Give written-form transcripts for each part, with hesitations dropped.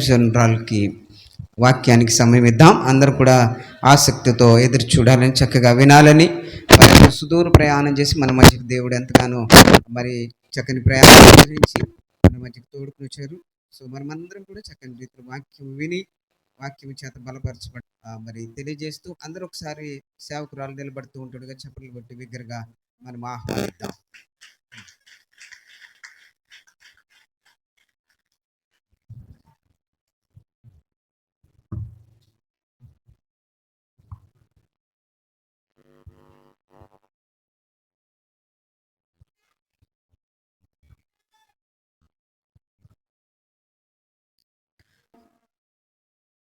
జనరాల్కి వాక్యానికి సమయం ఇద్దాం. అందరూ కూడా ఆసక్తితో ఎదురు చూడాలని, చక్కగా వినాలని, సుదూర ప్రయాణం చేసి మన మధ్యకి దేవుడు ఎంతగానో మరి చక్కని ప్రయాణం గురించి మన మధ్యకి తోడుకుని వచ్చారు. సో మనమందరం కూడా చక్కని రీతిలో వాక్యం విని వాక్యం చేత బలపరచబడి మరి తెలియజేస్తూ అందరూ ఒకసారి సేవకురాలు నిలబడుతూ ఉంటాడుగా చప్పట్లు కొట్టి బిగ్గరగా మనం ఆహ్వానిద్దాం.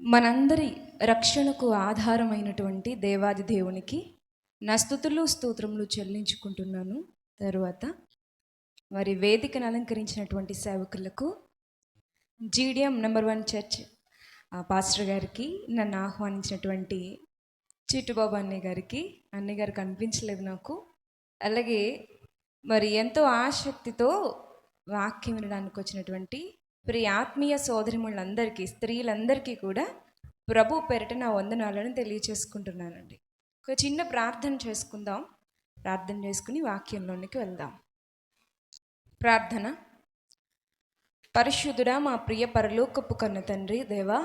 మనందరి రక్షణకు ఆధారమైనటువంటి దేవాది దేవునికి నా స్తుతులు స్తోత్రములు చెల్లించుకుంటున్నాను. తరువాత మరి వేదికను అలంకరించినటువంటి సేవకులకు, జీడిఎం నెంబర్ 1 చర్చ్ పాస్టర్ గారికి, నన్ను ఆహ్వానించినటువంటి చిట్టుబాబు అన్నయ్య గారికి, అన్నయ్య గారు కనిపించలేదు నాకు, అలాగే మరి ఎంతో ఆసక్తితో వాక్యం వినడానికి వచ్చినటువంటి ప్రియ ఆత్మీయ సోదరిములందరికీ, స్త్రీలందరికీ కూడా ప్రభు పేరిట నా వందనాలను తెలియచేసుకుంటున్నానండి. ఒక చిన్న ప్రార్థన చేసుకుందాం. ప్రార్థన చేసుకుని వాక్యంలోనికి వెళ్దాం. ప్రార్థన. పరిశుద్ధుడా, మా ప్రియ పరలోకపు కన్న తండ్రి దేవా,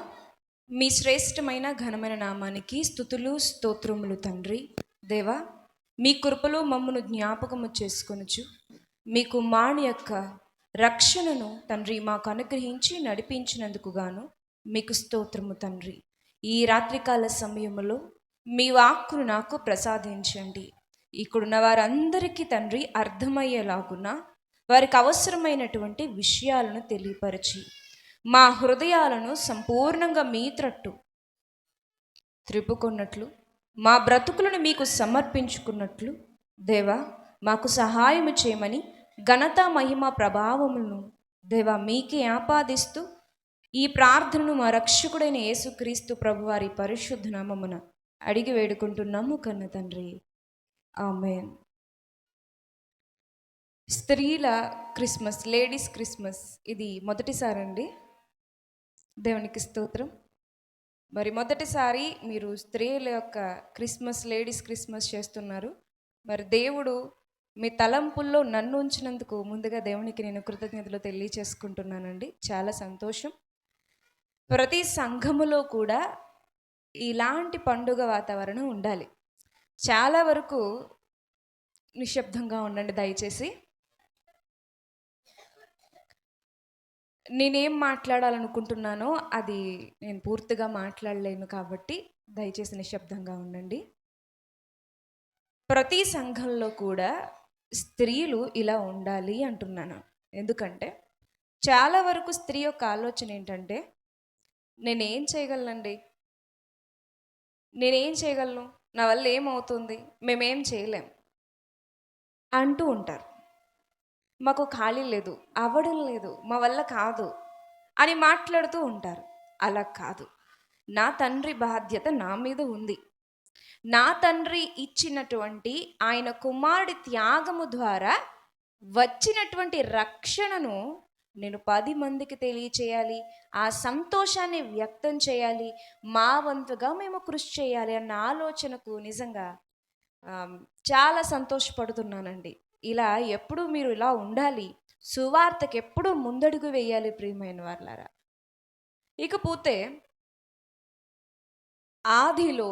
మీ శ్రేష్టమైన ఘనమైన నామానికి స్తుతులు స్తోత్రములు తండ్రి దేవా. మీ కృపలో మమ్మను జ్ఞాపకము చేసుకొనుచు మీ కుమారుని యొక్క రక్షణను తండ్రి మాకు అనుగ్రహించి నడిపించినందుకు గాను మీకు స్తోత్రము తండ్రి. ఈ రాత్రికాల సమయంలో మీ వాక్కును నాకు ప్రసాదించండి. ఇక్కడున్న వారందరికీ తండ్రి అర్థమయ్యేలాగున వారికి అవసరమైనటువంటి విషయాలను తెలియపరిచి మా హృదయాలను సంపూర్ణంగా మీ త్రట్టు త్రిప్పుకున్నట్లు, మా బ్రతుకులను మీకు సమర్పించుకున్నట్లు దేవా మాకు సహాయము చేయమని ఘనత మహిమ ప్రభావములను దేవా మీకే ఆపాదిస్తూ ఈ ప్రార్థనను మా రక్షకుడైన యేసుక్రీస్తు ప్రభువారి పరిశుద్ధ నామమున అడిగి వేడుకుంటున్నాము కన్న తండ్రి, ఆమేన్. స్త్రీల క్రిస్మస్, లేడీస్ క్రిస్మస్ ఇది మొదటిసారండి. దేవునికి స్తోత్రం. మరి మొదటిసారి మీరు స్త్రీల యొక్క క్రిస్మస్, లేడీస్ క్రిస్మస్ చేస్తున్నారు. మరి దేవుడు మీ తలంపుల్లో నన్ను ఉంచినందుకు ముందుగా దేవునికి నేను కృతజ్ఞతలు తెలియచేసుకుంటున్నానండి. చాలా సంతోషం. ప్రతి సంఘములో కూడా ఇలాంటి పండుగ వాతావరణం ఉండాలి. చాలా వరకు నిశ్శబ్దంగా ఉండండి దయచేసి. నేనేం మాట్లాడాలనుకుంటున్నానో అది నేను పూర్తిగా మాట్లాడలేను కాబట్టి దయచేసి నిశ్శబ్దంగా ఉండండి. ప్రతి సంఘంలో కూడా స్త్రీలు ఇలా ఉండాలి అంటున్నాను. ఎందుకంటే చాలా వరకు స్త్రీ యొక్క ఆలోచన ఏంటంటే, నేనేం చేయగలనండి, నేనేం చేయగలను, నా వల్ల ఏమవుతుంది, మేమేం చేయలేం అంటూ ఉంటారు. మాకు ఖాళీ లేదు, అవ్వడం లేదు, మా వల్ల కాదు అని మాట్లాడుతూ ఉంటారు. అలా కాదు. నా తండ్రి బాధ్యత నా మీద ఉంది. నా తండ్రి ఇచ్చినటువంటి ఆయన కుమారుడి త్యాగము ద్వారా వచ్చినటువంటి రక్షణను నేను 10 మందికి తెలియచేయాలి, ఆ సంతోషాన్ని వ్యక్తం చేయాలి, మా వంతుగా మేము కృషి చేయాలి అన్న ఆలోచనకు నిజంగా చాలా సంతోషపడుతున్నానండి. ఇలా ఎప్పుడు మీరు ఇలా ఉండాలి, సువార్తకి ఎప్పుడు ముందడుగు వేయాలి ప్రియమైన వాళ్ళారా. ఇకపోతే ఆదిలో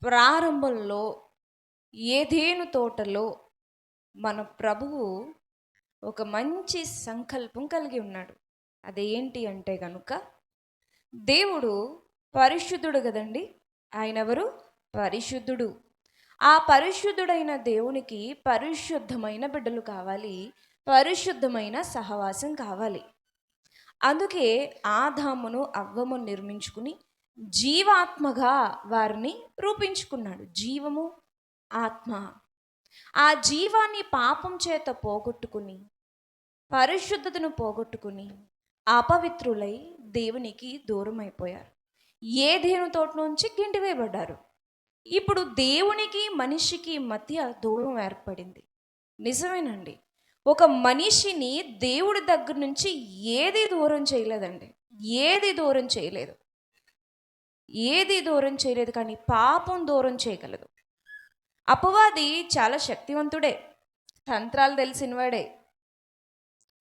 ప్రారంభంలో ఏదేను తోటలో మన ప్రభువు ఒక మంచి సంకల్పం కలిగి ఉన్నాడు. అదేంటి అంటే కనుక, దేవుడు పరిశుద్ధుడు కదండి. ఆయన ఎవరు? పరిశుద్ధుడు. ఆ పరిశుద్ధుడైన దేవునికి పరిశుద్ధమైన బిడ్డలు కావాలి, పరిశుద్ధమైన సహవాసం కావాలి. అందుకే ఆదామును అవ్వము నిర్మించుకుని జీవాత్మగా వారిని రూపించుకున్నాడు. జీవము, ఆత్మ. ఆ జీవాన్ని పాపం చేత పోగొట్టుకుని, పరిశుద్ధతను పోగొట్టుకుని అపవిత్రులై దేవునికి దూరం అయిపోయారు. ఏదేను తోట నుంచి గింటివేయబడ్డారు. ఇప్పుడు దేవునికి మనిషికి మధ్య దూరం ఏర్పడింది. నిజమేనండి. ఒక మనిషిని దేవుడి దగ్గర నుంచి ఏది దూరం చేయలేదండి. ఏది దూరం చేయలేదు, ఏది దూరం చేయలేదు, కానీ పాపం దూరం చేయగలదు. అపవాది చాలా శక్తివంతుడే, తంత్రాలు తెలిసినవాడే.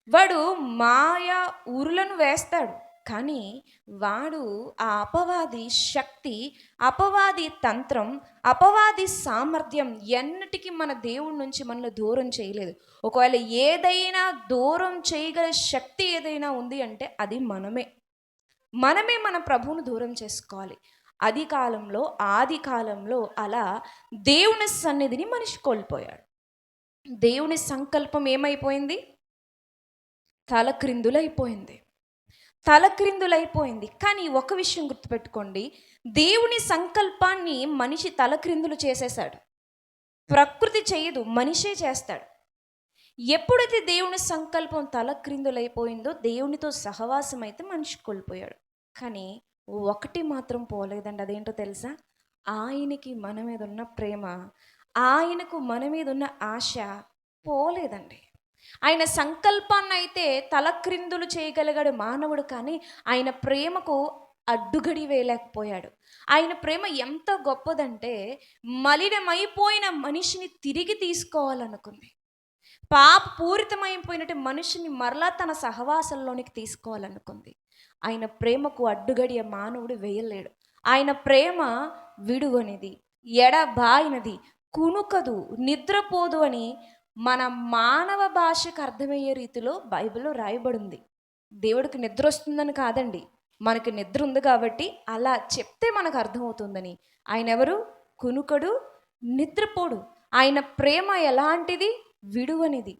వాడు మాయా ఊరులను వేస్తాడు, కానీ వాడు ఆ అపవాది శక్తి, అపవాది తంత్రం, అపవాది సామర్థ్యం ఎన్నటికీ మన దేవుడి నుంచి మనల్ని దూరం చేయలేదు. ఒకవేళ ఏదైనా దూరం చేయగల శక్తి ఏదైనా ఉంది అంటే అది మనమే మన ప్రభువును దూరం చేసుకోవాలి. ఆది కాలంలో అలా దేవుని సన్నిధిని మనిషి కోల్పోయాడు. దేవుని సంకల్పం ఏమైపోయింది? తలక్రిందులైపోయింది. కానీ ఒక విషయం గుర్తుపెట్టుకోండి, దేవుని సంకల్పాన్ని మనిషి తలక్రిందులు చేసేశాడు. ప్రకృతి చేయదు, మనిషే చేస్తాడు. ఎప్పుడైతే దేవుని సంకల్పం తలక్రిందులైపోయిందో దేవునితో సహవాసం అయితే మనిషి కోల్పోయాడు. కానీ ఒకటి మాత్రం పోలేదండి, అదేంటో తెలుసా? ఆయనకి మన మీద ఉన్న ప్రేమ, ఆయనకు మన మీద ఉన్న ఆశ పోలేదండి. ఆయన సంకల్పాన్ని అయితే తలక్రిందులు చేయగలిగాడు మానవుడు, కానీ ఆయన ప్రేమకు అడ్డుగడి వేయలేకపోయాడు. ఆయన ప్రేమ ఎంత గొప్పదంటే మలినమైపోయిన మనిషిని తిరిగి తీసుకోవాలనుకుంది. పాపపూరితమైపోయినట్టు మనిషిని మరలా తన సహవాసంలోనికి తీసుకోవాలనుకుంది. ఆయన ప్రేమకు అడ్డుగడియ మానవుడు వేయలేడు. ఆయన ప్రేమ విడువనిది, ఎడబాయినది, కునుకదు, నిద్రపోదు అని మన మానవ భాషకు అర్థమయ్యే రీతిలో బైబిల్లో రాయబడింది. దేవుడికి నిద్ర వస్తుందని కాదండి, మనకి నిద్ర ఉంది కాబట్టి అలా చెప్తే మనకు అర్థమవుతుందని. ఆయన ఎవరు? కునుకడు, నిద్రపోడు. ఆయన ప్రేమ ఎలాంటిది? విడువనిది,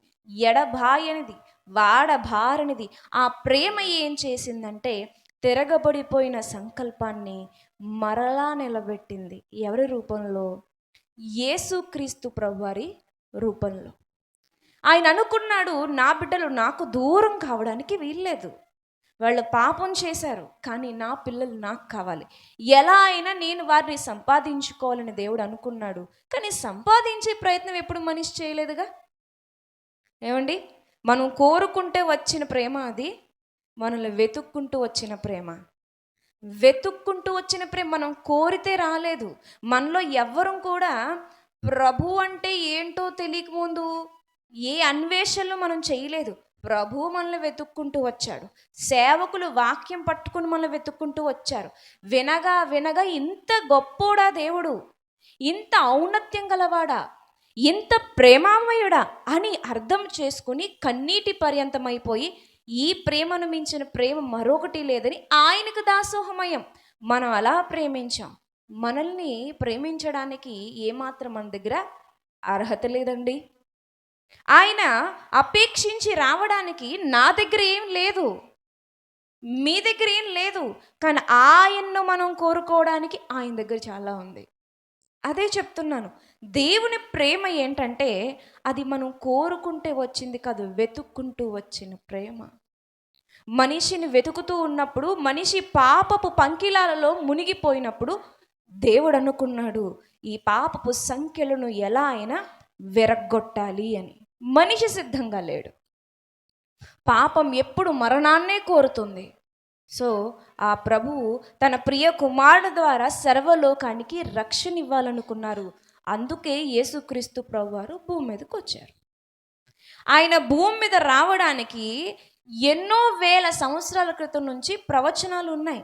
ఎడబాయనిది, వాడబారనిది. ఆ ప్రేమ ఏం చేసిందంటే తిరగబడిపోయిన సంకల్పాన్ని మరలా నిలబెట్టింది. ఎవరి రూపంలో? యేసుక్రీస్తు ప్రభువారి రూపంలో. ఆయన అనుకున్నాడు, నా బిడ్డలు నాకు దూరం కావడానికి వీల్లేదు. వాళ్ళు పాపం చేశారు, కానీ నా పిల్లలు నాకు కావాలి. ఎలా అయినా నేను వారిని సంపాదించుకోవాలని దేవుడు అనుకున్నాడు. కానీ సంపాదించే ప్రయత్నం ఎప్పుడు మనిషి చేయలేదుగా. ఏమండి, మనం కోరుకుంటే వచ్చిన ప్రేమ అది, మనల్ని వెతుక్కుంటూ వచ్చిన ప్రేమ. మనం కోరితే రాలేదు. మనలో ఎవ్వరూ కూడా ప్రభు అంటే ఏంటో తెలియకముందు ఏ అన్వేషణలు మనం చేయలేదు. ప్రభు మనల్ని వెతుక్కుంటూ వచ్చాడు. సేవకులు వాక్యం పట్టుకుని మనల్ని వెతుక్కుంటూ వచ్చారు. వినగా వినగా ఇంత గొప్పోడా దేవుడు, ఇంత ఔన్నత్యం గలవాడా, ఇంత ప్రేమామయుడా అని అర్థం చేసుకుని కన్నీటి పర్యంతమైపోయి ఈ ప్రేమను మించిన ప్రేమ మరొకటి లేదని ఆయనకు దాసోహమయం. మనం అలా ప్రేమించాం. మనల్ని ప్రేమించడానికి ఏమాత్రం మన దగ్గర అర్హత లేదండి. ఆయన అపేక్షించి రావడానికి నా దగ్గర ఏం లేదు, మీ దగ్గర ఏం లేదు, కానీ ఆయన్ను మనం కోరుకోవడానికి ఆయన దగ్గర చాలా ఉంది. అదే చెప్తున్నాను, దేవుని ప్రేమ ఏంటంటే అది మనం కోరుకుంటే వచ్చింది కాదు, వెతుక్కుంటూ వచ్చిన ప్రేమ. మనిషిని వెతుకుతూ ఉన్నప్పుడు, మనిషి పాపపు పంకిలాలలో మునిగిపోయినప్పుడు దేవుడు అనుకున్నాడు ఈ పాపపు సంఖ్యలను ఎలా అయినా విరగ్గొట్టాలి అని. మనిషి సిద్ధంగా లేడు. పాపం ఎప్పుడు మరణాన్నే కోరుతుంది. సో ఆ ప్రభువు తన ప్రియ కుమారుడు ద్వారా సర్వలోకానికి రక్షణ ఇవ్వాలనుకున్నారు. అందుకే యేసుక్రీస్తు ప్రభువారు భూమి మీదకి వచ్చారు. ఆయన భూమి మీద రావడానికి ఎన్నో వేల సంవత్సరాల క్రితం నుంచి ప్రవచనాలు ఉన్నాయి.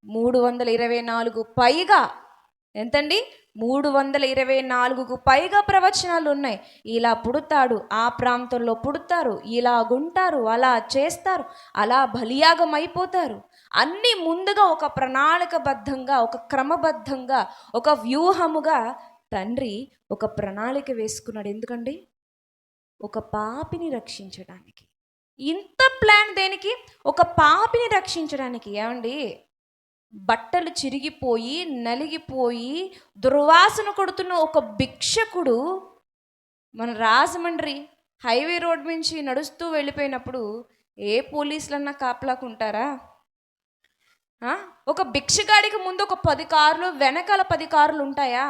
324 పైగా, ఎంతండి? 324కు పైగా ప్రవచనాలు ఉన్నాయి. ఇలా పుడతాడు, ఆ ప్రాంతంలో పుడతారు, ఇలాగుంటారు, అలా చేస్తారు, అలా బలియాగం అయిపోతారు. అన్నీ ముందుగా ఒక ప్రణాళికబద్ధంగా, ఒక క్రమబద్ధంగా, ఒక వ్యూహముగా తండ్రి ఒక ప్రణాళిక వేసుకున్నాడు. ఎందుకండి? ఒక పాపిని రక్షించడానికి. ఇంత ప్లాన్ దేనికి? ఒక పాపిని రక్షించడానికి. ఏమండి, బట్టలు చిరిగిపోయి నలిగిపోయి దుర్వాసన కొడుతున్న ఒక భిక్షకుడు మన రాజమండ్రి హైవే రోడ్ నుంచి నడుస్తూ వెళ్ళిపోయినప్పుడు ఏ పోలీసులన్నా కాపలాకుంటారా? ఒక భిక్షగాడికి ముందు ఒక 10 కార్లు, వెనకాల 10 కార్లు ఉంటాయా?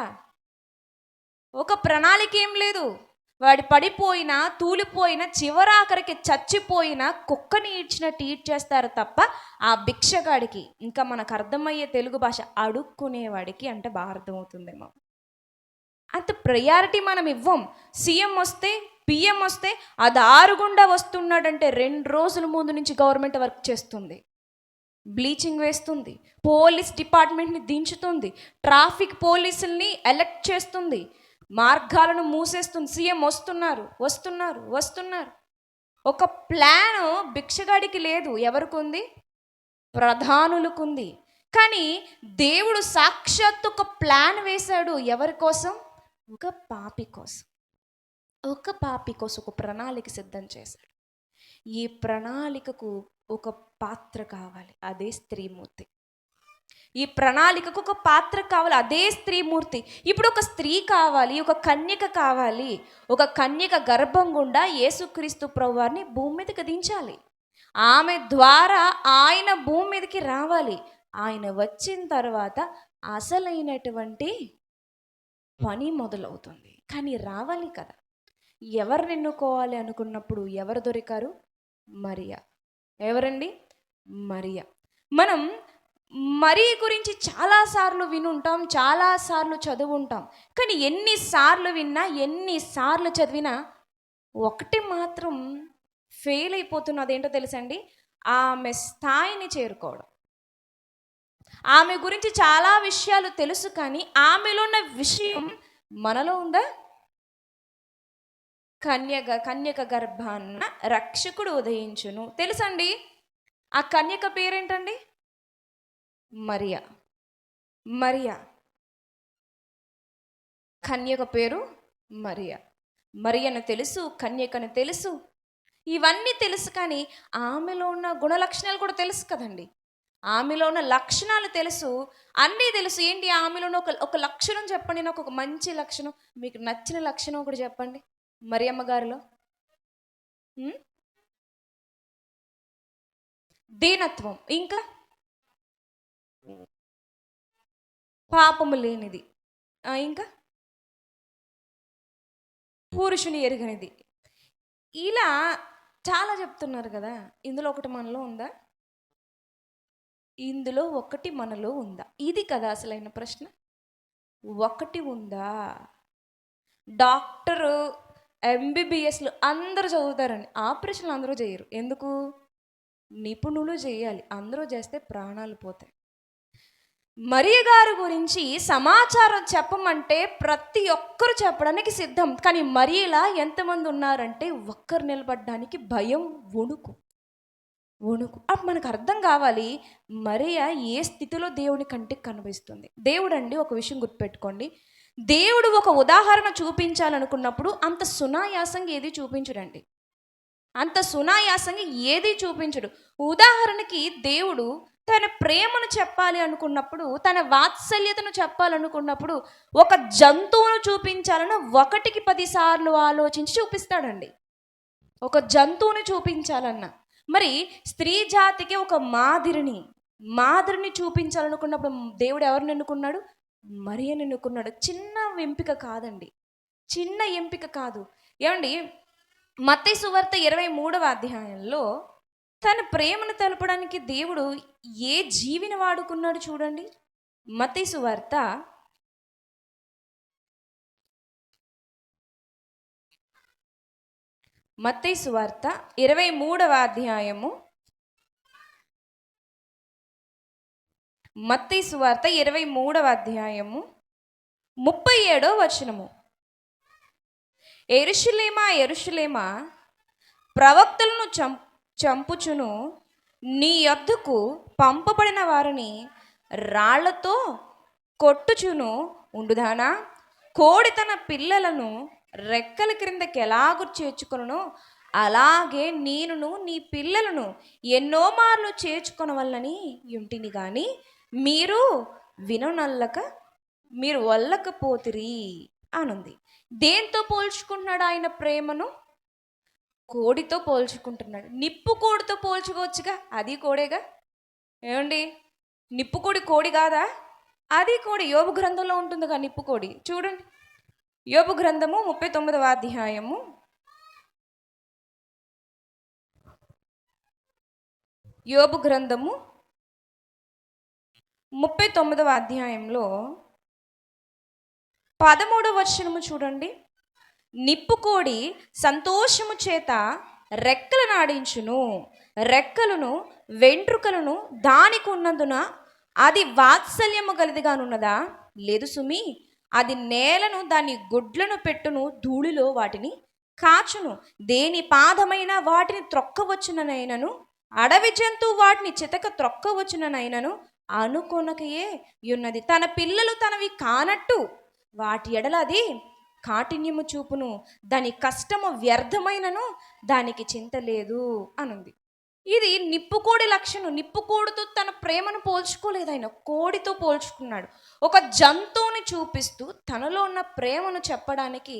ఒక ప్రణాళిక ఏం లేదు. వాడి పడిపోయినా తూలిపోయినా చివరాఖరికి చచ్చిపోయినా కుక్కని ఈడ్చినట్టు ఈడ్చేస్తారు తప్ప ఆ భిక్షగాడికి, ఇంకా మనకు అర్థమయ్యే తెలుగు భాష, అడుక్కునేవాడికి అంటే బాగా అర్థమవుతుందేమో, అంత ప్రయారిటీ మనం ఇవ్వం. సీఎం వస్తే పిఎం వస్తే అది ఆరుగుండా వస్తున్నాడంటే 2 రోజుల ముందు నుంచి గవర్నమెంట్ వర్క్ చేస్తుంది, బ్లీచింగ్ వేస్తుంది, పోలీస్ డిపార్ట్మెంట్ని దించుతుంది, ట్రాఫిక్ పోలీసుల్ని ఎలక్ట్ చేస్తుంది, మార్గాలను మూసేస్తుంది. సీఎం వస్తున్నారు. ఒక ప్లాన్ భిక్షగాడికి లేదు, ఎవరికి ఉంది? ప్రధానులకు ఉంది. కానీ దేవుడు సాక్షాత్తు ఒక ప్లాన్ వేశాడు. ఎవరి కోసం? ఒక పాపి కోసం ఒక ప్రణాళిక సిద్ధం చేశాడు. ఈ ప్రణాళికకు ఒక పాత్ర కావాలి, అదే స్త్రీమూర్తి. ఈ ప్రణాళికకు ఒక పాత్ర కావాలి, అదే స్త్రీమూర్తి. ఇప్పుడు ఒక స్త్రీ కావాలి, ఒక కన్యక కావాలి. ఒక కన్యక గర్భం గుండా యేసుక్రీస్తు ప్రభువారిని భూమి మీదకి దించాలి. ఆమె ద్వారా ఆయన భూమి మీదకి రావాలి. ఆయన వచ్చిన తర్వాత అసలైనటువంటి పని మొదలవుతుంది. కానీ రావాలి కదా. ఎవరు ఎన్నుకోవాలి అనుకున్నప్పుడు ఎవరు దొరికారు? మరియా. ఎవరండి? మరియా. మనం మరి గురించి చాలాసార్లు వినుంటాం, చాలాసార్లు చదువుంటాం. కానీ ఎన్నిసార్లు విన్నా, ఎన్నిసార్లు చదివినా ఒకటి మాత్రం ఫెయిల్ అయిపోతున్నది. ఏంటో తెలుసండి? ఆమె స్థాయిని చేరుకోవడం. ఆమె గురించి చాలా విషయాలు తెలుసు, కానీ ఆమెలో ఉన్న విషయం మనలో ఉందా? కన్యక గర్భాన్న రక్షకుడు ఉదయించును. తెలుసండి? ఆ కన్యక పేరేంటండి? మరియా. కన్యక పేరు మరియా. మరియను తెలుసు, కన్యకను తెలుసు, ఇవన్నీ తెలుసు. కానీ ఆమెలో ఉన్న గుణలక్షణాలు కూడా తెలుసు కదండి. ఆమెలో ఉన్న లక్షణాలు తెలుసు, అన్నీ తెలుసు. ఏంటి ఆమెలో ఉన్న ఒక లక్షణం చెప్పండి, నాకు ఒక మంచి లక్షణం, మీకు నచ్చిన లక్షణం ఒకటి చెప్పండి మరియమ్మ గారిలో. దీనత్వం, ఇంకా పాపము లేనిది, ఇంకా పురుషుని ఎరగనిది. ఇలా చాలా చెప్తున్నారు కదా. ఇందులో ఒకటి మనలో ఉందా? ఇందులో ఒకటి మనలో ఉందా? ఇది కదా అసలైన ప్రశ్న. ఒకటి ఉందా? డాక్టరు, ఎంబీబీఎస్లు అందరూ చదువుతారండి, ఆపరేషన్లు అందరూ చేయరు. ఎందుకు? నిపుణులు చేయాలి. అందరూ చేస్తే ప్రాణాలు పోతాయి. మరియ గారి గురించి సమాచారం చెప్పమంటే ప్రతి ఒక్కరు చెప్పడానికి సిద్ధం. కానీ మరియలా ఎంతమంది ఉన్నారంటే ఒక్కరు నిలబడడానికి భయం, వణుకు. అప్పుడు మనకు అర్థం కావాలి మరియ ఏ స్థితిలో దేవుని కంటికి కనిపిస్తుంది. దేవుడు అండి, ఒక విషయం గుర్తుపెట్టుకోండి, దేవుడు ఒక ఉదాహరణ చూపించాలనుకున్నప్పుడు అంత సునాయాసంగా ఏది చూపించడండి. అంత సునాయాసంగా ఏది చూపించడు. ఉదాహరణకి దేవుడు తన ప్రేమను చెప్పాలి అనుకున్నప్పుడు, తన వాత్సల్యతను చెప్పాలనుకున్నప్పుడు ఒక జంతువును చూపించాలని 1కి 10 సార్లు ఆలోచించి చూపిస్తాడండి. ఒక జంతువుని చూపించాలన్నా, మరి స్త్రీ జాతికి ఒక మాదిరిని చూపించాలనుకున్నప్పుడు దేవుడు ఎవరిని ఎన్నుకున్నాడు? మరియను ఎన్నుకున్నాడు. చిన్న ఎంపిక కాదండి, చిన్న ఎంపిక కాదు. ఏమండి, మత్తయి సువార్త 23వ అధ్యాయంలో తన ప్రేమను తెలపడానికి దేవుడు ఏ జీవిని వాడుకున్నాడు చూడండి. మత్తయి సువార్త 23వ అధ్యాయము, మత్తయి సువార్త 23వ అధ్యాయము 37వ వచనము. యెరూషలేమా, ప్రవక్తలను చంపుచును, నీ యొద్దకు పంపబడిన వారిని రాళ్లతో కొట్టుచును ఉండుదానా? కోడి తన పిల్లలను రెక్కల క్రిందకి ఎలాగూ చేర్చుకొనునో అలాగే నేనును నీ పిల్లలను ఎన్నో మార్లు చేర్చుకొనవల్లని యుంటిని గాని మీరు మీరు వల్లకపోతిరి అనుంది. దేంతో పోల్చుకుంటున్నాడు ఆయన ప్రేమను? కోడితో పోల్చుకుంటున్నాడు. నిప్పు కోడితో పోల్చుకోవచ్చుగా, అది కోడేగా. ఏమండి, నిప్పు కోడి కాదా? అది కోడి. యోబు గ్రంథంలో ఉంటుందిగా నిప్పు కోడి. చూడండి, యోబు గ్రంథము 39వ అధ్యాయము 39వ అధ్యాయంలో 13వ వచనము చూడండి. నిప్పుకోడి సంతోషము చేత రెక్కలు నాడించును, రెక్కలను వెంట్రుకలను దానికి ఉన్నందున అది వాత్సల్యము గలదిగానున్నదా? లేదు సుమి, అది నేలను దాని గుడ్లను పెట్టును, ధూళిలో వాటిని కాచును. దేని పాదమైన వాటిని త్రొక్కవచ్చుననైనను, అడవి జంతువు వాటిని చితక త్రొక్కవచ్చుననైనను అనుకొనకయే ఉన్నది. తన పిల్లలు తనవి కానట్టు వాటి ఎడల అది కాఠిన్యము చూపును, దాని కష్టము వ్యర్థమైనను దానికి చింత లేదు అనుంది. ఇది నిప్పుకోడి లక్షణం. నిప్పుకోడితో తన ప్రేమను పోల్చుకోలేదు, ఆయన కోడితో పోల్చుకున్నాడు. ఒక జంతువుని చూపిస్తూ తనలో ఉన్న ప్రేమను చెప్పడానికి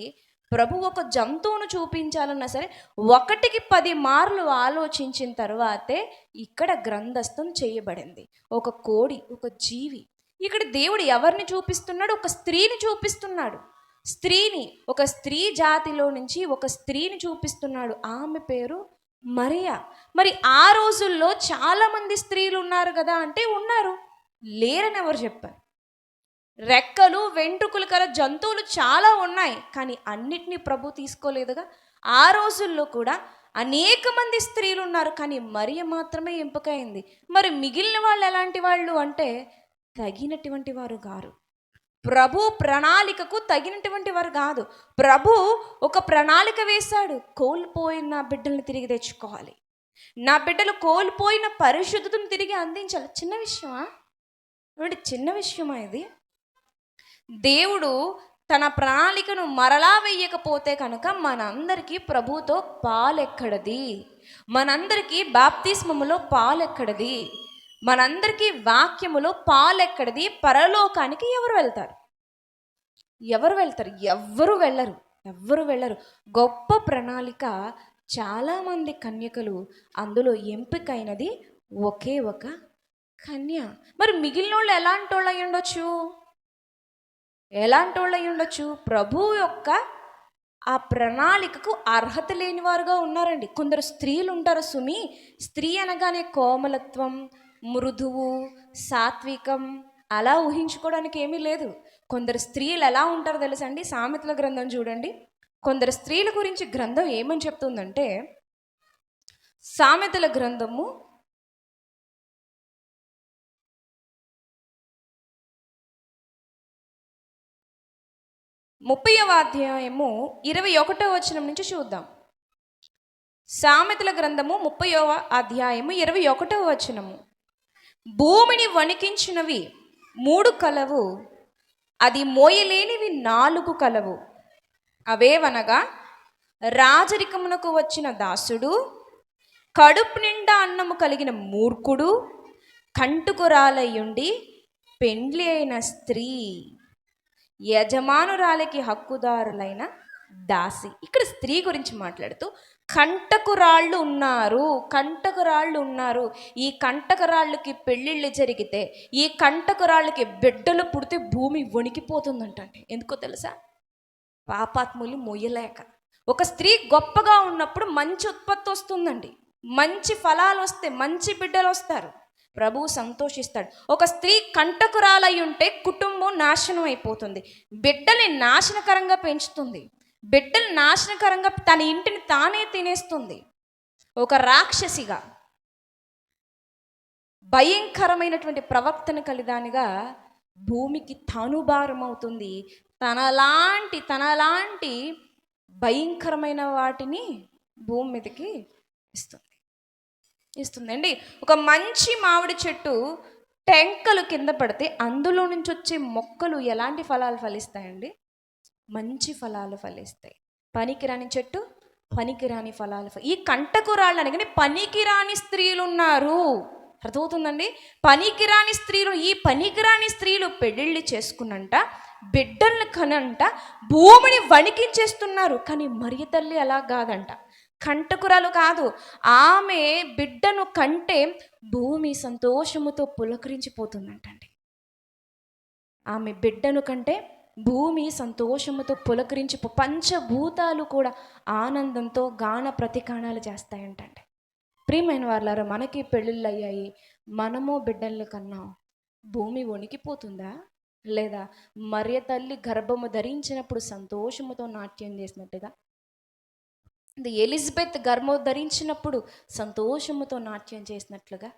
ప్రభు ఒక జంతువును చూపించాలన్నా సరే 1కి 10 మార్లు ఆలోచించిన తర్వాతే ఇక్కడ గ్రంథస్థం చేయబడింది. ఒక కోడి, ఒక జీవి. ఇక్కడ దేవుడు ఎవరిని చూపిస్తున్నాడు? ఒక స్త్రీని చూపిస్తున్నాడు. స్త్రీని, ఒక స్త్రీ జాతిలో నుంచి ఒక స్త్రీని చూపిస్తున్నాడు. ఆమె పేరు మరియా. మరి ఆ రోజుల్లో చాలామంది స్త్రీలు ఉన్నారు కదా అంటే ఉన్నారు, లేరని ఎవరు చెప్పారు? రెక్కలు వెంట్రుకలు కల జంతువులు చాలా ఉన్నాయి, కానీ అన్నిటినీ ప్రభు తీసుకోలేదుగా. ఆ రోజుల్లో కూడా అనేక మంది స్త్రీలు ఉన్నారు, కానీ మరియ మాత్రమే ఎంపికైంది. మరి మిగిలిన వాళ్ళు ఎలాంటి వాళ్ళు అంటే తగినటువంటి వారు గారు. ప్రభు ప్రణాళికకు తగినటువంటి వారు కాదు. ప్రభు ఒక ప్రణాళిక వేశాడు. కోల్పోయిన నా బిడ్డల్ని తిరిగి తెచ్చుకోవాలి, నా బిడ్డలు కోల్పోయిన పరిశుద్ధతను తిరిగి అందించాలి. చిన్న విషయమా? చిన్న విషయమా ఇది? దేవుడు తన ప్రణాళికను మరలా వెయ్యకపోతే కనుక మనందరికీ ప్రభుతో పాలెక్కడది? మనందరికీ బాప్తిస్మములో పాలెక్కడది? మనందరికీ వాక్యములో పాలెక్కడది? పరలోకానికి ఎవరు వెళ్తారు? ఎవరు వెళ్తారు? ఎవ్వరు వెళ్ళరు, ఎవ్వరు వెళ్ళరు. గొప్ప ప్రణాళిక, చాలామంది కన్యకలు, అందులో ఎంపికైనది ఒకే ఒక కన్య. మరి మిగిలిన వాళ్ళు ఎలాంటి వాళ్ళు అయి ఉండొచ్చు? ఎలాంటి వాళ్ళు అయి ఉండొచ్చు? ప్రభు యొక్క ఆ ప్రణాళికకు అర్హత లేని వారుగా ఉన్నారండి. కొందరు స్త్రీలు ఉంటారు సుమి. స్త్రీ అనగానే కోమలత్వం, మృదువు, సాత్వికం అలా ఊహించుకోవడానికి ఏమీ లేదు. కొందరు స్త్రీలు ఎలా ఉంటారో తెలుసండి? సామెతల గ్రంథం చూడండి. కొందరు స్త్రీల గురించి గ్రంథం ఏమని చెప్తుందంటే, సామెతల గ్రంథము 30వ అధ్యాయము 21వ వచనం నుంచి చూద్దాం. సామెతల గ్రంథము 30వ అధ్యాయము 21వ వచనము. భూమిని వణికించినవి 3 కలవు, అది మోయలేనివి 4 కలవు. అవేవనగా రాజరికమునకు వచ్చిన దాసుడు, కడుపు నిండా అన్నము కలిగిన మూర్ఖుడు, కంటుకురాలయ్యుండి పెండ్లి అయిన స్త్రీ, యజమానురాలికి హక్కుదారులైన దాసి. ఇక్కడ స్త్రీ గురించి మాట్లాడుతూ కంటకురాళ్ళు ఉన్నారు, కంటకురాళ్ళు ఉన్నారు. ఈ కంటకురాళ్ళకి పెళ్ళిళ్ళు జరిగితే, ఈ కంటకురాళ్ళకి బిడ్డలు పుడితే భూమి వణికిపోతుందంటండి. ఎందుకో తెలుసా? పాపాత్ములు మొయ్యలేక. ఒక స్త్రీ గొప్పగా ఉన్నప్పుడు మంచి ఉత్పత్తి వస్తుందండి, మంచి ఫలాలు వస్తే, మంచి బిడ్డలు వస్తారు, ప్రభువు సంతోషిస్తాడు. ఒక స్త్రీ కంటకురాలై ఉంటే కుటుంబం నాశనం అయిపోతుంది, బిడ్డల్ని నాశనకరంగా పెంచుతుంది, బిడ్డలు నాశనకరంగా తన ఇంటిని తానే తినేస్తుంది. ఒక రాక్షసిగా, భయంకరమైనటువంటి ప్రవక్తను కలిదానిగా భూమికి తాను భారం అవుతుంది. తనలాంటి భయంకరమైన వాటిని భూమి మీదకి ఇస్తుందండి. ఒక మంచి మామిడి చెట్టు టెంకలు కింద పడితే అందులో నుంచి వచ్చే మొక్కలు ఎలాంటి ఫలాలు ఫలిస్తాయండి? మంచి ఫలాలు ఫలిస్తాయి. పనికిరాని చెట్టు పనికిరాని ఫలాలు. ఈ కంటకురాళ్ళు అనగానే పనికిరాని స్త్రీలు ఉన్నారు, అర్థమవుతుందండి? పనికిరాని స్త్రీలు. ఈ పనికిరాని స్త్రీలు పెళ్ళిళ్ళు చేసుకున్నంట, బిడ్డల్ని కనంట, భూమిని వణికించేస్తున్నారు. కానీ మరియ తల్లి అలా కాదంట, కంటకురాలు కాదు. ఆమె బిడ్డను కంటే భూమి సంతోషముతో పులకరించిపోతుందంటండి. ఆమె బిడ్డను కంటే భూమి సంతోషముతో పులకరించి పంచభూతాలు కూడా ఆనందంతో గాన ప్రతిగానాలు చేస్తాయంటండి. ప్రియమైన వాళ్ళారా, మనకి పెళ్ళిళ్ళు అయ్యాయి, మనము బిడ్డలు కన్నాం, భూమి వణికిపోతుందా? లేదా మరియ తల్లి గర్భము ధరించినప్పుడు సంతోషముతో నాట్యం చేసినట్టుగా, ఎలిజబెత్ గర్భము ధరించినప్పుడు సంతోషముతో నాట్యం చేసినట్లుగా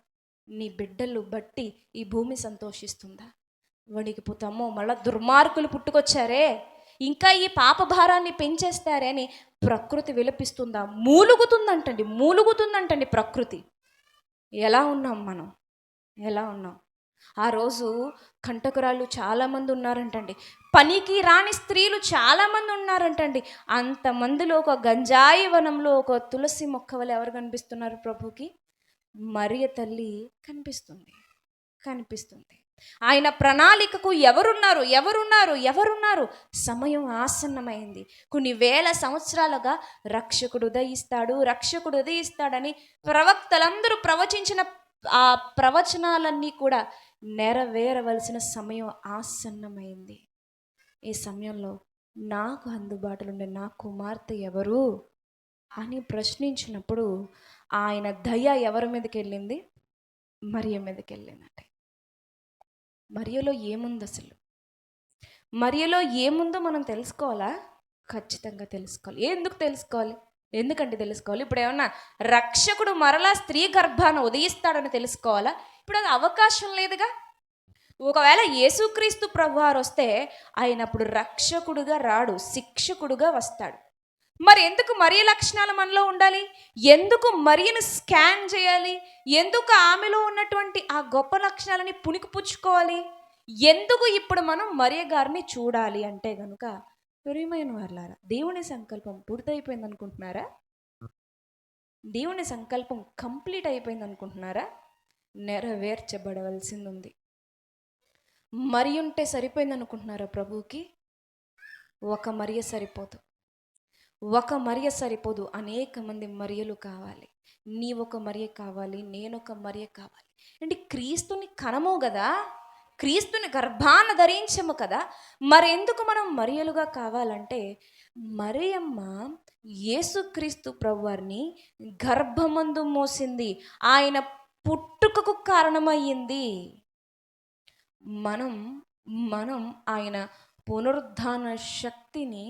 నీ బిడ్డలు బట్టి ఈ భూమి సంతోషిస్తుందా? వణికిపోతామో, మళ్ళా దుర్మార్గులు పుట్టుకొచ్చారే, ఇంకా ఈ పాప భారాన్ని పెంచేస్తారే అని ప్రకృతి విలపిస్తుందా? మూలుగుతుందంటండి ప్రకృతి. ఎలా ఉన్నాం మనం? ఎలా ఉన్నాం? ఆ రోజు కంటకురాళ్ళు చాలామంది ఉన్నారంటండి, పనికి రాని స్త్రీలు చాలామంది ఉన్నారంటండి. అంతమందిలో ఒక గంజాయి వనంలో ఒక తులసి మొక్క వల్ల ఎవరు కనిపిస్తున్నారు ప్రభుకి? మరియ తల్లి కనిపిస్తుంది. ఆయన ప్రణాళికకు ఎవరున్నారు? సమయం ఆసన్నమైంది. కొన్ని వేల సంవత్సరాలుగా రక్షకుడు ఉదయిస్తాడని ప్రవక్తలందరూ ప్రవచించిన ఆ ప్రవచనాలన్నీ కూడా నెరవేరవలసిన సమయం ఆసన్నమైంది. ఈ సమయంలో నాకు అందుబాటులో ఉండే నా కుమార్తె ఎవరు అని ప్రశ్నించినప్పుడు ఆయన దయ ఎవరి మీదకి వెళ్ళింది? మరియ మీదకి వెళ్ళిందంటే. మరియలో ఏముంది అసలు? మరియలో ఏముందో మనం తెలుసుకోవాలా? ఖచ్చితంగా తెలుసుకోవాలి. ఎందుకంటే తెలుసుకోవాలి. ఇప్పుడు ఏమన్నా రక్షకుడు మరలా స్త్రీ గర్భాన్ని ఉదయిస్తాడని తెలుసుకోవాలా? ఇప్పుడు అది అవకాశం లేదుగా. ఒకవేళ యేసుక్రీస్తు ప్రభువారు వస్తే ఆయన అప్పుడు రక్షకుడుగా రాడు, శిక్షకుడుగా వస్తాడు. మరి ఎందుకు మరియ లక్షణాలు మనలో ఉండాలి? ఎందుకు మరియను స్కాన్ చేయాలి? ఎందుకు ఆమెలో ఉన్నటువంటి ఆ గొప్ప లక్షణాలని పుణికిపుచ్చుకోవాలి? ఎందుకు ఇప్పుడు మనం మరియ గారిని చూడాలి అంటే గనుక, ప్రియమైన వారలారా, దేవుని సంకల్పం పూర్తయిపోయింది అనుకుంటున్నారా? దేవుని సంకల్పం కంప్లీట్ అయిపోయింది అనుకుంటున్నారా? నెరవేర్చబడవలసింది ఉంది. మరి ఉంటే సరిపోయింది అనుకుంటున్నారా ప్రభువుకి? ఒక మరియ సరిపోదు, అనేక మంది మరియలు కావాలి. నీ ఒక మరియ కావాలి, నేనొక మరియ కావాలి. అంటే క్రీస్తుని కనము కదా, క్రీస్తుని గర్భాన ధరించము కదా, మరెందుకు మనం మరియలుగా కావాలంటే, మరియమ్మ యేసుక్రీస్తు ప్రభువారిని గర్భమందు మోసింది, ఆయన పుట్టుకకు కారణమయ్యింది. మనం ఆయన పునరుద్ధాన శక్తిని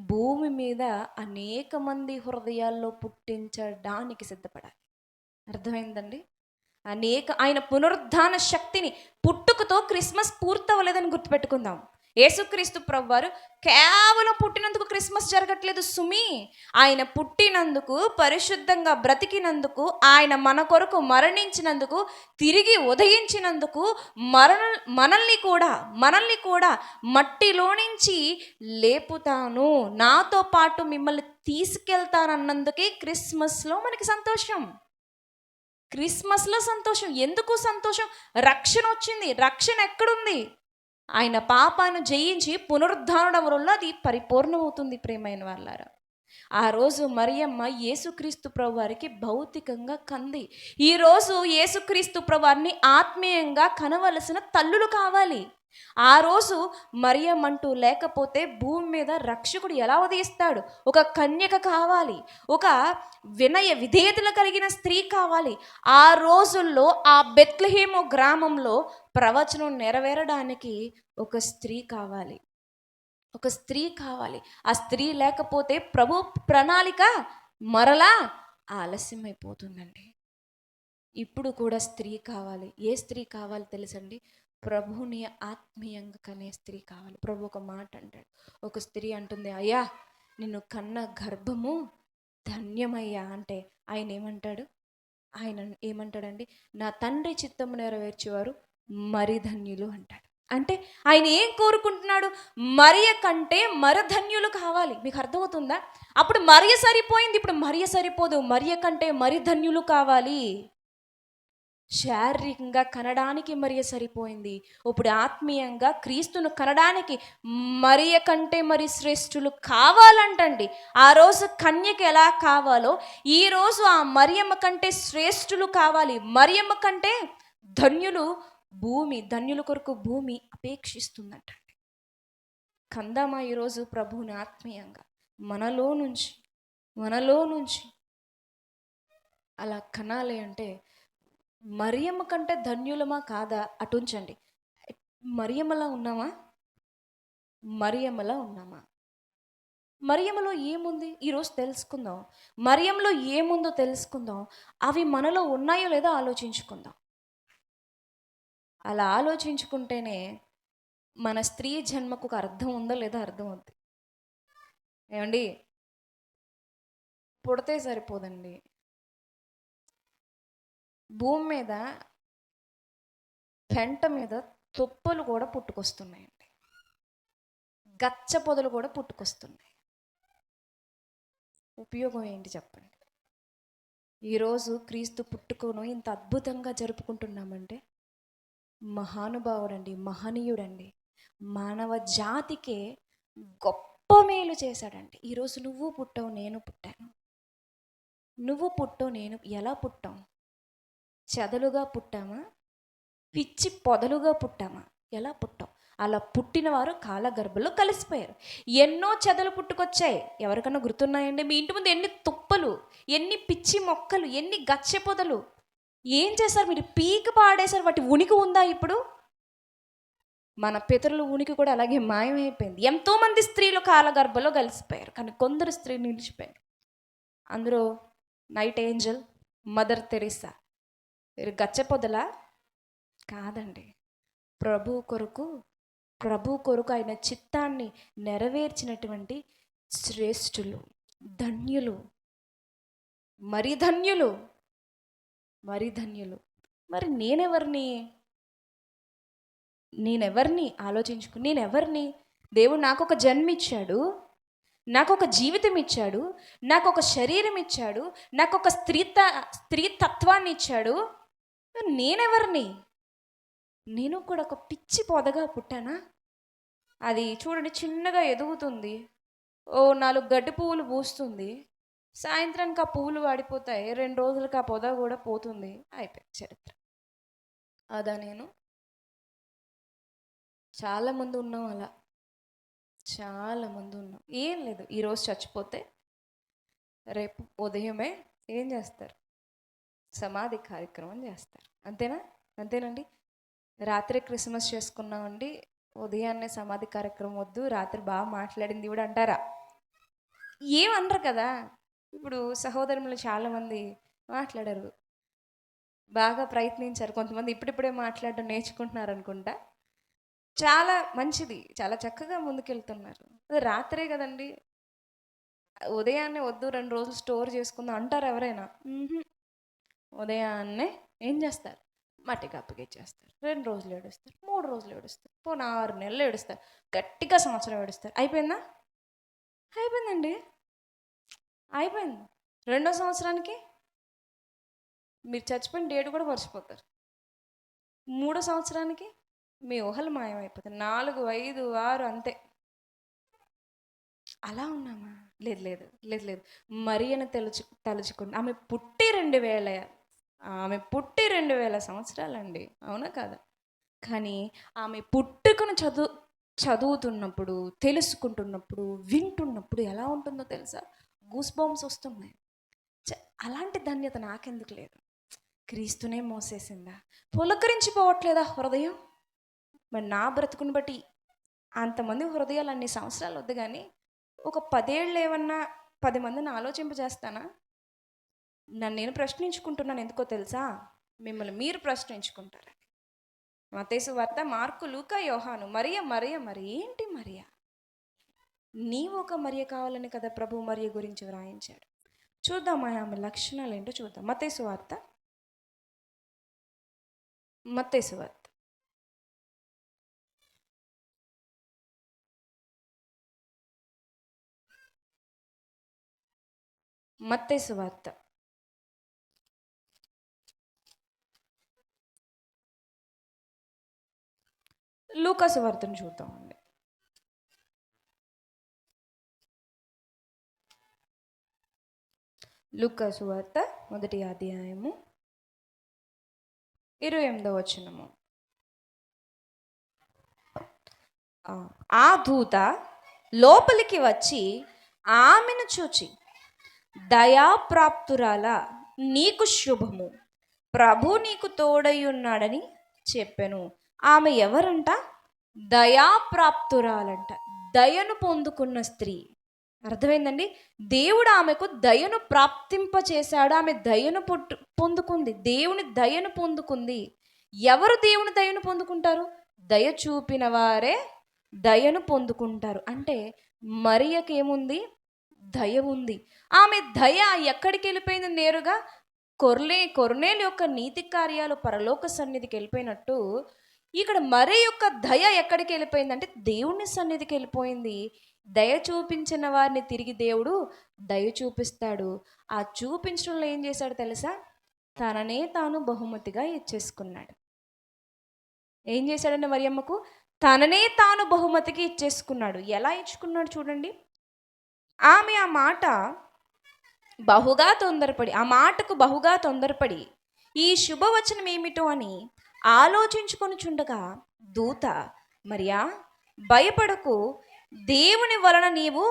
భూమి మీద అనేక మంది హృదయాల్లో పుట్టించడానికి సిద్ధపడాలి. అర్థమైందండి? ఆయన పునరుద్ధాన శక్తిని, పుట్టుకతో క్రిస్మస్ పూర్తవలేదని గుర్తుపెట్టుకుందాం. యేసుక్రీస్తు ప్రభువారు కేవలం పుట్టినందుకు క్రిస్మస్ జరగట్లేదు సుమి. ఆయన పుట్టినందుకు, పరిశుద్ధంగా బ్రతికినందుకు, ఆయన మన కొరకు మరణించినందుకు, తిరిగి ఉదయించినందుకు, మనల్ని కూడా మట్టిలో నుంచి లేపుతాను, నాతో పాటు మిమ్మల్ని తీసుకెళ్తానన్నందుకే క్రిస్మస్లో మనకి సంతోషం. క్రిస్మస్లో సంతోషం. ఎందుకు సంతోషం? రక్షణ వచ్చింది. రక్షణ ఎక్కడుంది? ఆయన పాపాన్ని జయించి పునరుద్ధానం వల్ల అది పరిపూర్ణమవుతుంది. ప్రియమైన వాళ్ళారా, ఆ రోజు మరియమ్మ యేసుక్రీస్తు ప్రభువారికి భౌతికంగా కంది. ఈరోజు యేసుక్రీస్తు ప్రభువారిని ఆత్మీయంగా కనవలసిన తల్లులు కావాలి. ఆ రోజు మరియమ్మ అంటూ లేకపోతే భూమి మీద రక్షకుడు ఎలా ఉదయిస్తాడు? ఒక కన్యక కావాలి, ఒక వినయ విధేయతలు కలిగిన స్త్రీ కావాలి. ఆ రోజుల్లో ఆ బెత్లెహేము గ్రామంలో ప్రవచనం నెరవేరడానికి ఒక స్త్రీ కావాలి. ఆ స్త్రీ లేకపోతే ప్రభు ప్రణాళిక మరలా ఆలస్యమైపోతుందండి. ఇప్పుడు కూడా స్త్రీ కావాలి. ఏ స్త్రీ కావాలి తెలుసండి? ప్రభుని ఆత్మీయంగా కనే స్త్రీ కావాలి. ప్రభు ఒక మాట అంటాడు. ఒక స్త్రీ అంటుంది, అయ్యా నిన్ను కన్న గర్భము ధన్యమయ్యా అంటే ఆయన ఏమంటాడండి? నా తండ్రి చిత్తము నెరవేర్చేవారు మరి ధన్యులు అంటాడు. అంటే ఆయన ఏం కోరుకుంటున్నాడు? మరియ కంటే మరధన్యులు కావాలి. మీకు అర్థమవుతుందా? అప్పుడు మరియ సరిపోయింది, ఇప్పుడు మరియ సరిపోదు. మరియ కంటే మరి ధన్యులు కావాలి. శారీరకంగా కనడానికి మరియ సరిపోయింది. ఇప్పుడు ఆత్మీయంగా క్రీస్తును కనడానికి మరియ కంటే మరి శ్రేష్ఠులు కావాలంటండి. ఆ రోజు కన్యక ఎలా కావాలో ఈరోజు ఆ మరియమ్మ కంటే శ్రేష్ఠులు కావాలి. మరియమ్మ కంటే ధన్యుల కొరకు భూమి అపేక్షిస్తుందంటండి. కందామా ఈరోజు ప్రభువుని ఆత్మీయంగా మనలో నుంచి అలా కనాలి అంటే మరియమ్మ కంటే ధన్యులమా కాదా అటుంచండి. మరియమ్మలా ఉన్నామా? మరియమ్మలా ఉన్నామా? మరియమ్మలో ఏముంది ఈరోజు తెలుసుకుందాం. మరియంలో ఏముందో తెలుసుకుందాం. అవి మనలో ఉన్నాయో లేదో ఆలోచించుకుందాం. అలా ఆలోచించుకుంటేనే మన స్త్రీ జన్మకు ఒక అర్థం ఉందో లేదో అర్థం అవుద్ది. ఏమండి, పుడితే సరిపోదండి. భూమి మీద పెంట మీద తుప్పలు కూడా పుట్టుకొస్తున్నాయండి. గచ్చ పొదలు కూడా పుట్టుకొస్తున్నాయి. ఉపయోగం ఏంటి చెప్పండి? ఈరోజు క్రీస్తు పుట్టుకను ఇంత అద్భుతంగా జరుపుకుంటున్నామంటే మహానుభావుడండి, మహనీయుడండి, మానవ జాతికే గొప్ప మేలు చేశాడండి. ఈరోజు నువ్వు పుట్టావు, నేను పుట్టాను. నువ్వు పుట్టావు, నేను ఎలా పుట్టాం? చెదలుగా పుట్టామా? పిచ్చి పొదలుగా పుట్టామా? ఎలా పుట్టాం? అలా పుట్టిన వారు కాలగర్భంలో కలిసిపోయారు. ఎన్నో చెదలు పుట్టుకొచ్చాయి. ఎవరికన్నా గుర్తున్నాయండి? మీ ఇంటి ముందు ఎన్ని తుప్పలు, ఎన్ని పిచ్చి మొక్కలు, ఎన్ని గచ్చె పొదలు. ఏం చేశారు మీరు? పీక పాడేశారు. వాటి ఉనికి ఉందా ఇప్పుడు? మన పితరుల ఉనికి కూడా అలాగే మాయమైపోయింది. ఎంతోమంది స్త్రీలు కాలగర్భంలో కలిసిపోయారు, కానీ కొందరు స్త్రీలు నిలిచిపోయారు. అందరూ నైట్ ఏంజల్, మదర్ తెరీసా. మీరు గచ్చ పొదలా? కాదండి. ప్రభు కొరకు ఆయన చిత్తాన్ని నెరవేర్చినటువంటి శ్రేష్ఠులు, ధన్యులు, మరి ధన్యులు, మరి ధన్యులు. మరి నేనెవరిని ఆలోచించుకు. నేనెవరిని? దేవుడు నాకు ఒక జన్మ ఇచ్చాడు, నాకు ఒక జీవితం ఇచ్చాడు, నాకు ఒక శరీరం ఇచ్చాడు, నాకు ఒక స్త్రీతత్వాన్ని ఇచ్చాడు. నేనెవరిని? నేను కూడా ఒక పిచ్చి పొదగా పుట్టానా? అది చూడండి, చిన్నగా ఎదుగుతుంది, ఓ 4 గడ్డి పువ్వులు పూస్తుంది, సాయంత్రానికి ఆ పువ్వులు వాడిపోతాయి, 2 రోజులకి ఆ పొద కూడా పోతుంది, అయిపోయింది చరిత్ర. అదా నేను? చాలామంది ఉన్నాం అలా, చాలామంది ఉన్నాం. ఏం లేదు, ఈరోజు చచ్చిపోతే రేపు ఉదయమే ఏం చేస్తారు? సమాధి కార్యక్రమం చేస్తారు. అంతేనండి. రాత్రి క్రిస్మస్ చేసుకున్నామండి, ఉదయాన్నే సమాధి కార్యక్రమం వద్దు, రాత్రి బాగా మాట్లాడింది కూడా అంటారా? ఏమనరు కదా. ఇప్పుడు సహోదరులు చాలామంది మాట్లాడారు, బాగా ప్రయత్నించారు. కొంతమంది ఇప్పుడిప్పుడే మాట్లాడడం నేర్చుకుంటున్నారు అనుకుంటా. చాలా మంచిది, చాలా చక్కగా ముందుకెళ్తున్నారు. అది రాత్రే కదండి, ఉదయాన్నే వద్దు 2 రోజులు స్టోర్ చేసుకుందాం అంటారు ఎవరైనా? ఉదయాన్నే ఏం చేస్తారు? మట్టికి అప్పగిచ్చేస్తారు. 2 రోజులు ఏడుస్తారు, 3 రోజులు ఏడుస్తారు, పోనీ 6 నెలలు ఏడుస్తారు, గట్టిగా సంవత్సరం ఏడుస్తారు. అయిపోయిందా? అయిపోయిందండి, అయిపోయింది. 2వ సంవత్సరానికి మీరు చచ్చిపోయిన డేట్ కూడా మర్చిపోతారు. 3వ సంవత్సరానికి మీ ఊహలు మాయమైపోతాయి. 4, 5, 6 అంతే. అలా ఉన్నామా? లేదు. మరియను తలుచుకోండి. ఆమె పుట్టి 2000 సంవత్సరాలండి, అవునా కాదా? కానీ ఆమె పుట్టుకను చదువుతున్నప్పుడు, తెలుసుకుంటున్నప్పుడు, వింటున్నప్పుడు ఎలా ఉంటుందో తెలుసా? గూస్ బాంబ్స్ వస్తున్నాయి. అలాంటి ధన్యత నాకెందుకు లేదు? క్రీస్తునే మోసేసిందా? పులకరించిపోవట్లేదా హృదయం? మరి నా బ్రతుకుని బట్టి అంతమంది హృదయాలు అన్ని సంవత్సరాలు వద్దు, కానీ ఒక 10 ఏళ్ళు ఏమన్నా 10 మందిని ఆలోచింపజేస్తానా? నన్ను నేను ప్రశ్నించుకుంటున్నాను. ఎందుకో తెలుసా? మిమ్మల్ని మీరు ప్రశ్నించుకుంటారు. మత్తయి సువార్త, మార్కు, లూకా, యోహాను. మరియ మరి ఏంటి మరియ? నీవు ఒక మరియ కావాలని కదా ప్రభు మరియ గురించి వ్రాయించాడు. చూద్దాం ఆమె లక్షణాలు ఏంటో చూద్దాం. మత్తయి సువార్త లూకా సువార్తను చూద్దామండి. లూకా సువార్త 1వ అధ్యాయము 28వ వచనము. ఆ ఆ దూత లోపలికి వచ్చి ఆమెను చూచి, దయాప్రాప్తురాలా, నీకు శుభము, ప్రభు నీకు తోడై ఉన్నాడని చెప్పెను. ఆమె ఎవరంట? దయాప్రాప్తురాలంట, దయను పొందుకున్న స్త్రీ. అర్థమైందండి? దేవుడు ఆమెకు దయను ప్రాప్తింపచేశాడు. ఆమె దయను పొందుకుంది, దేవుని దయను పొందుకుంది. ఎవరు దేవుని దయను పొందుకుంటారు? దయ చూపిన వారే దయను పొందుకుంటారు. అంటే మరియకి ఏముంది? దయ ఉంది. ఆమె దయ ఎక్కడికి వెళ్ళిపోయింది? నేరుగా కొర్నేలు యొక్క నీతి కార్యాలు పరలోక సన్నిధికి వెళ్ళిపోయినట్టు ఇక్కడ మరి యొక్క దయ ఎక్కడికి వెళ్ళిపోయిందంటే దేవుని సన్నిధికి వెళ్ళిపోయింది. దయ చూపించిన వారిని తిరిగి దేవుడు దయ చూపిస్తాడు. ఆ చూపించడంలో ఏం చేశాడు తెలుసా? తననే తాను బహుమతిగా ఇచ్చేసుకున్నాడు. ఏం చేశాడంటే మరియమ్మకు తననే తాను బహుమతికి ఇచ్చేసుకున్నాడు. ఎలా ఇచ్చుకున్నాడు చూడండి. ఆమె ఆ మాటకు బహుగా తొందరపడి ఈ శుభవచనం ఏమిటో అని ఆలోచించుకొని చుండగా దూత, మరియా భయపడకు, దేవుని వలన నీవు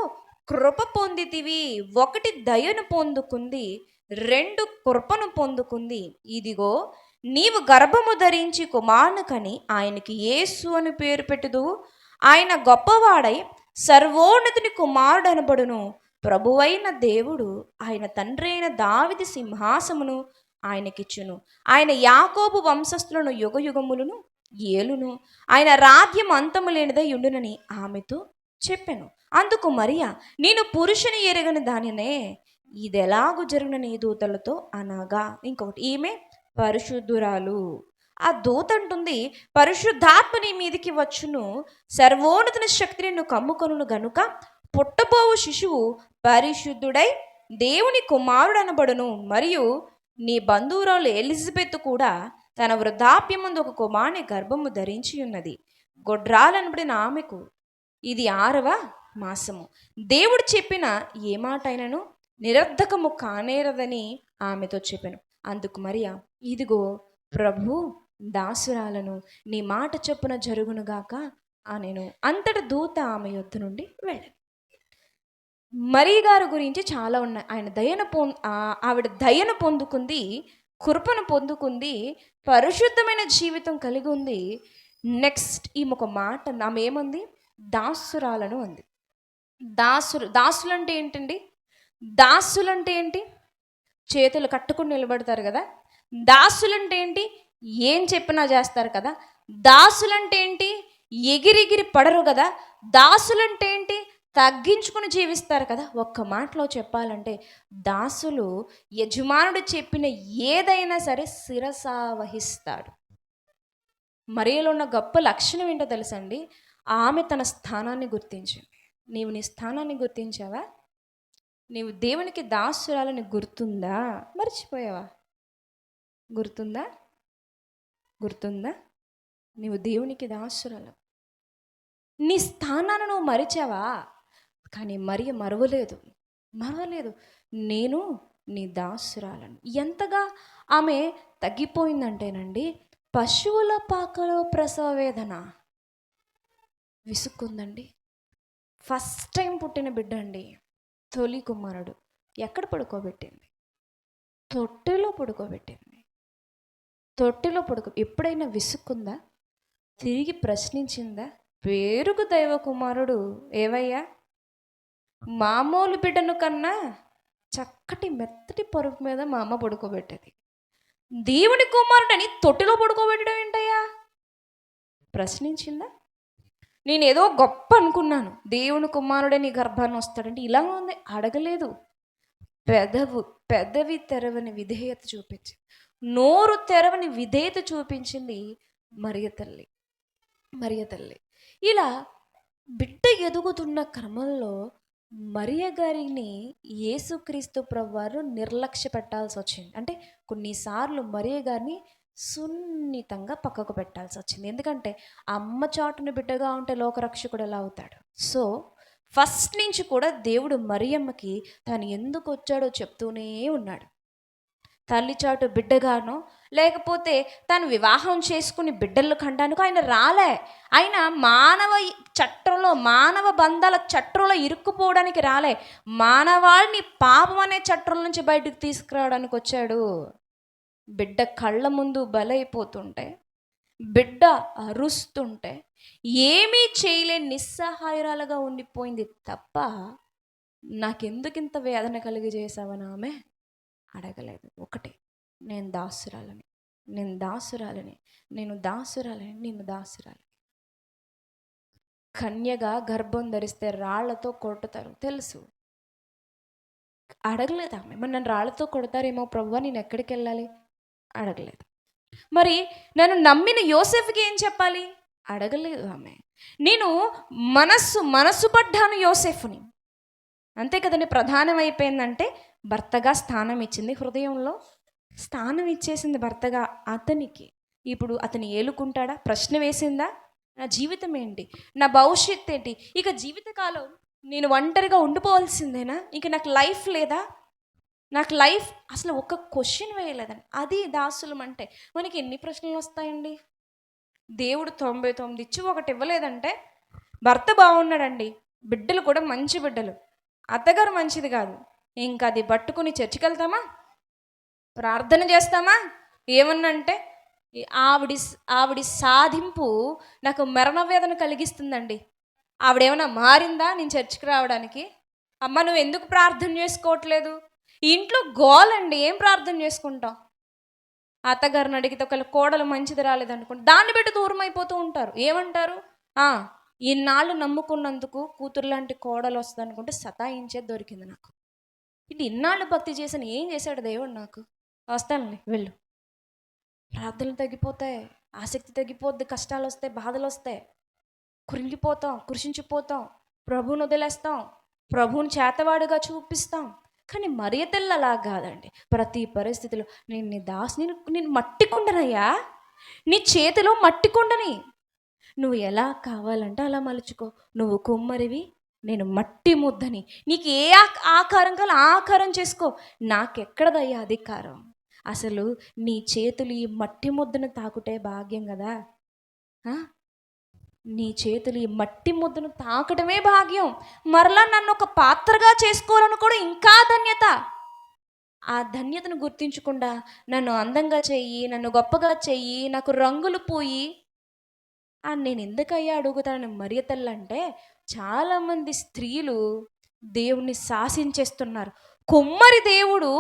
కృప పొందితివి. 1 దయను పొందుకుంది, 2 కృపను పొందుకుంది. ఇదిగో నీవు గర్భము ధరించి కుమారుని కని ఆయనకి యేసు అని పేరు పెట్టుదువు. ఆయన గొప్పవాడై సర్వోన్నతుని కుమారుడు అనబడును. ప్రభువైన దేవుడు ఆయన తండ్రి అయిన దావీదు సింహాసమును ఆయనకిచ్చును. ఆయన యాకోబు వంశస్థులను యుగయుగములను ఏలును. ఆయన రాజ్యం అంతము లేనిదై ఉండునని ఆమెతో చెప్పెను. అందుకు మరియా, నేను పురుషుని ఎరగని దానినే, ఇదెలాగు జరుగునని దూతలతో అనగా. ఇంకొకటి, ఈమె పరిశుద్ధురాలు. ఆ దూత అంటుంది, పరిశుద్ధాత్మ నీ మీదికి వచ్చును, సర్వోన్నతుని శక్తిని నువ్వు కమ్ముకొనును గనుక పుట్టబోవు శిశువు పరిశుద్ధుడై దేవుని కుమారుడు అనబడును. మరియు నీ బంధువురాలు ఎలిజబెత్ కూడా తన వృద్ధాప్యమందు ఒక కుమారుని గర్భము ధరించి ఉన్నది. గొడ్రాలనబడిన ఆమెకు ఇది 6వ మాసము. దేవుడు చెప్పిన ఏ మాట అయినను నిరర్ధకము కానేరదని ఆమెతో చెప్పాను. అందుకు మరియా, ఇదిగో ప్రభు దాసురాలను, నీ మాట చొప్పున జరుగునుగాక అనెను. అంతట దూత ఆమె యొద్ద నుండి వెళ్ళను. మరియ గారి గురించి చాలా ఉన్నాయి. ఆవిడ దయను పొందుకుంది, కృపను పొందుకుంది, పరిశుద్ధమైన జీవితం కలిగి ఉంది. నెక్స్ట్ ఈమె ఒక మాట, ఆమె ఏముంది? దాసురాలను అంది. దాసులంటే ఏంటండి? దాసులంటే ఏంటి? చేతులు కట్టుకుని నిలబడతారు కదా. దాసులంటే ఏంటి? ఏం చెప్పినా చేస్తారు కదా. దాసులంటే ఏంటి? ఎగిరిగిరి పడరు కదా. దాసులంటే ఏంటి? తగ్గించుకుని జీవిస్తారు కదా. ఒక్క మాటలో చెప్పాలంటే దాసులు యజమానుడు చెప్పిన ఏదైనా సరే శిరసా వహిస్తాడు. మరియలో ఉన్న గొప్ప లక్షణం ఏంటో తెలుసండి? ఆమె తన స్థానాన్ని గుర్తించింది. నీవు నీ స్థానాన్ని గుర్తించావా? నీవు దేవునికి దాసురాలని గుర్తుందా? మర్చిపోయావా? గుర్తుందా? నీవు దేవునికి దాసురాలు. నీ స్థానాన్ని నువ్వు మరిచావా? కానీ మరియ మరవలేదు. నేను నీ దాసురాలను. ఎంతగా ఆమె తగ్గిపోయిందంటేనండి, పశువుల పాకలో ప్రసవ వేదన విసుక్కుందండి. ఫస్ట్ టైం పుట్టిన బిడ్డ అండి, తొలి కుమారుడు. ఎక్కడ పడుకోబెట్టింది? తొట్టెలో పడుకోబెట్టింది. ఎప్పుడైనా విసుక్కుందా? తిరిగి ప్రశ్నించిందా? పేరుకు దైవ కుమారుడు ఏవయ్యా, మామూలు బిడ్డను కన్నా చక్కటి మెత్తటి పరుపు మీద మా అమ్మ పడుకోబెట్టేది, దేవుని కుమారుడని తొట్టిలో పడుకోబెట్టడం ఏంటయ్యా? ప్రశ్నించిందా? నేనేదో గొప్ప అనుకున్నాను, దేవుని కుమారుడే నీ గర్భాన్ని వస్తాడంటే ఇలా ఉంది. అడగలేదు. పెదవి తెరవని విధేయత చూపించింది. నోరు తెరవని విధేయత చూపించింది మరియ తల్లి. ఇలా బిడ్డ ఎదుగుతున్న క్రమంలో మరియ గారిని యేసుక్రీస్తు ప్రభువారు నిర్లక్ష్య పెట్టాల్సి వచ్చింది. అంటే కొన్నిసార్లు మరియ గారిని సున్నితంగా పక్కకు పెట్టాల్సి వచ్చింది. ఎందుకంటే అమ్మ చాటున బిడ్డగా ఉంటే లోకరక్షకుడు ఎలా అవుతాడు? సో ఫస్ట్ నుంచి కూడా దేవుడు మరియమ్మకి తను ఎందుకు వచ్చాడో చెప్తూనే ఉన్నాడు. తల్లి చాటు బిడ్డగానో లేకపోతే తను వివాహం చేసుకుని బిడ్డలు కంటానికి ఆయన రాలే. ఆయన మానవ చట్రంలో, మానవ బంధాల చట్రంలో ఇరుక్కుపోవడానికి రాలే. మానవాళిని పాపం అనే చట్రం నుంచి బయటకు తీసుకురావడానికి వచ్చాడు. బిడ్డ కళ్ళ ముందు బలైపోతుంటే, బిడ్డ అరుస్తుంటే ఏమీ చేయలేని నిస్సహాయురాలుగా ఉండిపోయింది తప్ప నాకెందుకు ఇంత వేదన కలిగజేసావని ఆమె అడగలేదు. ఒకటే, నేను దాసురాలని, నేను దాసురాలని, నేను దాసురాలని, నేను దాసురాలని. కన్యగా గర్భం ధరిస్తే రాళ్లతో కొడతారు తెలుసు. అడగలేదు ఆమె, మరి నన్ను రాళ్లతో కొడతారేమో ప్రభువా, నేను ఎక్కడికి వెళ్ళాలి? అడగలేదు. మరి నన్ను నమ్మిన యోసేఫ్కి ఏం చెప్పాలి? అడగలేదు ఆమె. నేను మనస్సు పడ్డాను యోసేఫ్ని, అంతే కదండి. ప్రధానం అయిపోయిందంటే భర్తగా స్థానం ఇచ్చింది, హృదయంలో స్థానం ఇచ్చేసింది భర్తగా అతనికి. ఇప్పుడు అతను ఏలుకుంటాడా? ప్రశ్న వేసిందా? నా జీవితం ఏంటి, నా భవిష్యత్తు ఏంటి, ఇక జీవితకాలం నేను ఒంటరిగా ఉండిపోవాల్సిందేనా, ఇక నాకు లైఫ్ లేదా, నాకు లైఫ్ అసలు ఒక క్వశ్చన్ వేయలేదండి. అది దాసులం అంటే. మనకి ఎన్ని ప్రశ్నలు వస్తాయండి? దేవుడు 99 ఇచ్చి ఒకటి ఇవ్వలేదంటే, భర్త బాగున్నాడండి, బిడ్డలు కూడా మంచి బిడ్డలు, అత్తగారు మంచిది కాదు, ఇంకా అది పట్టుకుని చర్చికి వెళ్తామా, ప్రార్థన చేస్తామా? ఏమన్నంటే ఆవిడి సాధింపు నాకు మరణ వేదన కలిగిస్తుందండి. ఆవిడేమన్నా మారిందా నేను చర్చికి రావడానికి? అమ్మ నువ్వు ఎందుకు ప్రార్థన చేసుకోవట్లేదు? ఇంట్లో గోలండి, ఏం ప్రార్థన చేసుకుంటాం? అత్తగారిని అడిగితే ఒకవేళ కోడలు మంచిది రాలేదనుకుంటే దాన్ని బట్టి దూరం అయిపోతూ ఉంటారు. ఏమంటారు? ఇన్నాళ్ళు నమ్ముకున్నందుకు కూతురు లాంటి కోడలు వస్తుంది అనుకుంటే సతాయించేది దొరికింది నాకు. ఇది ఇన్నాళ్ళు భక్తి చేసిన ఏం చేశాడు దేవుడు నాకు? వస్తానులే వెళ్ళు. ప్రార్థనలు తగ్గిపోతాయి, ఆసక్తి తగ్గిపోద్ది, కష్టాలు వస్తాయి, బాధలు వస్తాయి, కృంగిపోతాం, కృషించిపోతాం, ప్రభువుని వదిలేస్తాం, ప్రభువుని చేతవాడుగా చూపిస్తాం. కానీ మరియతల్లి అలా కాదండి. ప్రతి పరిస్థితిలో నేను మట్టి కుండనయ్యా, నీ చేతిలో మట్టి కుండని, నువ్వు ఎలా కావాలంటే అలా మలుచుకో, నువ్వు కుమ్మరివి, నేను మట్టి ముద్దని, నీకు ఏ ఆకారం కావాలో ఆకారం చేసుకో, నాకెక్కడదయ్యా అధికారం? అసలు నీ చేతులు ఈ మట్టి ముద్దను తాకుటే భాగ్యం కదా. నీ చేతులు ఈ మట్టి ముద్దను తాకటమే భాగ్యం. మరలా నన్ను ఒక పాత్రగా చేసుకోవాలని కూడా ఇంకా ధన్యత. ఆ ధన్యతను గుర్తించకుండా నన్ను అందంగా చెయ్యి, నన్ను గొప్పగా చెయ్యి, నాకు రంగులు పోయి నేను ఎందుకయ్యా అడుగుతానని మరియతల్లి అంటే, చాలామంది స్త్రీలు దేవుణ్ణి శాసించేస్తున్నారు. కొమ్మరి దేవుడు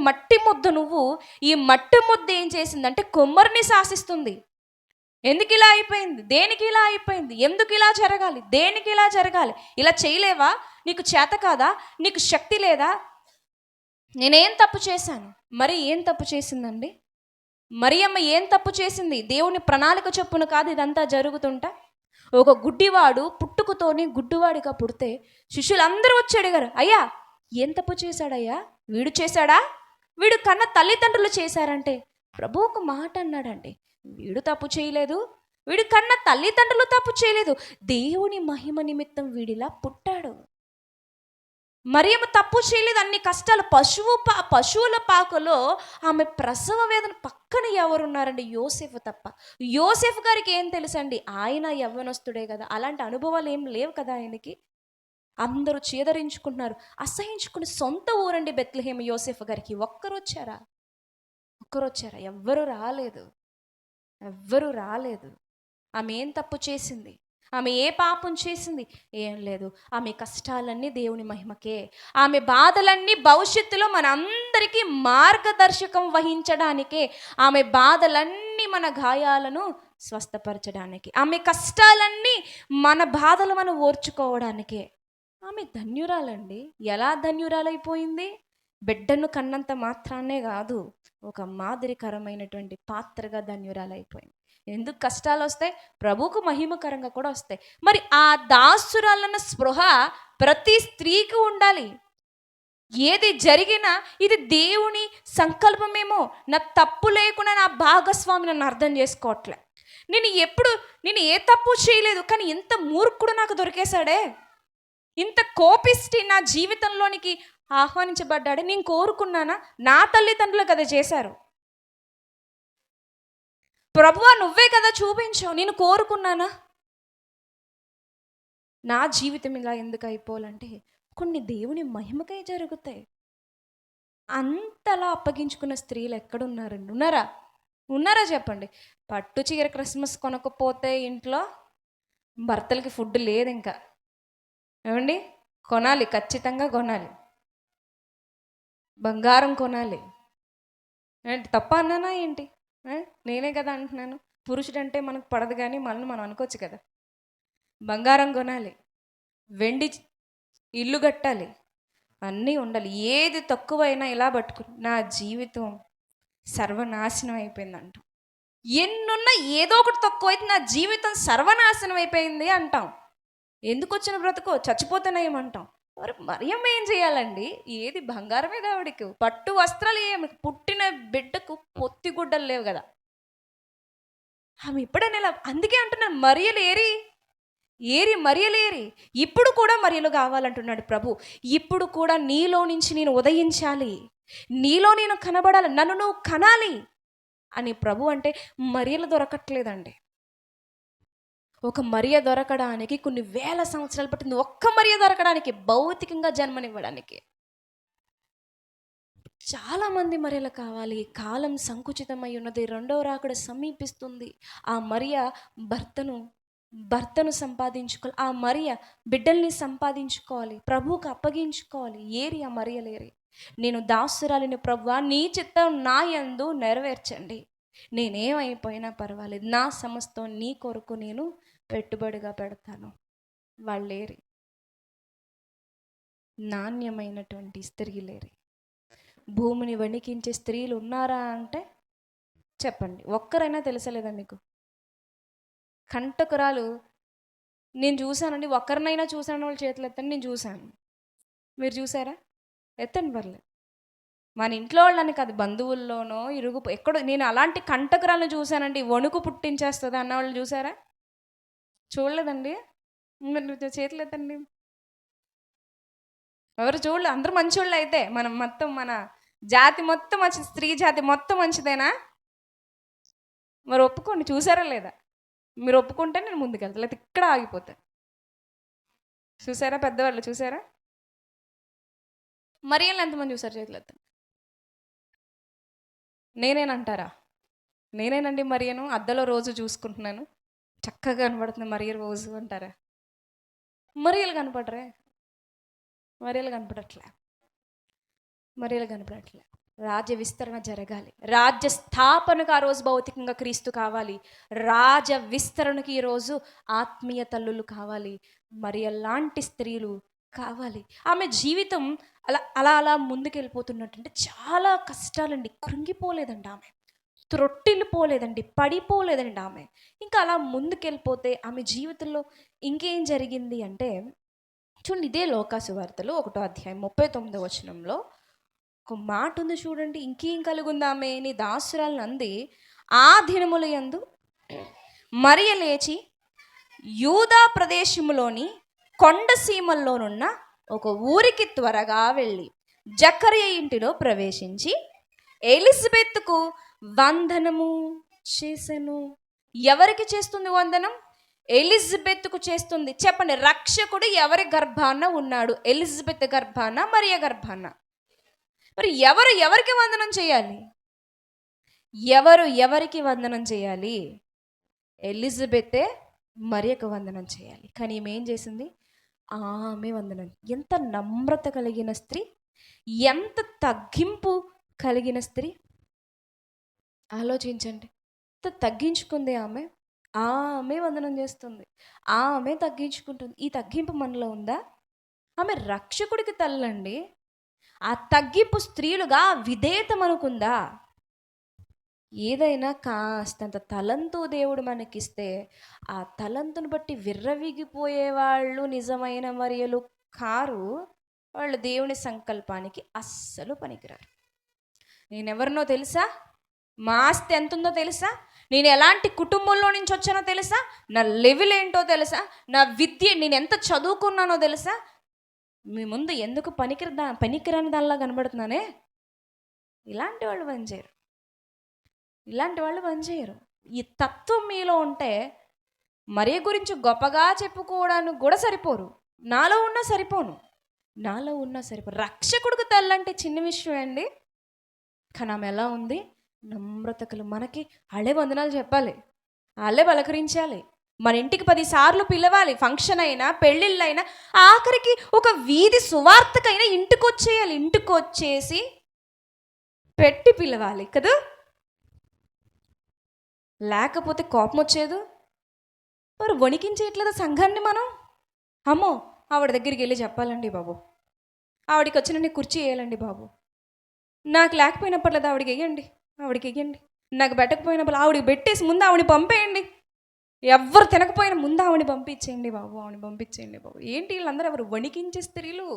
మట్టి ముద్ద, నువ్వు ఈ మట్టి ముద్ద ఏం చేసిందంటే కొమ్మరిని శాసిస్తుంది. ఎందుకు ఇలా అయిపోయింది? దేనికి ఇలా అయిపోయింది? ఎందుకు ఇలా జరగాలి? దేనికి ఇలా జరగాలి? ఇలా చేయలేవా? నీకు చేత కాదా? నీకు శక్తి లేదా? నేనేం తప్పు చేశాను? మరి ఏం తప్పు చేసిందండి మరియమ్మ? ఏం తప్పు చేసింది? దేవుని ప్రణాళిక చొప్పున కాదు ఇదంతా జరుగుతుంటా. ఒక గుడ్డివాడు పుట్టుకతోనే గుడ్డివాడిగా పుడితే శిష్యులందరూ వచ్చి అడిగారు, అయ్యా ఏం తప్పు చేశాడయ్యా? వీడు చేశాడా? వీడు కన్న తల్లిదండ్రులు చేశారంటే ప్రభు ఒక మాట అన్నాడండి, వీడు తప్పు చేయలేదు, వీడు కన్న తల్లిదండ్రులు తప్పు చేయలేదు, దేవుని మహిమ నిమిత్తం వీడిలా పుట్టాడు. మరియమ్మ తప్పు చేయలేదు. అన్ని కష్టాలు, పశువుల పాకలో ఆమె ప్రసవ వేదన పక్కన ఎవరున్నారండి? యోసేఫ్ తప్ప. యోసేఫ్ గారికి ఏం తెలుసండి? ఆయన యవ్వనస్తుడే కదా, అలాంటి అనుభవాలు ఏం లేవు కదా ఆయనకి. అందరూ చేదరించుకుంటున్నారు, అసహించుకుని సొంత ఊరండి బెత్లెహేమ్ యోసేఫ్ గారికి. ఒక్కరు వచ్చారా? ఎవ్వరూ రాలేదు. ఆమె ఏం తప్పు చేసింది? ఆమె ఏ పాపం చేసింది? ఏం లేదు. ఆమె కష్టాలన్నీ దేవుని మహిమకే. ఆమె బాధలన్నీ భవిష్యత్తులో మనందరికీ మార్గదర్శకం వహించడానికే. ఆమె బాధలన్నీ మన గాయాలను స్వస్థపరచడానికి, ఆమె కష్టాలన్నీ మన బాధలు మనం ఓర్చుకోవడానికే. ఆమె ధన్యురాలండి. ఎలా ధన్యురాలైపోయింది? బిడ్డను కన్నంత మాత్రాన్నే కాదు, ఒక మాదిరికరమైనటువంటి పాత్రగా ధన్యురాలైపోయింది. ఎందుకు కష్టాలు వస్తాయి? ప్రభువుకు మహిమకరంగా కూడా వస్తాయి. మరి ఆ దాసురాలన్న స్పృహ ప్రతి స్త్రీకి ఉండాలి. ఏది జరిగినా ఇది దేవుని సంకల్పమేమో, నా తప్పు లేకుండా నా భాగస్వామి నన్ను అర్థం చేసుకోవట్లే, నేను ఏ తప్పు చేయలేదు, కానీ ఇంత మూర్ఖుడు నాకు దొరికేశాడే, ఇంత కోపిష్టి నా జీవితంలోనికి ఆహ్వానించబడ్డాడే, నేను కోరుకున్నానా? నా తల్లిదండ్రులు కదా చేశారు. ప్రభువా నువ్వే కదా చూపించావు, నేను కోరుకున్నానా? నా జీవితం ఇలా ఎందుకు అయిపోవాలంటే కొన్ని దేవుని మహిమకై జరుగుతాయి. అంతలా అప్పగించుకున్న స్త్రీలు ఎక్కడున్నారండి? ఉన్నారా? ఉన్నారా చెప్పండి. పట్టు చీర క్రిస్మస్ కొనకపోతే ఇంట్లో భర్తలకి ఫుడ్ లేదు ఇంకా. ఏమండి? కొనాలి, ఖచ్చితంగా కొనాలి. బంగారం కొనాలి. ఏంటి తప్ప అన్నానా ఏంటి? నేనే కదా అంటున్నాను. పురుషుడంటే మనకు పడదు, కానీ మనల్ని మనం అనుకోవచ్చు కదా. బంగారం కొనాలి, వెండి ఇల్లు కట్టాలి, అన్నీ ఉండాలి. ఏది తక్కువైనా ఇలా పట్టుకుని నా జీవితం సర్వనాశనం అయిపోయింది అంటాం. ఎన్నున్నా ఏదో ఒకటి తక్కువైతే నా జీవితం సర్వనాశనం అయిపోయింది అంటాం. ఎందుకు వచ్చిన బ్రతుకో, చచ్చిపోతున్నాయేమంటాం. మరి మరియమ్మ ఏం చేయాలండి? ఏది బంగారమే ఆవిడకి, పట్టు వస్త్రాలు ఏమి, పుట్టిన బిడ్డకు పొత్తిగుడ్డలు లేవు కదా. ఆమె ఇప్పుడైనా ఇలా, అందుకే అంటున్నాను మరియలు ఏరి మరియలేరి. ఇప్పుడు కూడా మరియలు కావాలంటున్నాడు ప్రభు. ఇప్పుడు కూడా నీలో నుంచి నేను ఉదయించాలి, నీలో నేను కనబడాలి, నన్ను నువ్వు కనాలి అని ప్రభు అంటే మరియలు దొరకట్లేదండి. ఒక మరియ దొరకడానికి కొన్ని వేల సంవత్సరాలు పట్టింది. ఒక్క మరియ దొరకడానికి, భౌతికంగా జన్మనివ్వడానికి. చాలామంది మరియలు కావాలి. కాలం సంకుచితమై ఉన్నది, రెండవ రాకడ సమీపిస్తుంది. ఆ మరియ భర్తను సంపాదించుకోవాలి, ఆ మరియ బిడ్డల్ని సంపాదించుకోవాలి, ప్రభువుకు అప్పగించుకోవాలి. ఏరి ఆ మరియలేరి. నేను దాసురాలిని ప్రభువా, నీ చిత్తం నా యందు నెరవేర్చండి, నేనేమైపోయినా పర్వాలేదు, నా సమస్తం నీ కొరకు నేను పెట్టుబడిగా పెడతాను. వాళ్ళేరి. నాణ్యమైనటువంటి స్త్రీలేరి. భూమిని వణికించే స్త్రీలు ఉన్నారా అంటే చెప్పండి, ఒక్కరైనా తెలుసలేదా మీకు? కంటకురాలు నేను చూశానండి. ఒక్కరినైనా చూశాను, వాళ్ళ చేతులు ఎత్తండి. నేను చూశాను. మీరు చూసారా? ఎత్తండి పర్లేదు. మన ఇంట్లో వాళ్ళని కాదు, బంధువుల్లోనో ఇరుగు ఎక్కడో. నేను అలాంటి కంటకురాలను చూశానండి, వణుకు పుట్టించేస్తుంది అన్న వాళ్ళు చూసారా? చూడలేదండి? మీరు చేతులు ఎత్తండి. ఎవరు చూడలే? అందరూ మంచోళ్ళు అయితే. మొత్తం మన జాతి మొత్తం మంచిది, స్త్రీ జాతి మొత్తం మంచిదేనా? మరి ఒప్పుకోండి, చూసారా లేదా? మీరు ఒప్పుకుంటే నేను ముందుకెళ్తా, లేకపోతే ఇక్కడ ఆగిపోతాను. చూసారా? పెద్దవాళ్ళు చూసారా? మరియలు ఎంతమంది చూసారు? చేతులు ఎత్తండి. నేనేనంటారా? నేనేనండి మరియను, అద్దలో రోజు చూసుకుంటున్నాను, చక్కగా కనపడుతుంది మరియ రోజు అంటారా? మరియలు కనపడరే? మరియలు కనపడట్లే. రాజ్య విస్తరణ జరగాలి, రాజ్య స్థాపనకు ఆ రోజు భౌతికంగా క్రీస్తు కావాలి, రాజ్య విస్తరణకి ఈరోజు ఆత్మీయ తల్లులు కావాలి, మరియ లాంటి స్త్రీలు కావాలి. ఆమె జీవితం అలా అలా అలా ముందుకెళ్ళిపోతున్నట్టుంటే చాలా కష్టాలండి. కృంగిపోలేదండి ఆమె, త్రొట్టిల్లిపోలేదండి, పడిపోలేదండి ఆమె. ఇంకా అలా ముందుకెళ్ళిపోతే ఆమె జీవితంలో ఇంకేం జరిగింది అంటే చూడండి, ఇదే లోకాసు వార్తలు 1వ అధ్యాయం 39వ వచనంలో ఒక మాట ఉంది చూడండి. ఇంకేం కలుగుందామే, నీ దాసురాలను అంది, ఆ దినముల యందు మరియ లేచి యూదా ప్రదేశములోని కొండసీమల్లోనున్న ఒక ఊరికి త్వరగా వెళ్ళి జకర్య ఇంటిలో ప్రవేశించి ఎలిజబెత్కు వందనము చేసెను. ఎవరికి చేస్తుంది వందనం? ఎలిజబెత్కు చేస్తుంది. చెప్పండి, రక్షకుడు ఎవరి గర్భాన ఉన్నాడు? ఎలిజబెత్ గర్భాన, మరియ గర్భాన? మరి ఎవరికి వందనం చేయాలి? ఎవరికి వందనం చేయాలి? ఎలిజబెతే మరియకు వందనం చేయాలి. కానీ ఈమె ఏం చేసింది? ఆమె వందనం. ఎంత నమ్రత కలిగిన స్త్రీ, ఎంత తగ్గింపు కలిగిన స్త్రీ. ఆలోచించండి, ఎంత తగ్గించుకుంది ఆమె. ఆమె వందనం చేస్తుంది, ఆమె తగ్గించుకుంటుంది. ఈ తగ్గింపు మనలో ఉందా? ఆమె రక్షకుడికి తల్లండి. ఆ తగ్గింపు స్త్రీలుగా విధేయత మనకుందా? ఏదైనా కాస్తంత తలంతు దేవుడు మనకిస్తే ఆ తలంతును బట్టి విర్రవీగిపోయే వాళ్ళు నిజమైన మరియలు కారు. వాళ్ళు దేవుని సంకల్పానికి అస్సలు పనికిరారు. నేనెవరినో తెలుసా? మా ఆస్తి ఎంత ఉందో తెలుసా? నేను ఎలాంటి కుటుంబంలో నుంచి వచ్చానో తెలుసా? నా లెవెల్ ఏంటో తెలుసా? నా విద్య, నేను ఎంత చదువుకున్నానో తెలుసా? మీ ముందు ఎందుకు పనికిరాని దానిలా కనబడుతున్నానే? ఇలాంటి వాళ్ళు పనిచేయరు. ఈ తత్వం మీలో ఉంటే మరియ గురించి గొప్పగా చెప్పుకోవడానికి కూడా సరిపోరు. నాలో ఉన్నా సరిపోను, రక్షకుడికి తల్లంటే చిన్న విషయం అండి. కానీ ఆమె ఎలా ఉంది? నమ్రతకలు. మనకి వాళ్ళే వందనాలు చెప్పాలి, వాళ్ళే పలకరించాలి, మన ఇంటికి 10 సార్లు పిలవాలి, ఫంక్షన్ అయినా పెళ్ళిళ్ళైనా, ఆఖరికి ఒక వీధి సువార్తకైనా ఇంటికి వచ్చేయాలి. ఇంటికి వచ్చేసి పెట్టి పిలవాలి కదా, లేకపోతే కోపం వచ్చేదు. మరి వణికించేయట్లేదు సంఘాన్ని మనం. అమ్మో, ఆవిడ దగ్గరికి వెళ్ళి చెప్పాలండి బాబు, ఆవిడికి వచ్చిన కుర్చీ వేయాలండి బాబు, నాకు లేకపోయినప్పట్లేదు ఆవిడికి వెయ్యండి, నాకు పెట్టకపోయినప్పుడు ఆవిడికి పెట్టేసి ముందు ఆవిడని పంపేయండి, ఎవ్వరు తినకపోయినా ముందు ఆవిడని పంపించేయండి బాబు. ఏంటి వీళ్ళందరూ ఎవరు? వణికించే స్త్రీలు,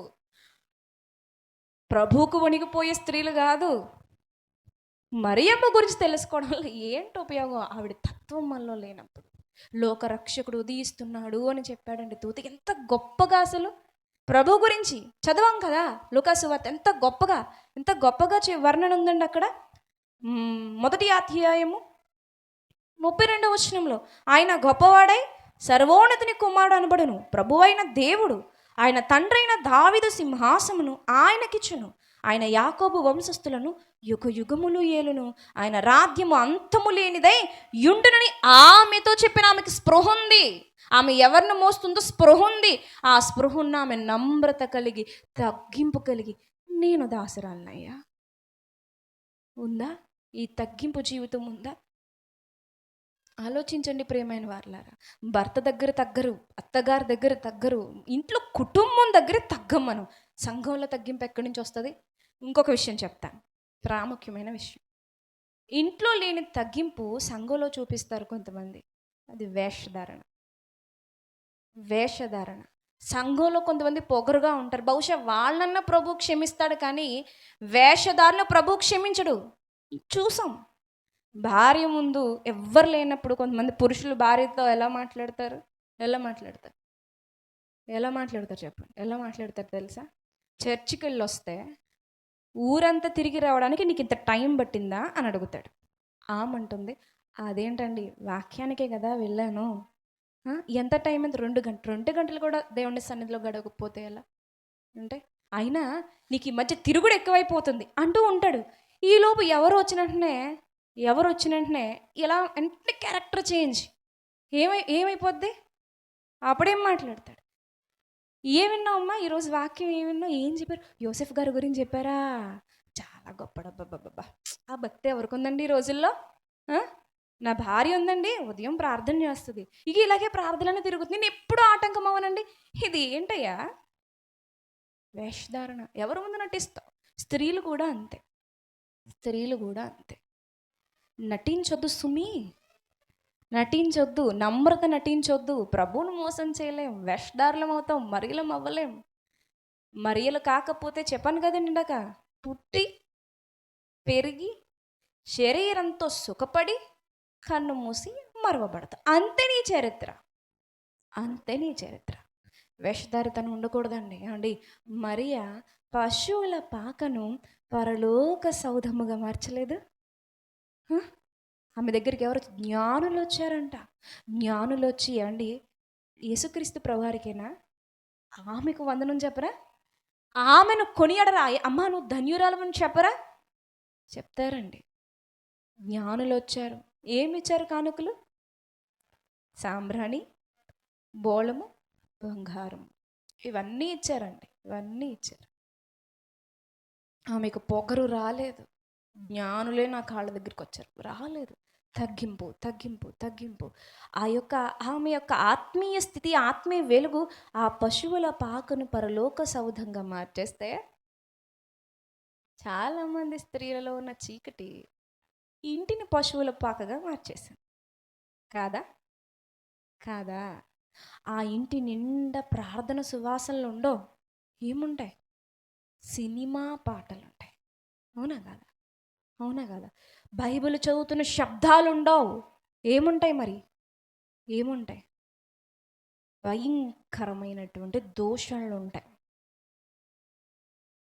ప్రభువుకు వణికిపోయే స్త్రీలు కాదు. మరియమ్మ గురించి తెలుసుకోవడం వల్ల ఏంటి ఉపయోగం? ఆవిడ తత్వం మనలో లేనప్పుడు. లోకరక్షకుడు ఉదయిస్తున్నాడు అని చెప్పాడండి దూత. ఎంత గొప్పగా అసలు ప్రభు గురించి చదవం కదా లూకాసు వార్త. ఎంత గొప్పగా వర్ణన ఉందండి అక్కడ. మొదటి అధ్యాయము 32వ వచనంలో, ఆయన గొప్పవాడై సర్వోన్నతుని కుమారుడు అనబడును, ప్రభువైన దేవుడు ఆయన తండ్రైన దావీదు సింహాసమును ఆయనకిచ్చును, ఆయన యాకోబు వంశస్థులను యుగములు ఏలును, ఆయన రాజ్యము అంతము లేనిదై యుండునని ఆమెతో చెప్పిన. ఆమెకి స్పృహ ఉంది. ఆమె ఎవరిని మోస్తుందో స్పృహ ఉంది. ఆ స్పృహ ఉన్న ఆమె నమ్రత కలిగి, తగ్గింపు కలిగి, నేను దాసరాలనయ్యా ఉందా? ఈ తగ్గింపు జీవితం ఉందా? ఆలోచించండి ప్రియమైన వారలారా. భర్త దగ్గర తగ్గరు, అత్తగారి దగ్గర తగ్గరు, ఇంట్లో కుటుంబం దగ్గర తగ్గం మనం. సంఘంలో తగ్గింపు ఎక్కడి నుంచి వస్తుంది? ఇంకొక విషయం చెప్తాను, ప్రాముఖ్యమైన విషయం. ఇంట్లో లేని తగ్గింపు సంఘంలో చూపిస్తారు కొంతమంది. అది వేషధారణ. సంఘంలో కొంతమంది పొగరుగా ఉంటారు. బహుశా వాళ్ళన్న ప్రభు క్షమిస్తాడు, కానీ వేషధారణ ప్రభు క్షమించడు. చూసాం. భార్య ముందు ఎవ్వరు లేనప్పుడు కొంతమంది పురుషులు భార్యతో ఎలా మాట్లాడతారు చెప్పండి? ఎలా మాట్లాడతారు తెలుసా? చర్చికి వెళ్ళి వస్తే ఊరంతా తిరిగి రావడానికి నీకు ఇంత టైం పట్టిందా అని అడుగుతాడు. ఆమంటుంది, అదేంటండి వాక్యానికే కదా వెళ్ళాను, ఎంత టైం ఎంత? 2 గంటలు కూడా దేవుని సన్నిధిలో గడవకపోతే ఎలా అంటే, అయినా నీకు ఈ మధ్య తిరుగుడు ఎక్కువైపోతుంది అంటూ ఉంటాడు. ఈలోపు ఎవరు వచ్చిన వెంటనే ఇలా వెంటనే క్యారెక్టర్ చేంజ్ ఏమైపోద్ది? అప్పుడేం మాట్లాడతాడు? ఏం విన్నావమ్మా ఈరోజు వాక్యం? ఏం విన్నావు? ఏం చెప్పారు? యోసెఫ్ గారి గురించి చెప్పారా? చాలా గొప్పడబ్బబ్బబ్బా. ఆ భక్తి ఎవరికి ఉందండి ఈ రోజుల్లో? నా భార్య ఉందండి, ఉదయం ప్రార్థన చేస్తుంది, ఇలాగే ప్రార్థనలు తిరుగుతుంది, నేను ఎప్పుడూ ఆటంకం అవ్వనండి. ఇది ఏంటయ్యా? వేషధారణ. ఎవరు ముందు నటిస్తావు? స్త్రీలు కూడా అంతే. నటించొద్దు సుమి, నటించొద్దు, నమ్రత నటించొద్దు. ప్రభువును మోసం చేయలేం, వేషధారులం అవుతాం, మరియలం అవ్వలేం. మరియలు కాకపోతే చెప్పాను కదండి ఇందాక, పుట్టి పెరిగి శరీరంతో సుఖపడి కన్ను మూసి మరవబడతా. అంతే నీ చరిత్ర. వేషధారితనం ఉండకూడదండి. ఏమండి, మరియ పశువుల పాకను పరలోక సౌధముగా మార్చలేదు. ఆమె దగ్గరికి ఎవరు? జ్ఞానులు వచ్చారంట. జ్ఞానులు వచ్చి, అండి యేసుక్రీస్తు ప్రభువారికేనా? ఆమెకు వందనం చెప్పరా? ఆమెను కొనియాడరా? అమ్మా నువ్వు ధన్యురాలమని చెప్పరా? చెప్తారండి. జ్ఞానులు వచ్చారు. ఏమిచ్చారు కానుకలు? సాంబ్రాణి, బోళము, బంగారం, ఇవన్నీ ఇచ్చారండి. ఆమెకు పొగరు రాలేదు. జ్ఞానులే నా కాళ్ళ దగ్గరికి వచ్చారు, రాలేదు. తగ్గింపు. ఆమె యొక్క ఆత్మీయ స్థితి, ఆత్మీయ వెలుగు ఆ పశువుల పాకను పరలోక సౌధంగా మార్చేస్తే, చాలామంది స్త్రీలలో ఉన్న చీకటి ఇంటిని పశువుల పాకగా మార్చేసింది. కాదా? ఆ ఇంటి నిండా ప్రార్థన సువాసనలు ఉండవు. ఏముంటాయి? సినిమా పాటలు ఉంటాయి. అవునా కాదా? బైబిల్ చదువుతున్న శబ్దాలు ఉండవు. ఏముంటాయి? భయంకరమైనటువంటి దోషాలు ఉంటాయి.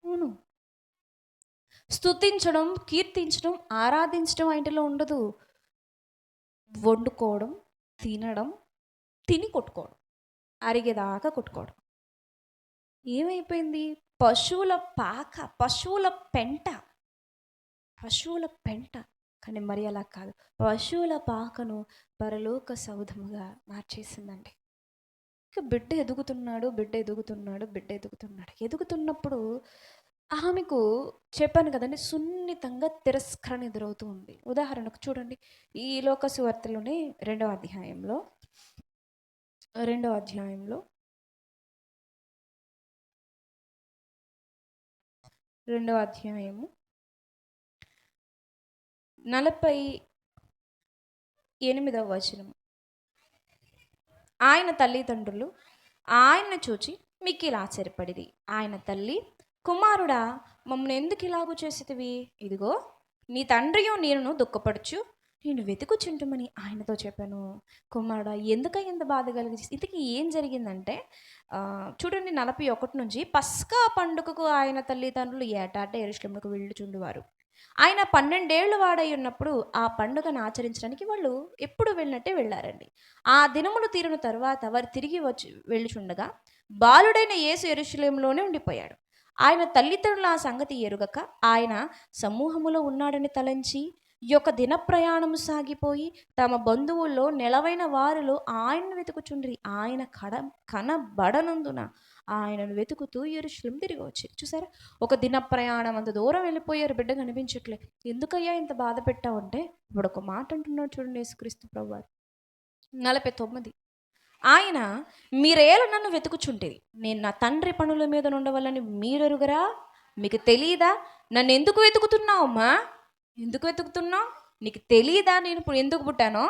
అవును. స్తుతించడం, కీర్తించడం, ఆరాధించడం ఇంటిలో ఉండదు. వండుకోవడం, తినడం, తిని కొట్టుకోవడం, అరిగేదాకా కొట్టుకోవడం. ఏమైపోయింది? పశువుల పాక, పశువుల పెంట, పశువుల పెంట. కానీ మరి అలా కాదు, పశువుల పాకను పరలోక సౌధముగా మార్చేసిందండి. ఇక బిడ్డ ఎదుగుతున్నాడు, బిడ్డ ఎదుగుతున్నాడు, బిడ్డ ఎదుగుతున్నాడు. ఎదుగుతున్నప్పుడు ఆమెకు చెప్పాను కదండి, సున్నితంగా తిరస్కరణ ఎదురవుతూ ఉంది. ఉదాహరణకు చూడండి, ఈ లోక సువార్తలోనే రెండవ అధ్యాయంలో రెండవ అధ్యాయము 48వ వచనం. ఆయన తల్లిదండ్రులు ఆయన్ని చూచి మిక్కిలి ఆశ్చర్యపడిరి. ఆయన తల్లి, కుమారుడా, మమ్మల్ని ఎందుకు ఇలాగూ చేసేదివి? ఇదిగో నీ తండ్రియు నేను దుఃఖపడుచు నేను వెతుకుచుంటుమని ఆయనతో చెప్పాను. కుమారుడా, ఎందుకై ఇంత బాధ కలిగి? ఇంతకీ ఏం జరిగిందంటే చూడండి, 41 నుంచి, పస్కా పండుగకు ఆయన తల్లిదండ్రులు ఏటాట యెరూషలేమునకు వెళ్ళుచుండువారు. ఆయన 12 ఏళ్ళు వాడై ఉన్నప్పుడు ఆ పండుగను ఆచరించడానికి వాళ్ళు ఎప్పుడు వెళ్ళినట్టే వెళ్ళారండి. ఆ దినములు తీరిన తర్వాత వారు తిరిగి వెళ్ళుచుండగా బాలుడైన యేసు యెరూషలేములోనే ఉండిపోయాడు. ఆయన తల్లిదండ్రులు ఆ సంగతి ఎరుగక ఆయన సమూహములో ఉన్నాడని తలంచి యొక్క దిన ప్రయాణము సాగిపోయి తమ బంధువుల్లో నెలవైన వారిలో ఆయనను వెతుకుచుండ్రి. ఆయన కనబడనందున ఆయనను వెతుకుతూ యెరూషలేము తిరిగి వచ్చి. చూసారా, ఒక దిన ప్రయాణం అంత దూరం వెళ్ళిపోయారు, బిడ్డ కనిపించట్లే. ఎందుకయ్యా ఇంత బాధ పెట్టావు అంటే, ఇప్పుడు ఒక మాట అంటున్నాడు చూడండి యేసుక్రీస్తు ప్రభువారు. 49, ఆయన, మీరేలా నన్ను వెతుకుచుంటిరి? నేను నా తండ్రి పనుల మీద ఉండవలని మీరెరుగరా? మీకు తెలియదా? నన్ను ఎందుకు వెతుకుతున్నావు అమ్మా? ఎందుకు వెతుకుతున్నావు? నీకు తెలియదా నేను ఇప్పుడు ఎందుకు పుట్టానో?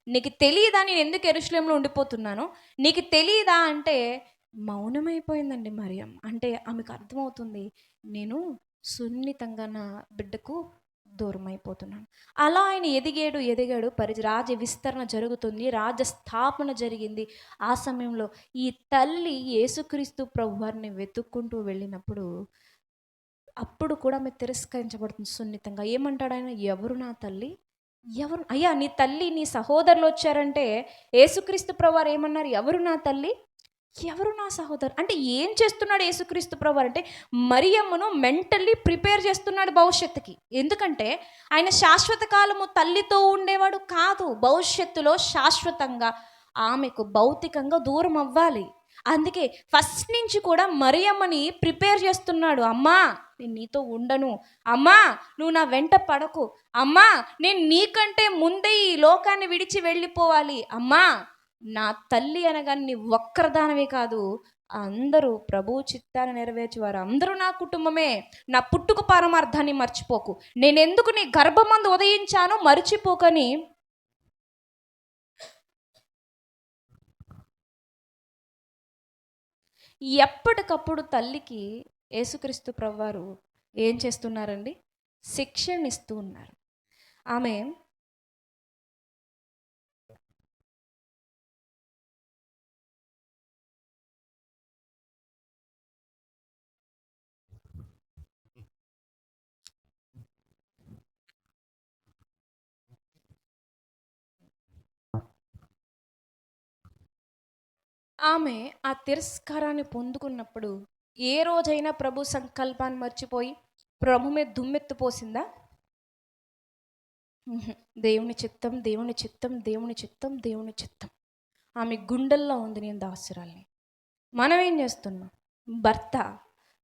నీకు తెలియదా నేను ఎందుకు యెరూషలేములో ఉండిపోతున్నానో? నీకు తెలియదా అంటే మౌనమైపోయిందండి మరియం. అంటే ఆమెకు అర్థమవుతుంది, నేను సున్నితంగా నా బిడ్డకు దూరం అయిపోతున్నాను. అలా ఆయన ఎదిగాడు. రాజ్య విస్తరణ జరుగుతుంది, రాజ్య స్థాపన జరిగింది. ఆ సమయంలో ఈ తల్లి యేసుక్రీస్తు ప్రభువారిని వెతుక్కుంటూ వెళ్ళినప్పుడు అప్పుడు కూడా ఆమె తిరస్కరించబడుతుంది సున్నితంగా. ఏమంటాడు ఆయన? ఎవరు నా తల్లి? ఎవరు అయ్యా నీ తల్లి, నీ సహోదరులు వచ్చారంటే యేసుక్రీస్తు ప్రభువారు ఏమన్నారు? ఎవరు నా తల్లి, ఎవరు నా సహోదరు? అంటే ఏం చేస్తున్నాడు యేసుక్రీస్తు ప్రభువారు అంటే మరియమ్మను మెంటల్లీ ప్రిపేర్ చేస్తున్నాడు భవిష్యత్తుకి. ఎందుకంటే ఆయన శాశ్వత కాలము తల్లితో ఉండేవాడు కాదు. భవిష్యత్తులో శాశ్వతంగా ఆమెకు భౌతికంగా దూరం అవ్వాలి. అందుకే ఫస్ట్ నుంచి కూడా మరియమ్మని ప్రిపేర్ చేస్తున్నాడు. అమ్మా, నేను నీతో ఉండను. అమ్మా, నువ్వు నా వెంట పడకు. అమ్మా, నేను నీకంటే ముందే ఈ లోకాన్ని విడిచి వెళ్ళిపోవాలి. అమ్మా, నా తల్లి అనగా నీ ఒక్కరిదానవే కాదు, అందరూ ప్రభు చిత్తాన్ని నెరవేర్చేవారు అందరూ నా కుటుంబమే. నా పుట్టుక పరమార్థాన్ని మర్చిపోకు. నేనెందుకు నీ గర్భమందు ఉదయించానో మర్చిపోకని ఎప్పటికప్పుడు తల్లికి యేసుక్రీస్తు ప్రభువారు ఏం చేస్తున్నారండి? శిక్షణ ఇస్తూ ఉన్నారు. ఆమె ఆ తిరస్కారాన్ని పొందుకున్నప్పుడు ఏ రోజైనా ప్రభు సంకల్పాన్ని మర్చిపోయి ప్రభు మీద దుమ్మెత్తిపోసిందా? దేవుని చిత్తం, దేవుని చిత్తం, దేవుని చిత్తం, దేవుని చిత్తం. ఆమె గుండెల్లో ఉంది, నేను దాసురాల్ని. మనం ఏం చేస్తున్నాం? భర్త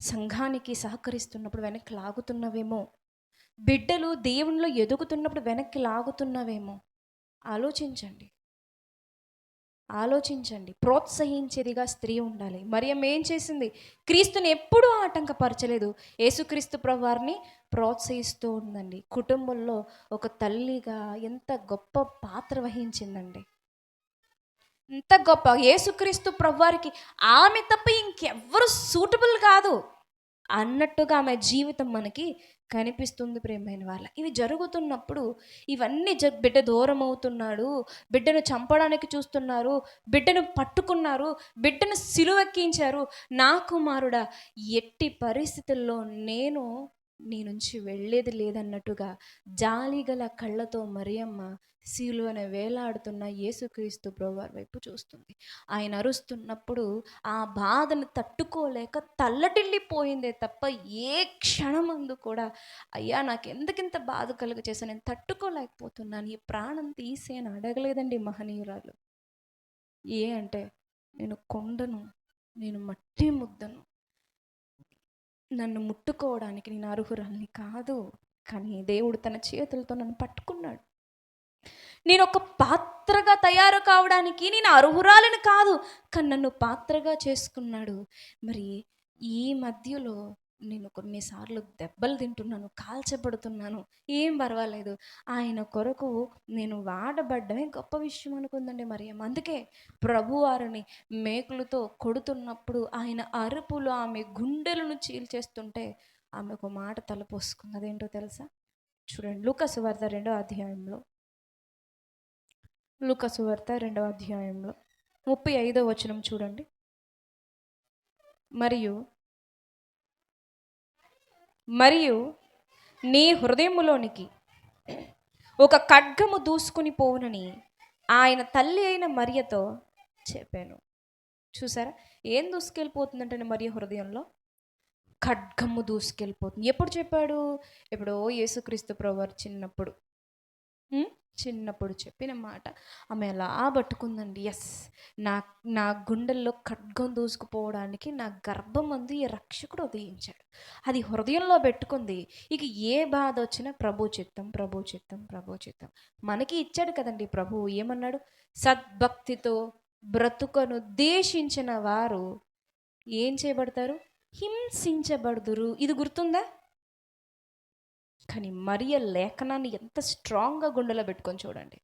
సంఘానికి సహకరిస్తున్నప్పుడు వెనక్కి లాగుతున్నవేమో, బిడ్డలు దేవునిలో ఎదుగుతున్నప్పుడు వెనక్కి లాగుతున్నవేమో. ఆలోచించండి. ప్రోత్సహించేదిగా స్త్రీ ఉండాలి. మరియమ్మ ఏం చేసింది? క్రీస్తుని ఎప్పుడూ ఆటంకపరచలేదు, యేసుక్రీస్తు ప్రభువారిని ప్రోత్సహిస్తూ ఉందండి. కుటుంబంలో ఒక తల్లిగా ఎంత గొప్ప పాత్ర వహించిందండి. ఎంత గొప్ప! యేసుక్రీస్తు ప్రభువారికి ఆమె తప్ప ఇంకెవ్వరు సూటబుల్ కాదు అన్నట్టుగా ఆమె జీవితం మనకి కనిపిస్తుంది. ప్రేమైన వాళ్ళ, ఇవి జరుగుతున్నప్పుడు ఇవన్నీ బిడ్డ దూరం అవుతున్నాడు, బిడ్డను చంపడానికి చూస్తున్నారు, బిడ్డను పట్టుకున్నారు, బిడ్డను సిలువెక్కించారు. నా కుమారుడా, ఎట్టి పరిస్థితుల్లో నేను నీ నుంచి వెళ్ళేది లేదన్నట్టుగా జాలిగల కళ్ళతో మరియమ్మ సిలువన వేలాడుతున్న యేసుక్రీస్తు ప్రభువారి వైపు చూస్తుంది. ఆయన అరుస్తున్నప్పుడు ఆ బాధను తట్టుకోలేక తల్లడిల్లిపోయిందే తప్ప ఏ క్షణమందు కూడా అయ్యా నాకు ఎందుకింత బాధ కలుగ చేశా, నేను తట్టుకోలేకపోతున్నాను, ఈ ప్రాణం తీసి అని అడగలేదండి మహనీయురాలు. ఏ అంటే నేను కొండను, నేను మట్టి ముద్దను, నన్ను ముట్టుకోవడానికి నేను అర్హురాలిని కాదు, కానీ దేవుడు తన చేతులతో నన్ను పట్టుకున్నాడు. నేను ఒక పాత్రగా తయారు కావడానికి నేను అర్హురాలిని కాదు, కానీ నన్ను పాత్రగా చేసుకున్నాడు. మరి ఈ మధ్యలో నేను కొన్నిసార్లు దెబ్బలు తింటున్నాను, కాల్చబడుతున్నాను, ఏం పర్వాలేదు, ఆయన కొరకు నేను వాడబడ్డమే గొప్ప విషయం అనుకుందండి మరియమ్మ. అందుకే ప్రభువారిని మేకులతో కొడుతున్నప్పుడు ఆయన అరుపులు ఆమె గుండెలను చీల్చేస్తుంటే ఆమె ఒక మాట తలపోసుకుంది. అదేంటో తెలుసా? చూడండి, లూకా సువార్త 2వ అధ్యాయంలో, లూకా సువార్త 2వ అధ్యాయంలో 35వ వచనం చూడండి. మరియు నీ హృదయములోనికి ఒక ఖడ్గము దూసుకుని పోవునని ఆయన తల్లి అయిన మరియతో చెప్పాను. చూసారా, ఏం దూసుకెళ్ళిపోతుందంటే మరియ హృదయంలో ఖడ్గము దూసుకెళ్ళిపోతుంది. ఎప్పుడు చెప్పాడు? ఎప్పుడో యేసుక్రీస్తు ప్రభువారు చిన్నప్పుడు చెప్పిన మాట ఆమె ఎలా పట్టుకుందండి. ఎస్, నా గుండెల్లో ఖడ్గం దూసుకుపోవడానికి నా గర్భమందు ఈ రక్షకుడు ఉదయించాడు. అది హృదయంలో పెట్టుకుంది. ఇక ఏ బాధ వచ్చినా ప్రభు చిత్తం, ప్రభు చిత్తం, ప్రభు చిత్తం. మనకి ఇచ్చాడు కదండి ప్రభు. ఏమన్నాడు? సద్భక్తితో బ్రతుకను ఉద్దేశించిన వారు ఏం చేయబడతారు? హింసించబడుదురు. ఇది గుర్తుందా? కానీ మరియ లేఖనాన్ని ఎంత స్ట్రాంగ్గా గుండెలో పెట్టుకొని చూడండి.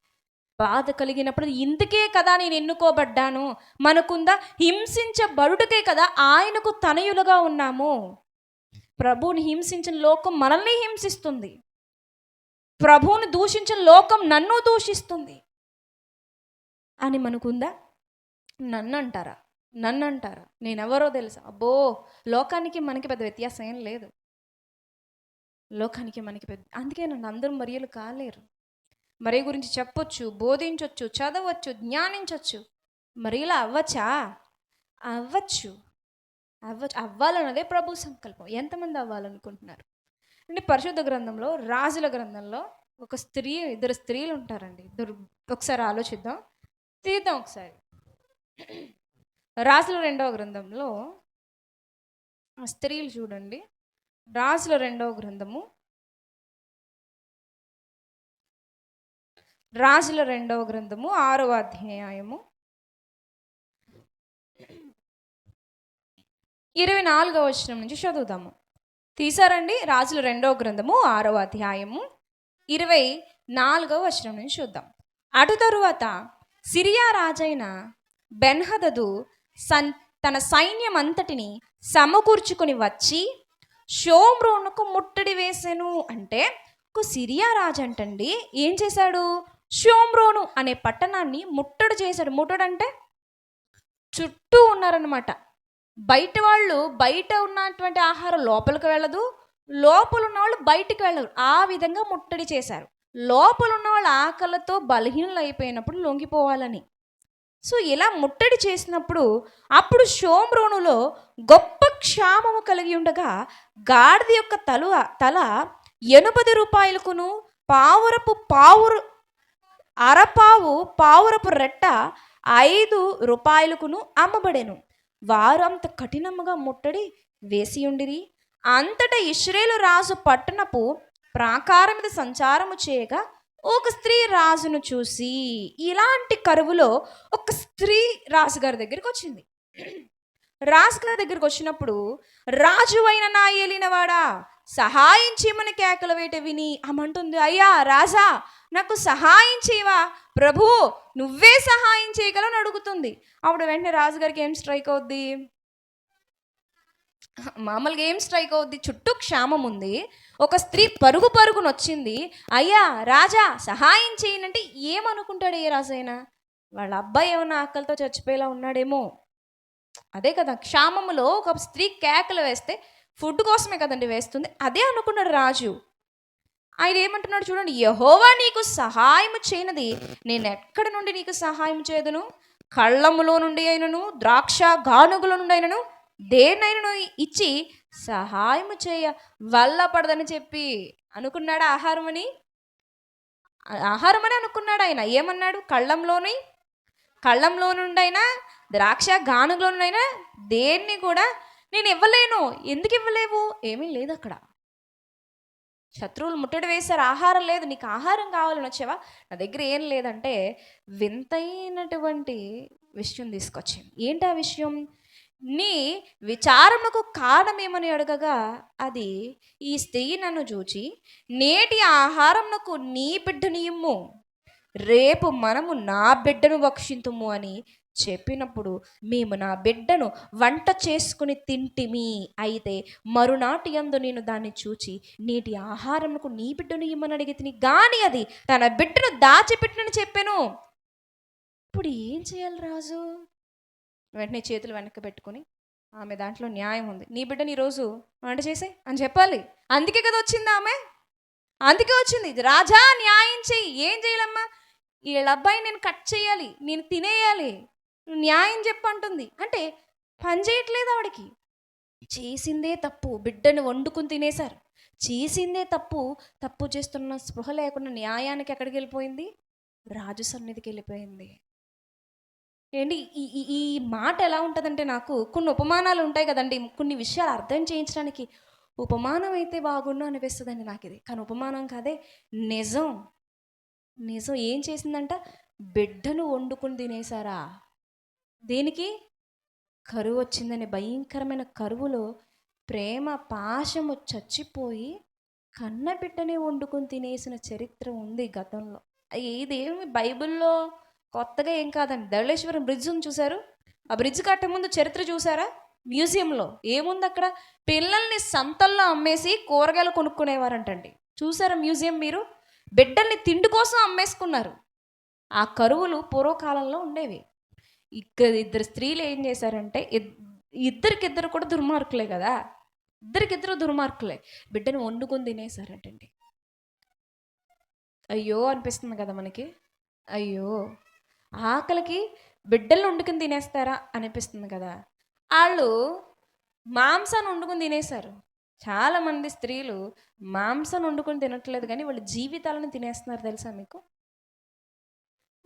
బాధ కలిగినప్పుడు ఇందుకే కదా నేను ఎన్నుకోబడ్డాను, మనకుందా హింసించబడుటకే కదా ఆయనకు తనయులుగా ఉన్నాము. ప్రభువుని హింసించిన లోకం మనల్ని హింసిస్తుంది, ప్రభువుని దూషించిన లోకం నన్ను దూషిస్తుంది అని మనకుందా? నన్ను అంటారా? నేనెవరో తెలుసా? అబ్బో, లోకానికి మనకి పెద్ద వ్యత్యాసం ఏం లేదు. లోకానికి మనకి పెద్ద, అందుకే నన్ను అందరూ మరియలు కాలేరు. మరి గురించి చెప్పొచ్చు, బోధించవచ్చు, చదవచ్చు, జ్ఞానించవచ్చు. మరి ఇలా అవ్వచ్చు. అవ్వాలన్నదే ప్రభు సంకల్పం. ఎంతమంది అవ్వాలనుకుంటున్నారు అంటే? పరిశుద్ధ గ్రంథంలో, రాజుల గ్రంథంలో ఇద్దరు స్త్రీలు ఉంటారండి. ఒకసారి ఆలోచిద్దాం, తీద్దాం ఒకసారి. రాజుల 2వ గ్రంథంలో ఆ స్త్రీలు చూడండి. రాజుల 2వ గ్రంథము, రాజుల 2వ గ్రంథము 6వ అధ్యాయము 24వ వచనం నుంచి చదువుదాము. తీసారండి? రాజుల 2వ గ్రంథము 6వ అధ్యాయము 24వ వచనం నుంచి చూద్దాం. అటు తరువాత సిరియా రాజైన బెన్హదదు తన సైన్యం అంతటిని సమకూర్చుకొని వచ్చి షోమ్రోనుకు ముట్టడి వేసెను. అంటే ఒక సిరియా రాజు అంటండి ఏం చేశాడు? షోమ్రోను అనే పట్టణాన్ని ముట్టడి చేశాడు. ముట్టడంటే చుట్టూ ఉన్నారనమాట. బయట ఉన్నటువంటి ఆహారం లోపలికి వెళ్ళదు, లోపల ఉన్న వాళ్ళు బయటికి వెళ్ళరు. ఆ విధంగా ముట్టడి చేశారు. లోపల ఉన్న వాళ్ళు ఆకలితో బలహీనలు అయిపోయినప్పుడు లొంగిపోవాలని. సో ఇలా ముట్టడి చేసినప్పుడు అప్పుడు షోమ్రోనులో గొప్ప క్షామము కలిగి ఉండగా గాడిద యొక్క తల 80 రూపాయలకును పావురపు రెట్ట 5 రూపాయలకును అమ్మబడెను. వారు అంత కఠినముగా ముట్టడి వేసి ఉండిరి. అంతటా ఇశ్రాయేలు రాజు పట్టణపు ప్రాకారం మీద సంచారము చేయగా ఒక స్త్రీ రాజును చూసి, ఇలాంటి కరువులో ఒక స్త్రీ రాజుగారి దగ్గరికి వచ్చింది. రాజుగారి దగ్గరికి వచ్చినప్పుడు, రాజు అయిన నా ఏలినవాడా సహాయం చేయమని కేకలు వేట విని అమంటుంది, అయ్యా రాజా నాకు సహాయం చేయవా? ప్రభు నువ్వే సహాయం చేయగలని అడుగుతుంది. అప్పుడు వెంటనే రాజుగారికి ఏం స్ట్రైక్ అవుద్ది? మామూలుగా ఏం స్ట్రైక్ అవుద్ది? చుట్టూ క్షామం ఉంది, ఒక స్త్రీ పరుగున వచ్చింది, అయ్యా రాజా సహాయం చేయనంటే ఏమనుకుంటాడు ఏ రాజైనా? వాళ్ళ అబ్బాయి ఏమన్నా ఆకలితో చచ్చిపోయేలా ఉన్నాడేమో. అదే కదా, క్షామములో ఒక స్త్రీ కేకలు వేస్తే ఫుడ్ కోసమే కదండి వేస్తుంది. అదే అనుకున్నాడు రాజు. ఆయన ఏమంటున్నాడు చూడండి, యెహోవా నీకు సహాయం చేయనది నేను ఎక్కడి నుండి నీకు సహాయం చేయదును? కళ్ళములో నుండి అయినను ద్రాక్ష గానుగుల నుండి అయినను దేన్నైనను ఇచ్చి సహాయం చేయ వల్లపడదని చెప్పి అనుకున్నాడా ఆహారం అని అనుకున్నాడు. ఆయన ఏమన్నాడు? కళ్ళంలో నుండైనా ద్రాక్ష గానుగులో నుండైనా దేన్ని కూడా నేను ఇవ్వలేను. ఎందుకు ఇవ్వలేవు? ఏమీ లేదు అక్కడ. శత్రువులు ముట్టడి వేశారు, ఆహారం లేదు. నీకు ఆహారం కావాలని వచ్చావా? నా దగ్గర ఏం లేదంటే వింతైనటువంటి విషయం తీసుకొచ్చింది. ఏంటి ఆ విషయం? నీ విచారముకు కారణమేమని అడగగా అది, ఈ స్త్రీ నన్ను చూచి నేటి ఆహారంనకు నీ బిడ్డని ఇమ్ము, రేపు మనము నా బిడ్డను భక్షింతుము అని చెప్పినప్పుడు మేము నా బిడ్డను వంట చేసుకుని తింటిమి. అయితే మరునాటి యందు నేను దాన్ని చూచి నేటి ఆహారంకు నీ బిడ్డను ఇమ్మని అడిగి తిని గాని అది తన బిడ్డను దాచిపెట్టనని చెప్పాను. ఇప్పుడు ఏం చేయాలి రాజు? వెంటనే చేతులు వెనక్కి పెట్టుకుని, ఆమె దాంట్లో న్యాయం ఉంది, నీ బిడ్డని ఈరోజు వంట చేసే అని చెప్పాలి. అందుకే కదా వచ్చింది ఆమె, అందుకే వచ్చింది. రాజా న్యాయం చెయ్యి. ఏం చేయాలమ్మా? వీళ్ళ అబ్బాయి నేను కట్ చేయాలి, నేను తినేయాలి, న్యాయం చెప్పంటుంది. అంటే పని చేయట్లేదు ఆవిడకి. చేసిందే తప్పు, బిడ్డను వండుకుని తినేశారు. చేసిందే తప్పు చేస్తున్న స్పృహ లేకుండా న్యాయానికి ఎక్కడికి వెళ్ళిపోయింది? రాజు సన్నిధికి వెళ్ళిపోయింది. ఏంటి ఈ మాట ఎలా ఉంటుందంటే, నాకు కొన్ని ఉపమానాలు ఉంటాయి కదండి, కొన్ని విషయాలు అర్థం చేయించడానికి ఉపమానం అయితే బాగుండు అనిపిస్తుందండి నాకు ఇది. కానీ ఉపమానం కాదే, నిజం. ఏం చేసిందంట? బిడ్డను వండుకుని తినేశారా? దేనికి? కరువు వచ్చిందని. భయంకరమైన కరువులో ప్రేమ పాశము చచ్చిపోయి కన్న బిడ్డనే వండుకొని తినేసిన చరిత్ర ఉంది గతంలో. ఇదేమి బైబిల్లో కొత్తగా ఏం కాదండి. ధవళేశ్వరం బ్రిడ్జ్ ఉంది చూసారు? ఆ బ్రిడ్జ్ కట్ట ముందు చరిత్ర చూసారా? మ్యూజియంలో ఏముంది అక్కడ? పిల్లల్ని సంతల్లో అమ్మేసి కూరగాయలు కొనుక్కునేవారంటండి. చూసారా మ్యూజియం మీరు? బిడ్డల్ని తిండి కోసం అమ్మేసుకున్నారు. ఆ కరువులు పూర్వకాలంలో ఉండేవి. ఇక్కడ ఇద్దరు స్త్రీలు ఏం చేశారంటే, ఇద్దరికిద్దరు కూడా దుర్మార్గులే కదా, ఇద్దరికిద్దరు దుర్మార్గులే. బిడ్డను వండుకొని తినేశారంటండి. అయ్యో అనిపిస్తుంది కదా మనకి. అయ్యో, ఆకలికి బిడ్డలు వండుకొని తినేస్తారా అనిపిస్తుంది కదా. వాళ్ళు మాంసాన్ని వండుకొని తినేశారు. చాలామంది స్త్రీలు మాంసాన్ని వండుకొని తినట్లేదు కానీ వాళ్ళ జీవితాలను తినేస్తున్నారు. తెలుసా మీకు?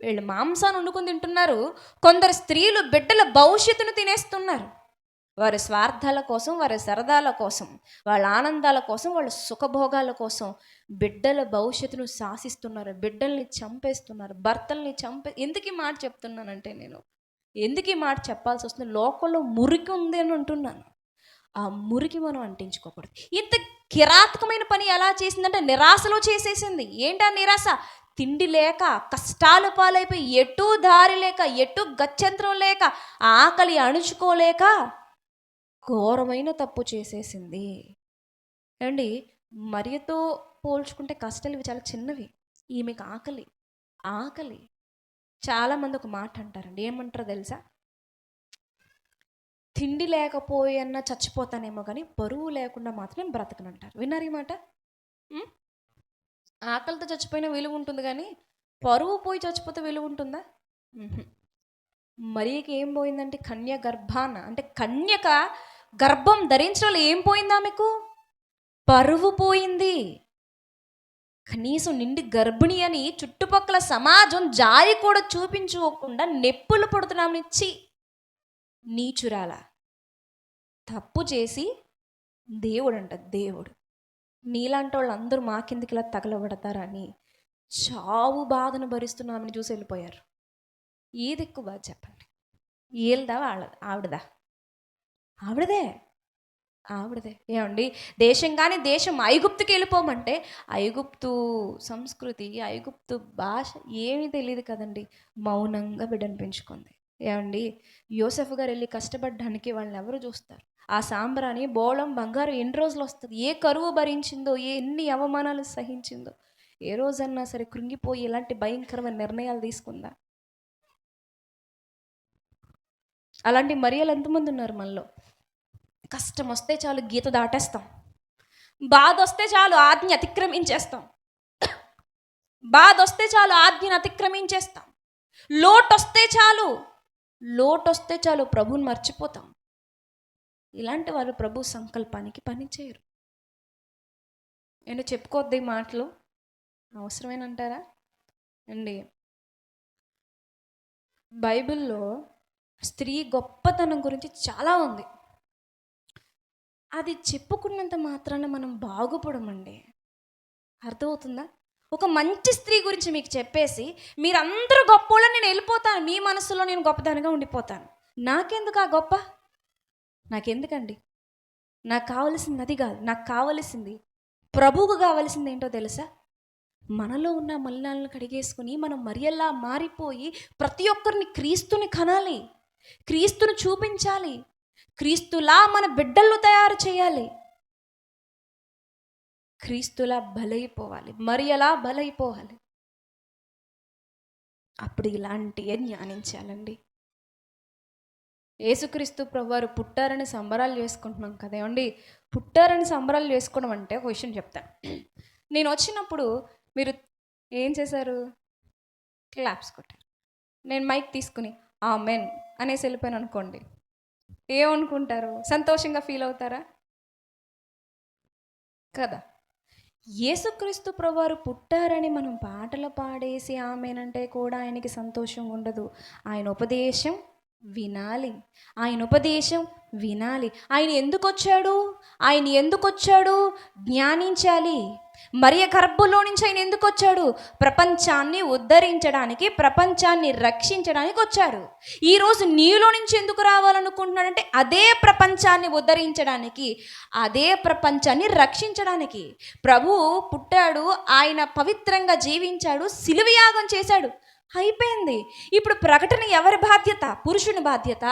వీళ్ళు మాంసాన్ని వండుకొని తింటున్నారు. కొందరు స్త్రీలు బిడ్డల భవిష్యత్తును తినేస్తున్నారు. వారి స్వార్థాల కోసం, వారి సరదాల కోసం, వాళ్ళ ఆనందాల కోసం, వాళ్ళ సుఖభోగాల కోసం బిడ్డల భవిష్యత్తును శాసిస్తున్నారు. బిడ్డల్ని చంపేస్తున్నారు, భర్తల్ని ఎందుకు ఈ మాట చెప్తున్నానంటే, నేను ఎందుకు ఈ మాట చెప్పాల్సి వస్తుంది? లోకంలో మురికి ఉంది అని అంటున్నాను. ఆ మురికి మనం అంటించుకోకూడదు. ఇంత కిరాతకమైన పని ఎలా చేసిందంటే నిరాశలో చేసేసింది. ఏంటా నిరాశ? తిండి లేక, కష్టాల పాలైపోయి, ఎటు దారి లేక, ఎటు గత్యంతరం లేక, ఆకలి అణుచుకోలేక ఘోరమైన తప్పు చేసేసింది. ఏమండి, మరియతో పోల్చుకుంటే కష్టాలు ఇవి చాలా చిన్నవి. ఈమెకు ఆకలి. చాలామంది ఒక మాట అంటారండి. ఏమంటారో తెలుసా? తిండి లేకపోయన్నా చచ్చిపోతానేమో కానీ బరువు లేకుండా మాత్రం బ్రతకనంటారు. విన్నారు ఈ మాట? ఆకలితో చచ్చిపోయిన విలువ ఉంటుంది కానీ పరువు పోయి చచ్చిపోతే విలువ ఉంటుందా? మరియకి ఏం పోయిందంటే కన్య గర్భాన, అంటే కన్యక గర్భం ధరించడంలో ఏం పోయిందా? మీకు పరువు పోయింది. కనీసం నిండి గర్భిణి అని చుట్టుపక్కల సమాజం జాలి కూడా చూపించుకోకుండా నెప్పులు పడుతున్నామనిచ్చి నీచురాల తప్పు చేసి దేవుడు నీలాంటి వాళ్ళు అందరూ మా కిందికి ఇలా తగలబడతారని చావు బాధను భరిస్తున్నామని చూసి వెళ్ళిపోయారు. ఏది ఎక్కువ బాధ చెప్పండి? వీళ్ళదా ఆవిడదా? ఆవిడదే. ఏమండి, దేశం కానీ దేశం ఐగుప్తుకి వెళ్ళిపోమంటే ఐగుప్తు సంస్కృతి, ఐగుప్తు భాష ఏమీ తెలియదు కదండి. మౌనంగా బిడ్డను పెంచుకుంది. ఏమండి, యోసెఫ్ గారు వెళ్ళి కష్టపడడానికి వాళ్ళని ఎవరు చూస్తారు? ఆ సాంబ్రాణి బోళం బంగారం ఎన్ని రోజులు వస్తుంది? ఏ కరువు భరించిందో, ఎన్ని అవమానాలు సహించిందో, ఏ రోజన్నా సరే కృంగిపోయి ఇలాంటి భయంకరమైన నిర్ణయాలు తీసుకుందా? అలాంటి మరియలు ఎంతమంది ఉన్నారు మనలో? కష్టం వస్తే చాలు గీత దాటేస్తాం, బాధ వస్తే చాలు ఆజ్ఞ అతిక్రమించేస్తాం, బాధ వస్తే చాలు ఆజ్ఞను అతిక్రమించేస్తాం, లోటు వస్తే చాలు ప్రభువుని మర్చిపోతాం. ఇలాంటి వారు ప్రభు సంకల్పానికి పని చేయరు. ఏంటో చెప్పుకోవద్దు ఈ మాటలు, అవసరమేనంటారా అండి? బైబిల్లో స్త్రీ గొప్పతనం గురించి చాలా ఉంది. అది చెప్పుకున్నంత మాత్రాన మనం బాగుపడమండి. అర్థమవుతుందా? ఒక మంచి స్త్రీ గురించి మీకు చెప్పేసి మీరందరూ గొప్పోళ్ళని నేను వెళ్ళిపోతాను, మీ మనసులో నేను గొప్పదానిగా ఉండిపోతాను. నాకెందుకు ఆ గొప్ప? నాకెందుకండి? నాకు కావలసింది అది కాదు. నాకు కావలసింది, ప్రభువుకు కావలసింది ఏంటో తెలుసా? మనలో ఉన్న మలినాలను కడిగేసుకుని మనం మరియల్లా మారిపోయి ప్రతి ఒక్కరిని క్రీస్తుని కనాలి, క్రీస్తుని చూపించాలి, క్రీస్తులా మన బిడ్డలను తయారు చేయాలి, క్రీస్తులా బలైపోవాలి, మరియలా బలైపోవాలి. అప్పుడు ఇలాంటివే ధ్యానించాలండి. యేసుక్రీస్తు ప్రభువారు పుట్టారని సంబరాలు చేసుకుంటున్నాం కదా ఏమండి. పుట్టారని సంబరాలు చేసుకోవడం అంటే ఒక విషయం చెప్తాను. నేను వచ్చినప్పుడు మీరు ఏం చేశారు? క్లాప్స్ కొట్టారు. నేను మైక్ తీసుకుని ఆమెన్ అనేసి వెళ్ళిపోయాను అనుకోండి, ఏమనుకుంటారు? సంతోషంగా ఫీల్ అవుతారా? కదా. యేసుక్రీస్తు ప్రభువారు పుట్టారని మనం పాటలు పాడేసి ఆమెనంటే కూడా ఆయనకి సంతోషం ఉండదు. ఆయన ఉపదేశం వినాలి, ఆయన ఎందుకు వచ్చాడు? జ్ఞానించాలి. మరియ గర్భంలో నుంచి ఆయన ఎందుకు వచ్చాడు? ప్రపంచాన్ని ఉద్ధరించడానికి, ప్రపంచాన్ని రక్షించడానికి వచ్చాడు. ఈరోజు నీలో నుంచి ఎందుకు రావాలనుకుంటున్నాడంటే అదే ప్రపంచాన్ని ఉద్ధరించడానికి, అదే ప్రపంచాన్ని రక్షించడానికి. ప్రభువు పుట్టాడు, ఆయన పవిత్రంగా జీవించాడు, శిలువ యాగం చేశాడు, అయిపోయింది. ఇప్పుడు ప్రకటన ఎవరి బాధ్యత? పురుషుని బాధ్యత.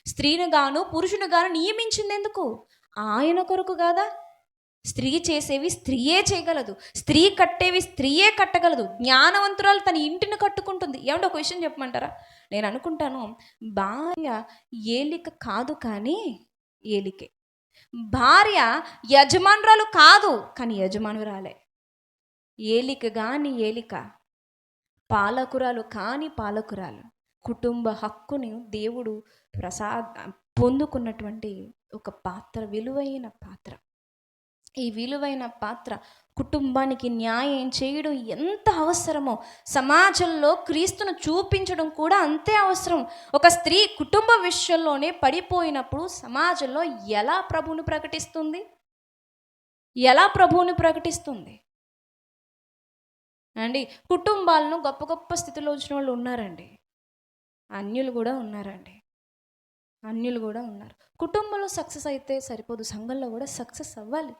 స్త్రీని గాను పురుషుని గాను నియమించింది ఎందుకు? ఆయన కొరకు కాదా? స్త్రీ చేసేవి స్త్రీయే చేయగలదు, స్త్రీ కట్టేవి స్త్రీయే కట్టగలదు. జ్ఞానవంతురాలు తన ఇంటిని కట్టుకుంటుంది. ఏమంటే ఒక విషయం చెప్పమంటారా? నేను అనుకుంటాను, భార్య ఏలిక కాదు కానీ ఏలికే. భార్య యజమానురాలు కాదు కానీ యజమానురాలే. ఏలిక గాని ఏలిక, పాలకురాలు కాని పాలకురాలు. కుటుంబ హక్కుని దేవుడు పొందుకున్నటువంటి ఒక పాత్ర, విలువైన పాత్ర. ఈ విలువైన పాత్ర కుటుంబానికి న్యాయం చేయడం ఎంత అవసరమో, సమాజంలో క్రీస్తును చూపించడం కూడా అంతే అవసరం. ఒక స్త్రీ కుటుంబ విషయంలోనే పడిపోయినప్పుడు సమాజంలో ఎలా ప్రభువుని ప్రకటిస్తుంది? అండి, కుటుంబాలను గొప్ప గొప్ప స్థితిలో వచ్చిన వాళ్ళు ఉన్నారండి, అన్యులు కూడా ఉన్నారు. కుటుంబంలో సక్సెస్ అయితే సరిపోదు, సంఘంలో కూడా సక్సెస్ అవ్వాలి.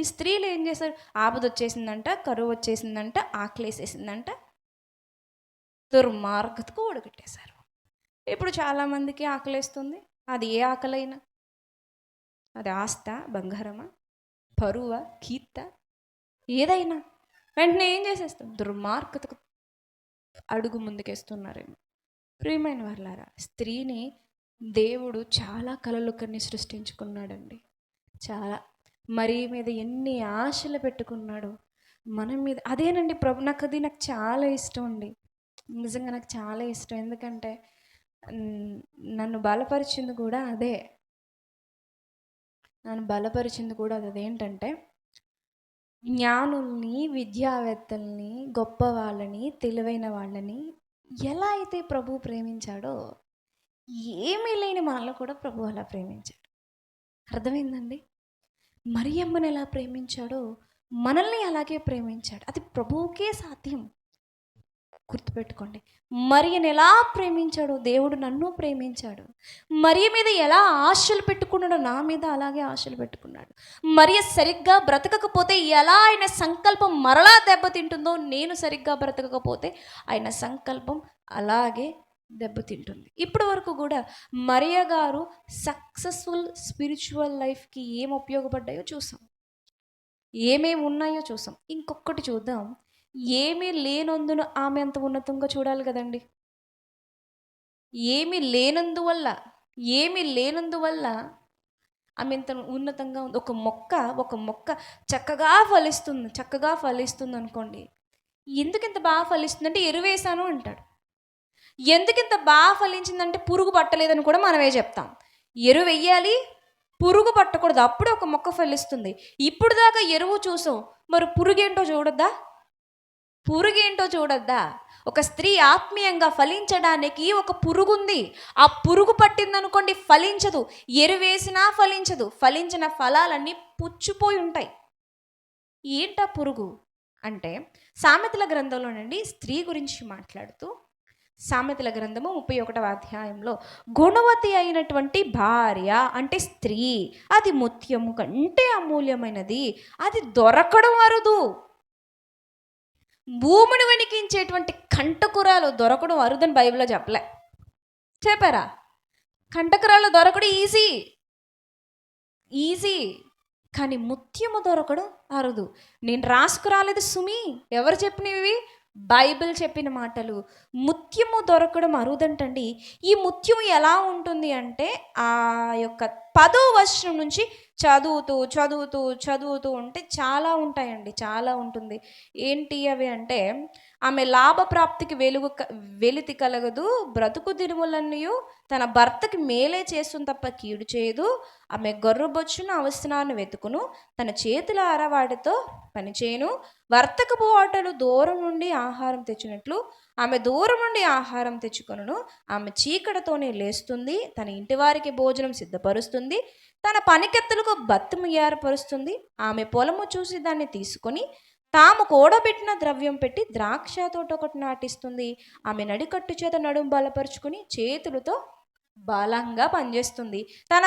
ఈ స్త్రీలు ఏం చేశారు? ఆపద వచ్చేసిందంట, కరువు వచ్చేసిందంట, ఆకలేసేసిందంట, దుర్మార్గతకు ఓడగట్టేశారు. ఇప్పుడు చాలామందికి ఆకలేస్తుంది. అది ఏ ఆకలైనా, అది ఆస్త, బంగారమా, పరువా, కీర్త, ఏదైనా వెంటనే ఏం చేసేస్తాం? దుర్మార్గతకు అడుగు ముందుకేస్తున్నారేమో. ప్రియమైన వాళ్ళారా, స్త్రీని దేవుడు చాలా కలలు కన్ని సృష్టించుకున్నాడండి. చాలా మరి మీద ఎన్ని ఆశలు పెట్టుకున్నాడు మన మీద. అదేనండి ప్రభు, నాకు చాలా ఇష్టం అండి, నిజంగా నాకు చాలా ఇష్టం. ఎందుకంటే నన్ను బలపరిచింది కూడా అదే. అదేంటంటే జ్ఞానుల్ని, విద్యావేత్తల్ని, గొప్ప వాళ్ళని, తెలివైన వాళ్ళని ఎలా అయితే ప్రభు ప్రేమించాడో, ఏమీ లేని మనల్ని కూడా ప్రభు అలా ప్రేమించాడు. అర్థమైందండి? మరియమ్మని ఎలా ప్రేమించాడో మనల్ని అలాగే ప్రేమించాడు. అది ప్రభువుకే సాధ్యం. గుర్తుపెట్టుకోండి, మరియని ఎలా ప్రేమించాడో దేవుడు నన్ను ప్రేమించాడు. మరియ మీద ఎలా ఆశలు పెట్టుకున్నాడో నా మీద అలాగే ఆశలు పెట్టుకున్నాడు. మరియ సరిగ్గా బ్రతకకపోతే ఎలా ఆయన సంకల్పం మరలా దెబ్బతింటుందో, నేను సరిగ్గా బ్రతకకపోతే ఆయన సంకల్పం అలాగే దెబ్బతింటుంది. ఇప్పటి వరకు కూడా మరియ గారు సక్సెస్ఫుల్ స్పిరిచువల్ లైఫ్కి ఏం ఉపయోగపడ్డాయో చూసాం, ఏమేమి ఉన్నాయో చూసాం. ఇంకొకటి చూద్దాం. ఏమీ లేనందున ఆమె అంత ఉన్నతంగా చూడాలి కదండి. ఏమీ లేనందువల్ల ఏమీ లేనందువల్ల ఆమె ఇంత ఉన్నతంగా ఉంది. ఒక మొక్క చక్కగా ఫలిస్తుంది అనుకోండి. ఎందుకింత బాగా ఫలిస్తుందంటే ఎరువేశాను అంటాడు. ఎందుకింత బాగా ఫలించిందంటే పురుగు పట్టలేదని కూడా మనమే చెప్తాం. ఎరువు వెయ్యాలి, పురుగు పట్టకూడదు, అప్పుడే ఒక మొక్క ఫలిస్తుంది. ఇప్పుడు దాకా ఎరువు చూసాం, మరి పురుగేంటో చూడొద్దా? ఒక స్త్రీ ఆత్మీయంగా ఫలించడానికి ఒక పురుగు ఉంది. ఆ పురుగు పట్టిందనుకోండి ఫలించదు, ఎరువేసినా ఫలించదు, ఫలించిన ఫలాలన్నీ పుచ్చిపోయి ఉంటాయి. ఏంటా పురుగు అంటే, సామెతల గ్రంథంలోనండి స్త్రీ గురించి మాట్లాడుతూ, సామెతల గ్రంథము 31వ అధ్యాయంలో, గుణవతి అయినటువంటి భార్య అంటే స్త్రీ, అది ముత్యము కంటే అమూల్యమైనది, అది దొరకడం అరుదు. భూమిని వణికించేటువంటి కంటకురాలు దొరకడం అరుదని బైబిల్లో చెప్పారా? కంటకురాలు దొరకడం ఈజీ, కానీ ముత్యము దొరకడం అరుదు. నేను రాసుకురాలేదు సుమి, ఎవరు చెప్పినవి? బైబిల్ చెప్పిన మాటలు. ముత్యము దొరకడం అరుదంటండి. ఈ ముత్యము ఎలా ఉంటుంది అంటే, ఆ యొక్క 10వ వచనం నుంచి చదువుతూ ఉంటే చాలా ఉంటాయండి, చాలా ఉంటుంది. ఏంటి అవి అంటే, ఆమె లాభప్రాప్తికి వెలితి కలగదు, బ్రతుకు దినుములన్నీ తన భర్తకి మేలే చేస్తుంది తప్ప కీడు చేయదు. ఆమె గొర్రెబొచ్చును అవసరాన్ని వెతుకును, తన చేతుల అరవాడితో పనిచేయను. వర్తకపు ఆటలు దూరం నుండి ఆహారం తెచ్చినట్లు ఆమె దూరం నుండి ఆహారం తెచ్చుకొనును. ఆమె చీకటితోనే లేస్తుంది, తన ఇంటి వారికి భోజనం సిద్ధపరుస్తుంది, తన పనికెత్తలకు బత్తము ఏర్పరుస్తుంది. ఆమె పొలము చూసి దాన్ని తీసుకొని తాము కూడబెట్టిన ద్రవ్యం పెట్టి ద్రాక్ష తోట ఒకటి నాటిస్తుంది. ఆమె నడికట్టు చేత నడుము బలపరుచుకుని చేతులతో బలంగా పనిచేస్తుంది. తన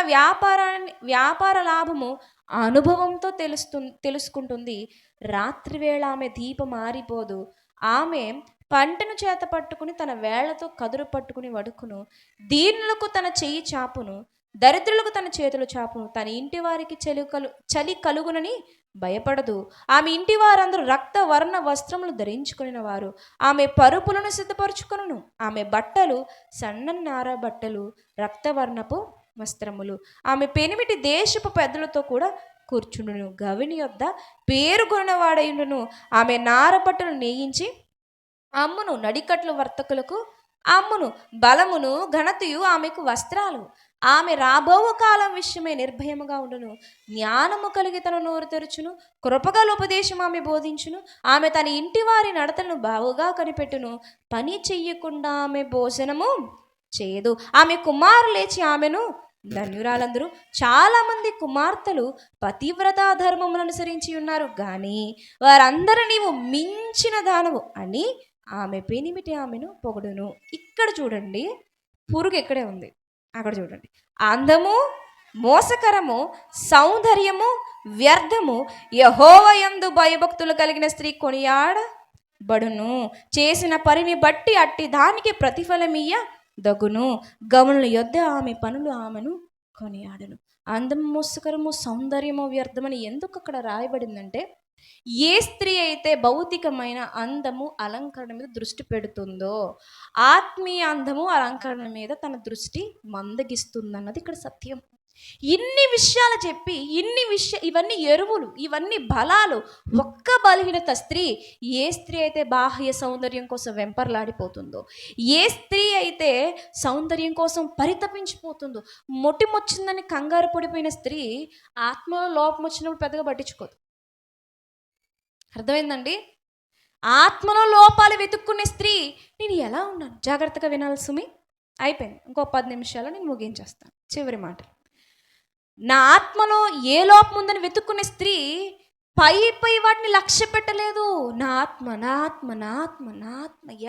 వ్యాపార లాభము అనుభవంతో తెలుసుకుంటుంది. రాత్రివేళ ఆమె దీపం ఆరిపోదు. ఆమె పంటను చేత పట్టుకుని తన వేళ్లతో కదురు పట్టుకుని వడుకును. దీనులకు తన చెయ్యి చాపును, దరిద్రులకు తన చేతులు చాపును. తన ఇంటి వారికి చలి కలుగునని భయపడదు. ఆమె ఇంటి వారందరూ రక్తవర్ణ వస్త్రములు ధరించుకుని వారు. ఆమె పరుపులను సిద్ధపరచుకొనును. ఆమె బట్టలు సన్ననార బట్టలు, రక్తవర్ణపు వస్త్రములు. ఆమె పెనిమిటి దేశపు పెద్దలతో కూడా కూర్చుండును. గవిని యొద్ద పేరుగొనవాడయుండును. ఆమె నార బట్టలు నేయించి అమ్మును, నడికట్లు వర్తకులకు అమ్మును. బలమును ఘనతయు ఆమెకు వస్త్రాలు. ఆమె రాబోవు కాలం విషయమే నిర్భయముగా ఉండును. జ్ఞానము కలిగి తన నోరు తెరుచును, కృపగల ఉపదేశం ఆమె బోధించును. ఆమె తన ఇంటి వారి నడతలను బావుగా కనిపెట్టును. పని చెయ్యకుండా ఆమె భోజనము చేయదు. ఆమె కుమారు లేచి ఆమెను ధన్యురాలందరూ. చాలామంది కుమార్తెలు పతివ్రతా ధర్మమును అనుసరించి ఉన్నారు, కానీ వారందరూ నీవు మించిన దానవు అని ఆమె పెనిమిటి ఆమెను పొగడును. ఇక్కడ చూడండి, పురుగు ఎక్కడే ఉంది, అక్కడ చూడండి. అందము మోసకరము, సౌందర్యము వ్యర్థము, యెహోవా యందు భయభక్తులు కలిగిన స్త్రీ కొనియాడబడును. చేసిన పనిని బట్టి అట్టి దానికి ప్రతిఫలమియ్య దగును. గమనుల యొద్ద ఆమె పనులు ఆమెను కొనియాడను. అందము మోసకరము, సౌందర్యము వ్యర్థమని ఎందుకు అక్కడ రాయబడిందంటే, ఏ స్త్రీ అయితే భౌతికమైన అందము అలంకరణ మీద దృష్టి పెడుతుందో, ఆత్మీయ అందము అలంకరణ మీద తన దృష్టి మందగిస్తుందన్నది ఇక్కడ సత్యం. ఇన్ని విషయాలు చెప్పి ఇవన్నీ ఎరువులు, ఇవన్నీ బలాలు, ఒక్క బలహీనత స్త్రీ. ఏ స్త్రీ అయితే బాహ్య సౌందర్యం కోసం వెంపర్లాడిపోతుందో, ఏ స్త్రీ అయితే సౌందర్యం కోసం పరితపించిపోతుందో, మొట్టిమొచ్చిందని కంగారు పడిపోయిన స్త్రీ ఆత్మలో లోపం వచ్చినప్పుడు పెద్దగా పట్టించుకోదు. అర్థమైందండి? ఆత్మలో లోపాలు వెతుక్కునే స్త్రీ, నేను ఎలా ఉన్నాను జాగ్రత్తగా వినాలి సుమి. అయిపోయింది, ఇంకో 10 నిమిషాలు నేను ముగించేస్తాను. చివరి మాట, నా ఆత్మలో ఏ లోపం ఉందని వెతుక్కునే స్త్రీ పై వాటిని లక్ష్య పెట్టలేదు. నా ఆత్మ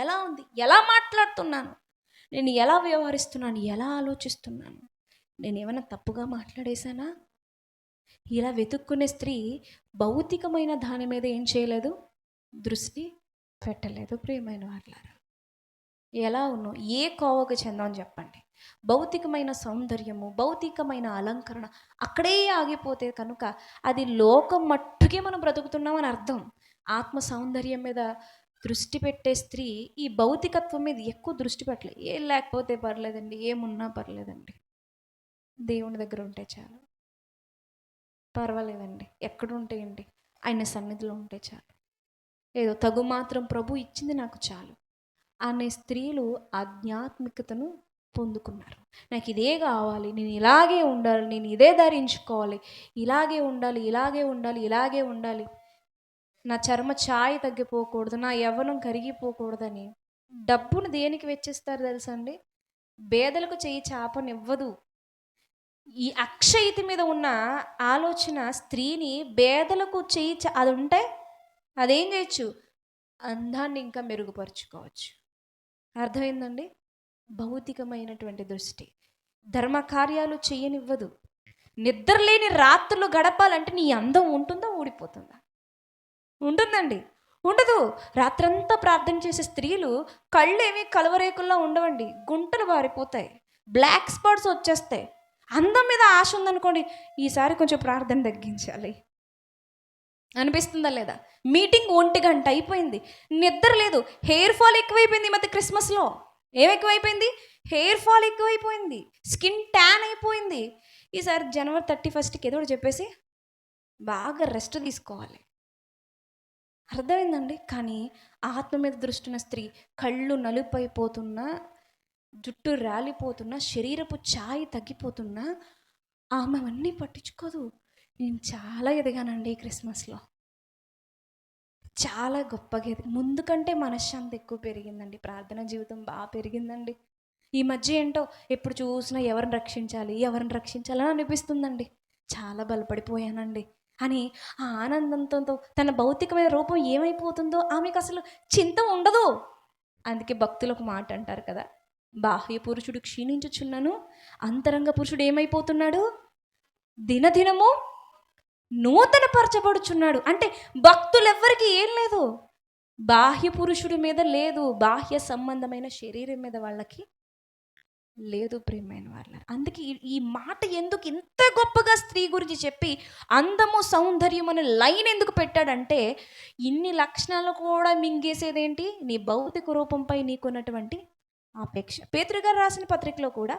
ఎలా ఉంది, ఎలా మాట్లాడుతున్నాను, నేను ఎలా వ్యవహరిస్తున్నాను, ఎలా ఆలోచిస్తున్నాను, నేను ఏమైనా తప్పుగా మాట్లాడేశానా? ఇలా వెతుక్కునే స్త్రీ భౌతికమైన దాని మీద ఏం చేయలేదు, దృష్టి పెట్టలేదు. ప్రియమైన వాళ్ళారా, ఎలా ఉన్నావు, ఏ కోవకు చెందామని చెప్పండి. భౌతికమైన సౌందర్యము, భౌతికమైన అలంకరణ అక్కడే ఆగిపోతే కనుక అది లోకం మట్టుకే మనం బ్రతుకుతున్నామని అర్థం. ఆత్మ సౌందర్యం మీద దృష్టి పెట్టే స్త్రీ ఈ భౌతికత్వం మీద ఎక్కువ దృష్టి పెట్టలేదు. ఏం లేకపోతే పర్లేదండి, ఏమున్నా పర్లేదండి, దేవుని దగ్గర ఉంటే చాలు. పర్వాలేదండి, ఎక్కడ ఉంటే ఏంటి, ఆయన సన్నిధిలో ఉంటే చాలు. ఏదో తగు మాత్రం ప్రభు ఇచ్చింది నాకు చాలు అనే స్త్రీలు ఆధ్యాత్మికతను పొందుకున్నారు. నాకు ఇదే కావాలి, నేను ఇలాగే ఉండాలి, నేను ఇదే ధరించుకోవాలి, ఇలాగే ఉండాలి, ఇలాగే ఉండాలి, ఇలాగే ఉండాలి, నా చర్మ ఛాయ తగ్గిపోకూడదు, నా యవ్వనం కరిగిపోకూడదని డబ్బును దేనికి వెచ్చిస్తారు తెలుసా అండి? పేదలకు చెయ్యి చాపనివ్వదు. ఈ అక్షయితి మీద ఉన్న ఆలోచన స్త్రీని పేదలకు చెయ్యి అది ఉంటే అదేం చేయొచ్చు, అందాన్ని ఇంకా మెరుగుపరుచుకోవచ్చు. అర్థమైందండి? భౌతికమైనటువంటి దృష్టి ధర్మకార్యాలు చేయనివ్వదు. నిద్రలేని రాత్రులు గడపాలంటే నీ అందం ఉంటుందా, ఊడిపోతుందా? ఉంటుందండి, ఉండదు. రాత్రంతా ప్రార్థన చేసే స్త్రీలు కళ్ళు ఏమీ కలవరేకుల్లా ఉండవండి, గుంటలు వారిపోతాయి, బ్లాక్ స్పాట్స్ వచ్చేస్తాయి. అందం మీద ఆశ ఉందనుకోండి, ఈసారి కొంచెం ప్రార్థన తగ్గించాలి అనిపిస్తుందా లేదా? మీటింగ్ 1 గంట అయిపోయింది, నిద్ర లేదు, హెయిర్ ఫాల్ ఎక్కువైపోయింది. ఈ మధ్య క్రిస్మస్లో ఏం ఎక్కువైపోయింది? హెయిర్ ఫాల్ ఎక్కువైపోయింది, స్కిన్ ట్యాన్ అయిపోయింది. ఈసారి జనవరి 31కి ఏదో ఒకటి చెప్పేసి బాగా రెస్ట్ తీసుకోవాలి. అర్థమైందండి? కానీ ఆత్మ మీద దృష్టి ఉన్న స్త్రీ కళ్ళు నలుపైపోతున్నా, జుట్టు రాలిపోతున్నా, శరీరపు ఛాయ తగ్గిపోతున్నా ఆమె అవన్నీ పట్టించుకోదు. నేను చాలా ఎదిగానండి ఈ క్రిస్మస్లో, చాలా గొప్పగా ముందు కంటే మనశ్శాంతి ఎక్కువ పెరిగిందండి, ప్రార్థన జీవితం బాగా పెరిగిందండి. ఈ మధ్య ఏంటో ఎప్పుడు చూసినా ఎవరిని రక్షించాలి, ఎవరిని రక్షించాలని అనిపిస్తుందండి. చాలా బలపడిపోయానండి అని ఆ ఆనందంతో తన భౌతికమైన రూపం ఏమైపోతుందో ఆమెకు అసలు చింత ఉండదు. అందుకే భక్తులు ఒక మాట అంటారు కదా, బాహ్య పురుషుడు క్షీణించుచున్నాను, అంతరంగ పురుషుడు ఏమైపోతున్నాడు, దినదినము నూతన పరచబడుచున్నాడు. అంటే భక్తులెవ్వరికి ఏం లేదు, బాహ్య పురుషుడి మీద లేదు, బాహ్య సంబంధమైన శరీరం మీద వాళ్ళకి లేదు ప్రియమైన వాళ్ళ. అందుకే ఈ మాట ఎందుకు ఇంత గొప్పగా స్త్రీ గురించి చెప్పి అందము సౌందర్యం అనే లైన్ ఎందుకు పెట్టాడంటే, ఇన్ని లక్షణాలు కూడా మింగేసేదేంటి, నీ భౌతిక రూపంపై నీకున్నటువంటి ఆపేక్ష. పేతురు గారు రాసిన పత్రికలో కూడా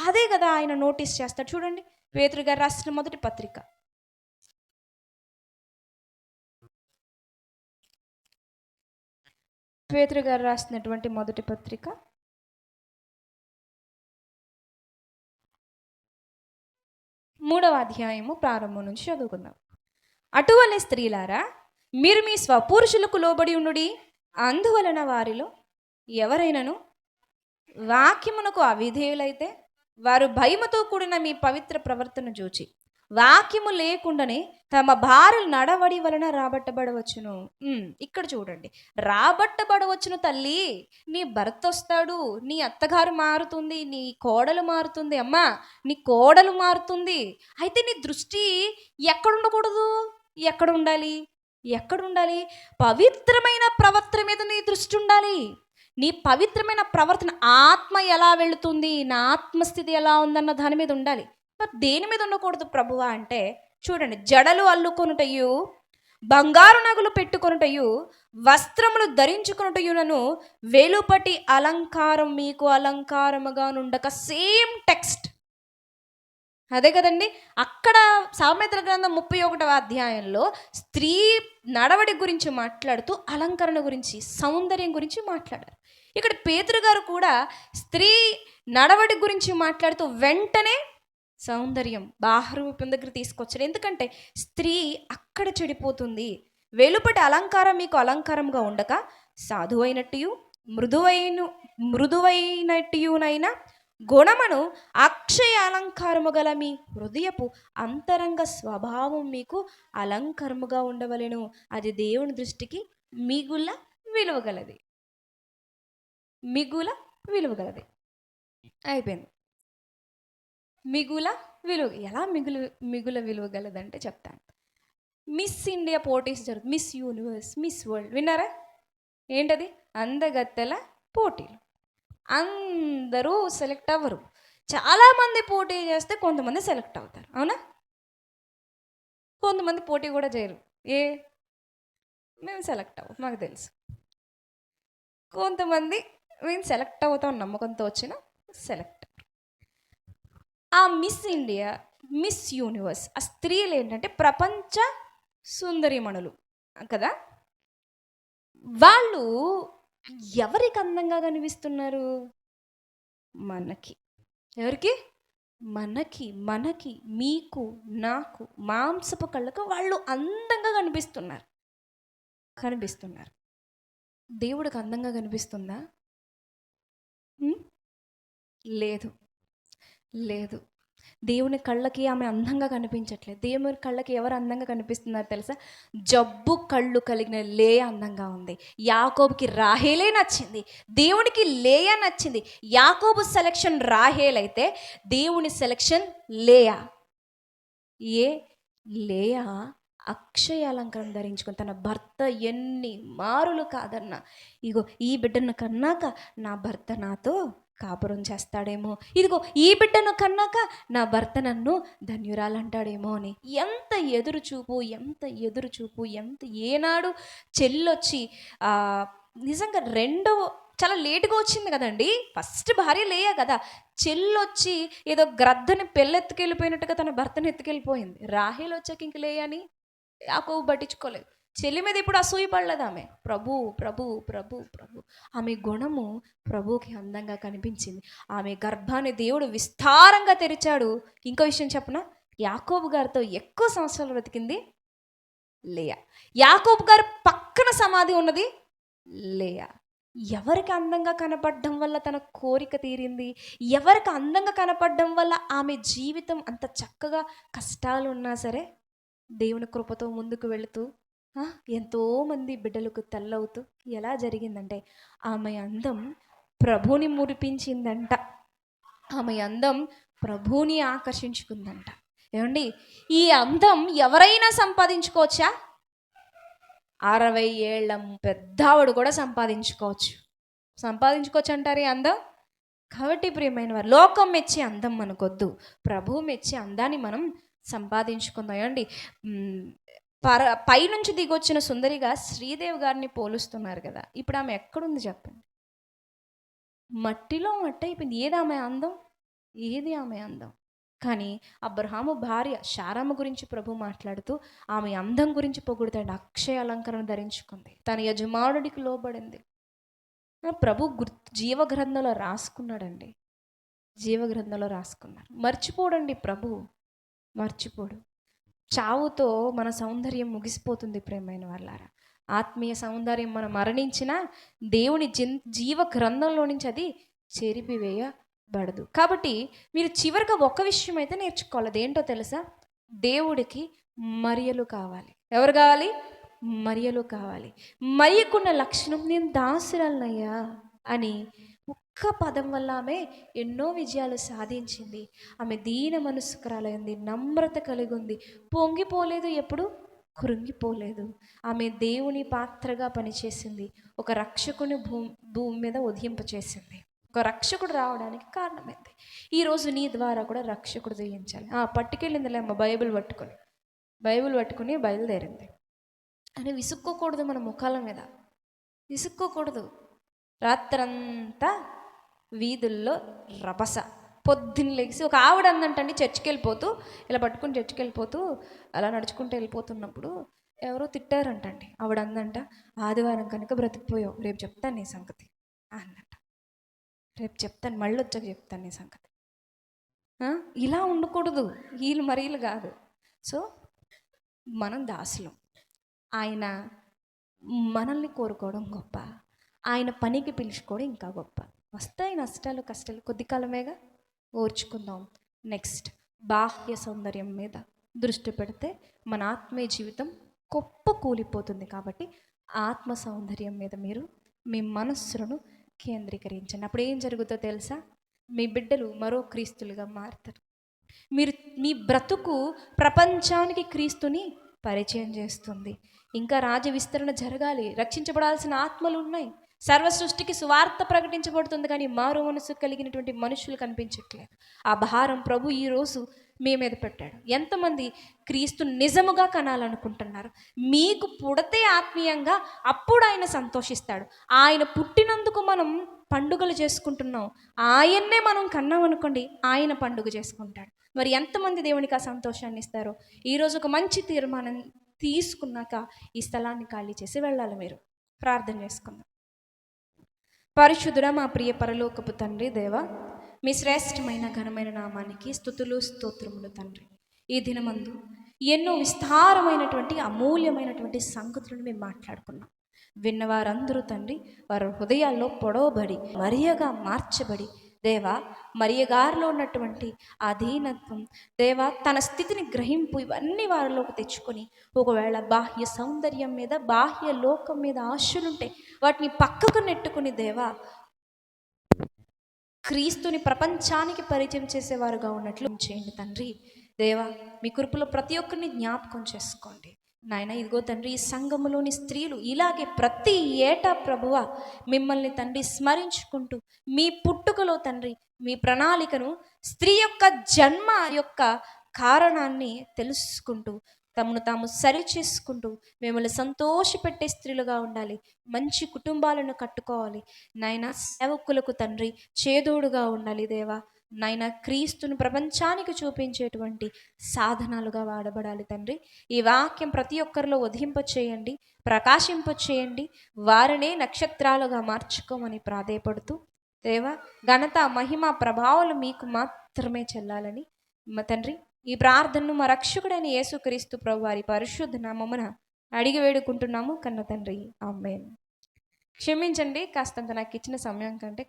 అదే కదా ఆయన నోటీస్ చేస్తాడు. చూడండి, పేతురు గారు రాసిన మొదటి పత్రిక, పేతురు గారు రాసినటువంటి మొదటి పత్రిక 3వ అధ్యాయము ప్రారంభం నుంచి చదువుకుందాం. అటువలే స్త్రీలారా, మీరు మీ స్వపురుషులకు లోబడి ఉండుడి. అందువలన వారిలో ఎవరైనాను వాక్యమునకు అవిధేయులైతే వారు భయముతో కూడిన మీ పవిత్ర ప్రవర్తన చూచి వాక్యము లేకుండానే తమ భార్యల నడవడి వలన రాబట్టబడవచ్చును. ఇక్కడ చూడండి, రాబట్టబడవచ్చును తల్లి. నీ భర్త వస్తాడు, నీ అత్తగారు మారుతుంది, నీ కోడలు మారుతుంది, అమ్మా నీ కోడలు మారుతుంది. అయితే నీ దృష్టి ఎక్కడ ఉండకూడదు, ఎక్కడ ఉండాలి, ఎక్కడ ఉండాలి? పవిత్రమైన ప్రవర్తన మీద నీ దృష్టి ఉండాలి. నీ పవిత్రమైన ప్రవర్తన, ఆత్మ ఎలా వెళుతుంది, నా ఆత్మస్థితి ఎలా ఉందన్న దాని మీద ఉండాలి. మరి దేని మీద ఉండకూడదు ప్రభువా అంటే, చూడండి, జడలు అల్లుకొనుటయు, బంగారు నగులు పెట్టుకొనుటయు, వస్త్రములు ధరించుకొనుటయునను వెలుపటి అలంకారం మీకు అలంకారముగా నుండక. సేమ్ టెక్స్ట్ అదే కదండి. అక్కడ సామెతల గ్రంథం 31వ అధ్యాయంలో స్త్రీ నడవడి గురించి మాట్లాడుతూ అలంకరణ గురించి, సౌందర్యం గురించి మాట్లాడారు. ఇక్కడ పేతురు గారు కూడా స్త్రీ నడవడి గురించి మాట్లాడుతూ వెంటనే సౌందర్యం, బాహ్రూపం దగ్గర తీసుకొచ్చారు. ఎందుకంటే స్త్రీ అక్కడ చెడిపోతుంది. వెలుపటి అలంకారం మీకు అలంకారంగా ఉండక సాధువైనట్టు మృదువైనట్టునైనా గుణమును అక్షయ అలంకారము గల మీ హృదయపు అంతరంగ స్వభావం మీకు అలంకారముగా ఉండవలెను. అది దేవుని దృష్టికి మిగుల విలువగలది, మిగుల విలువగలది. అయిపోయింది. మిగుల విలువ ఎలా మిగుల విలువగలదంటే చెప్తాను. మిస్ ఇండియా పోటీస్ జరుగుతుంది, మిస్ యూనివర్స్, మిస్ వరల్డ్, విన్నారా? ఏంటది? అందగత్తెల పోటీలు. అందరూ సెలెక్ట్ అవ్వరు, చాలామంది పోటీ చేస్తే కొంతమంది సెలెక్ట్ అవుతారు, అవునా? కొంతమంది పోటీ కూడా చేయరు. మేము సెలెక్ట్ అవ్వం, మాకు తెలుసు. కొంతమంది మేము సెలెక్ట్ అవుతాం నమ్మకంతో వచ్చిన సెలెక్ట్. ఆ మిస్ ఇండియా, మిస్ యూనివర్స్, ఆ స్త్రీలు ఏంటంటే ప్రపంచ సుందరిమణులు కదా. వాళ్ళు ఎవరికి అందంగా కనిపిస్తున్నారు? మనకి. ఎవరికి? మనకి, మీకు, నాకు, మాంసపు కళ్ళకు వాళ్ళు అందంగా కనిపిస్తున్నారు. దేవుడికి అందంగా కనిపిస్తుందా? లేదు, లేదు. దేవుని కళ్ళకి ఆమె అందంగా కనిపించట్లేదు. దేవుని కళ్ళకి ఎవరు అందంగా కనిపిస్తున్నారు తెలుసా? జబ్బు కళ్ళు కలిగిన లేయా అందంగా ఉంది. యాకోబుకి రాహేలే నచ్చింది, దేవునికి లేయా నచ్చింది. యాకోబు సెలక్షన్ రాహేల్ అయితే దేవుని సెలక్షన్ లేయా. లేయా అక్షయ అలంకారం ధరించుకొని తన భర్త ఎన్ని మారులు కాదన్నా, ఇగో ఈ బిడ్డను కన్నాక నా భర్త నాతో కాపురం చేస్తాడేమో, ఇదిగో ఈ బిడ్డను కన్నాక నా భర్త నన్ను ధన్యురాలంటాడేమో అని ఎంత ఎదురు చూపు, ఎంత ఏనాడు చెల్లొచ్చి నిజంగా చాలా లేటుగా వచ్చింది కదండి. ఫస్ట్ భార్య లేయా కదా. చెల్లొచ్చి ఏదో గ్రద్దని పెళ్ళెత్తుకెళ్ళిపోయినట్టుగా తన భర్తను ఎత్తుకెళ్ళిపోయింది. రాహేల్ వచ్చాక ఇంక లేయని యాకోబు పట్టించుకోలేదు. చెల్లి మీద ఇప్పుడు అసూయ పడలేదు ఆమె. ప్రభు ప్రభు ప్రభు ప్రభు ఆమె గుణము ప్రభువుకి అందంగా కనిపించింది. ఆమె గర్భాన్ని దేవుడు విస్తారంగా తెరిచాడు. ఇంకో విషయం చెప్పనా, యాకోబు గారితో ఎక్కువ సంవత్సరాలు బ్రతికింది లేయా. యాకోబు గారు పక్కన సమాధి ఉన్నది లేయా. ఎవరికి అందంగా కనపడడం వల్ల తన కోరిక తీరింది? ఎవరికి అందంగా కనపడడం వల్ల ఆమె జీవితం అంత చక్కగా కష్టాలు ఉన్నా సరే దేవుని కృపతో ముందుకు వెళుతూ ఎంతోమంది బిడ్డలకు తల్లవుతూ ఎలా జరిగిందంటే, ఆమె అందం ప్రభుని మురిపించిందంట. ఆమె అందం ప్రభుని ఆకర్షించుకుందంట. ఏమండి, ఈ అందం ఎవరైనా సంపాదించుకోవచ్చా? 60 ఏళ్ళ పెద్దావిడ కూడా సంపాదించుకోవచ్చు అంటారు ఈ అందం. కాబట్టి ప్రియమైన వారు, లోకం మెచ్చే అందం మనకొద్దు, ప్రభువు మెచ్చే అందాన్ని మనం సంపాదించుకుందాం. అండి పైనుంచి దిగొచ్చిన సుందరిగా శ్రీదేవి గారిని పోలుస్తున్నారు కదా. ఇప్పుడు ఆమె ఎక్కడుంది చెప్పండి? మట్టిలో మట్టి అయిపోయింది. ఏది ఆమె అందం? కానీ అబ్రహాము భార్య శారమ్మ గురించి ప్రభు మాట్లాడుతూ ఆమె అందం గురించి పొగుడుతాడు. అక్షయ అలంకరణ ధరించుకుంది, తన యజమానుడికి లోబడింది. ప్రభు జీవగ్రంథంలో రాసుకున్నాడండి. జీవగ్రంథంలో రాసుకున్నారు. మర్చిపోడండి, ప్రభు మర్చిపోడు. చావుతో మన సౌందర్యం ముగిసిపోతుంది ప్రియమైన వాళ్ళారా. ఆత్మీయ సౌందర్యం మనం మరణించినా దేవుని జీవ గ్రంథంలో నుంచి అది చెరిపివేయబడదు. కాబట్టి మీరు చివరిగా ఒక విషయం అయితే నేర్చుకోవాలి. అదేంటో తెలుసా? దేవుడికి మరియలు కావాలి. ఎవరు కావాలి? మరియలు కావాలి. మరియకున్న లక్షణం, నేను దాసురాలనయ్యా అని ఒక్క పదం వల్ల ఆమె ఎన్నో విజయాలు సాధించింది. ఆమె దీన మనస్కురాలైంది, నమ్రత కలిగి ఉంది, పొంగిపోలేదు, ఎప్పుడు కృంగిపోలేదు. ఆమె దేవుని పాత్రగా పనిచేసింది. ఒక రక్షకుని భూమి మీద ఉదయింపచేసింది. ఒక రక్షకుడు రావడానికి కారణమైంది. ఈరోజు నీ ద్వారా కూడా రక్షకుడు ఉదయించాలి. పట్టుకెళ్ళిందిలే అమ్మ బైబిల్ పట్టుకుని బయలుదేరింది అని విసుక్కోకూడదు. మన ముఖాల మీద విసుక్కోకూడదు. రాత్రంతా వీధుల్లో రభస. పొద్దున్న లేచి ఒక ఆవిడ అందంటండి, చర్చికి వెళ్ళిపోతూ ఇలా పట్టుకుని చర్చికి వెళ్ళిపోతూ అలా నడుచుకుంటూ వెళ్ళిపోతున్నప్పుడు ఎవరో తిట్టారంటండి. ఆవిడ అందంట, ఆదివారం కనుక బ్రతికిపోయావు, రేపు చెప్తాను నీ సంగతి అందంట. రేపు చెప్తాను, మళ్ళీ వచ్చాక చెప్తాను నీ సంగతి. ఇలా ఉండకూడదు, వీళ్ళు కాదు. సో మనం దాసులం. ఆయన మనల్ని కోరుకోవడం గొప్ప, ఆయన పనికి పిలుచుకోవడం ఇంకా గొప్ప. వస్తాయి నష్టాలు కష్టాలు, కొద్ది కాలమేగా, ఓర్చుకుందాం. నెక్స్ట్, బాహ్య సౌందర్యం మీద దృష్టి పెడితే మన ఆత్మీయ జీవితం కూలిపోతుంది. కాబట్టి ఆత్మ సౌందర్యం మీద మీరు మీ మనస్సులను కేంద్రీకరించండి. అప్పుడు ఏం జరుగుతుందో తెలుసా? మీ బిడ్డలు మరో క్రీస్తులుగా మారుతారు. మీ బ్రతుకు ప్రపంచానికి క్రీస్తుని పరిచయం చేస్తుంది. ఇంకా రాజ్య విస్తరణ జరగాలి, రక్షించబడాల్సిన ఆత్మలు ఉన్నాయి, సర్వ సృష్టికి సువార్త ప్రకటించబడుతుంది. కానీ మారు మనసు కలిగినటువంటి మనుషులు కనిపించట్లేదు. ఆ భారం ప్రభు ఈరోజు మీ మీద పెట్టాడు. ఎంతమంది క్రీస్తు నిజముగా కనాలనుకుంటున్నారు? మీకు పుడితే ఆత్మీయంగా, అప్పుడు ఆయన సంతోషిస్తాడు. ఆయన పుట్టినందుకు మనం పండుగలు చేసుకుంటున్నాం, ఆయన్నే మనం కన్నాం అనుకోండి, ఆయన పండుగ చేసుకుంటాడు. మరి ఎంతమంది దేవునికి ఆ సంతోషాన్ని ఇస్తారో ఈరోజు ఒక మంచి తీర్మానం తీసుకున్నాక ఈ స్థలాన్ని ఖాళీ చేసి వెళ్ళాలి. మీరు ప్రార్థన చేసుకుందాం. పరిశుద్ధుడా, మా ప్రియ పరలోకపు తండ్రి, దేవా, మీ శ్రేష్టమైన ఘనమైన నామానికి స్తుతులు స్తోత్రములు తండ్రి. ఈ దినమందు ఎన్నో విస్తారమైనటువంటి అమూల్యమైనటువంటి సంగతులను మేము మాట్లాడుకున్నాం. విన్నవారందరూ తండ్రి వారి హృదయాల్లో పొడవబడి మరియగా మార్చబడి దేవా, మరియ గారిలో ఉన్నటువంటి అధీనత్వం దేవా, తన స్థితిని గ్రహింపు ఇవన్నీ వారిలోకి తెచ్చుకొని ఒకవేళ బాహ్య సౌందర్యం మీద బాహ్య లోకం మీద ఆశలుంటే వాటిని పక్కకు నెట్టుకుని దేవా, క్రీస్తుని ప్రపంచానికి పరిచయం చేసేవారుగా ఉన్నట్లు చేయండి తండ్రి. దేవా, మీ కృపలో ప్రతి ఒక్కరిని జ్ఞాపకం చేసుకోండి నాయన. ఇదిగో తండ్రి, ఈ సంఘములోని స్త్రీలు ఇలాగే ప్రతి ఏటా ప్రభువ మిమ్మల్ని తండ్రి స్మరించుకుంటూ మీ పుట్టుకలో తండ్రి మీ ప్రణాళికను, స్త్రీ యొక్క జన్మ యొక్క కారణాన్ని తెలుసుకుంటూ తమను తాము సరి చేసుకుంటూ మిమ్మల్ని సంతోషపెట్టే స్త్రీలుగా ఉండాలి. మంచి కుటుంబాలను కట్టుకోవాలి నాయన. సేవకులకు తండ్రి చేదోడుగా ఉండాలి దేవా. నాయన, క్రీస్తును ప్రపంచానికి చూపించేటువంటి సాధనాలుగా వాడబడాలి తండ్రి. ఈ వాక్యం ప్రతి ఒక్కరిలో ఉదయింప చేయండి, ప్రకాశింప చేయండి, వారినే నక్షత్రాలుగా మార్చుకోమని ప్రాధేయపడుతూ దేవా, ఘనత మహిమ ప్రభావాలు మీకు మాత్రమే చెల్లాలని మా తండ్రి ఈ ప్రార్థనను మా రక్షకుడైన యేసుక్రీస్తు ప్రభు వారి పరిశుద్ధ నామమున అడిగి వేడుకుంటున్నాము కన్న తండ్రి, ఆమేన్. క్షమించండి, కాస్తంత నాకు ఇచ్చిన సమయం కంటే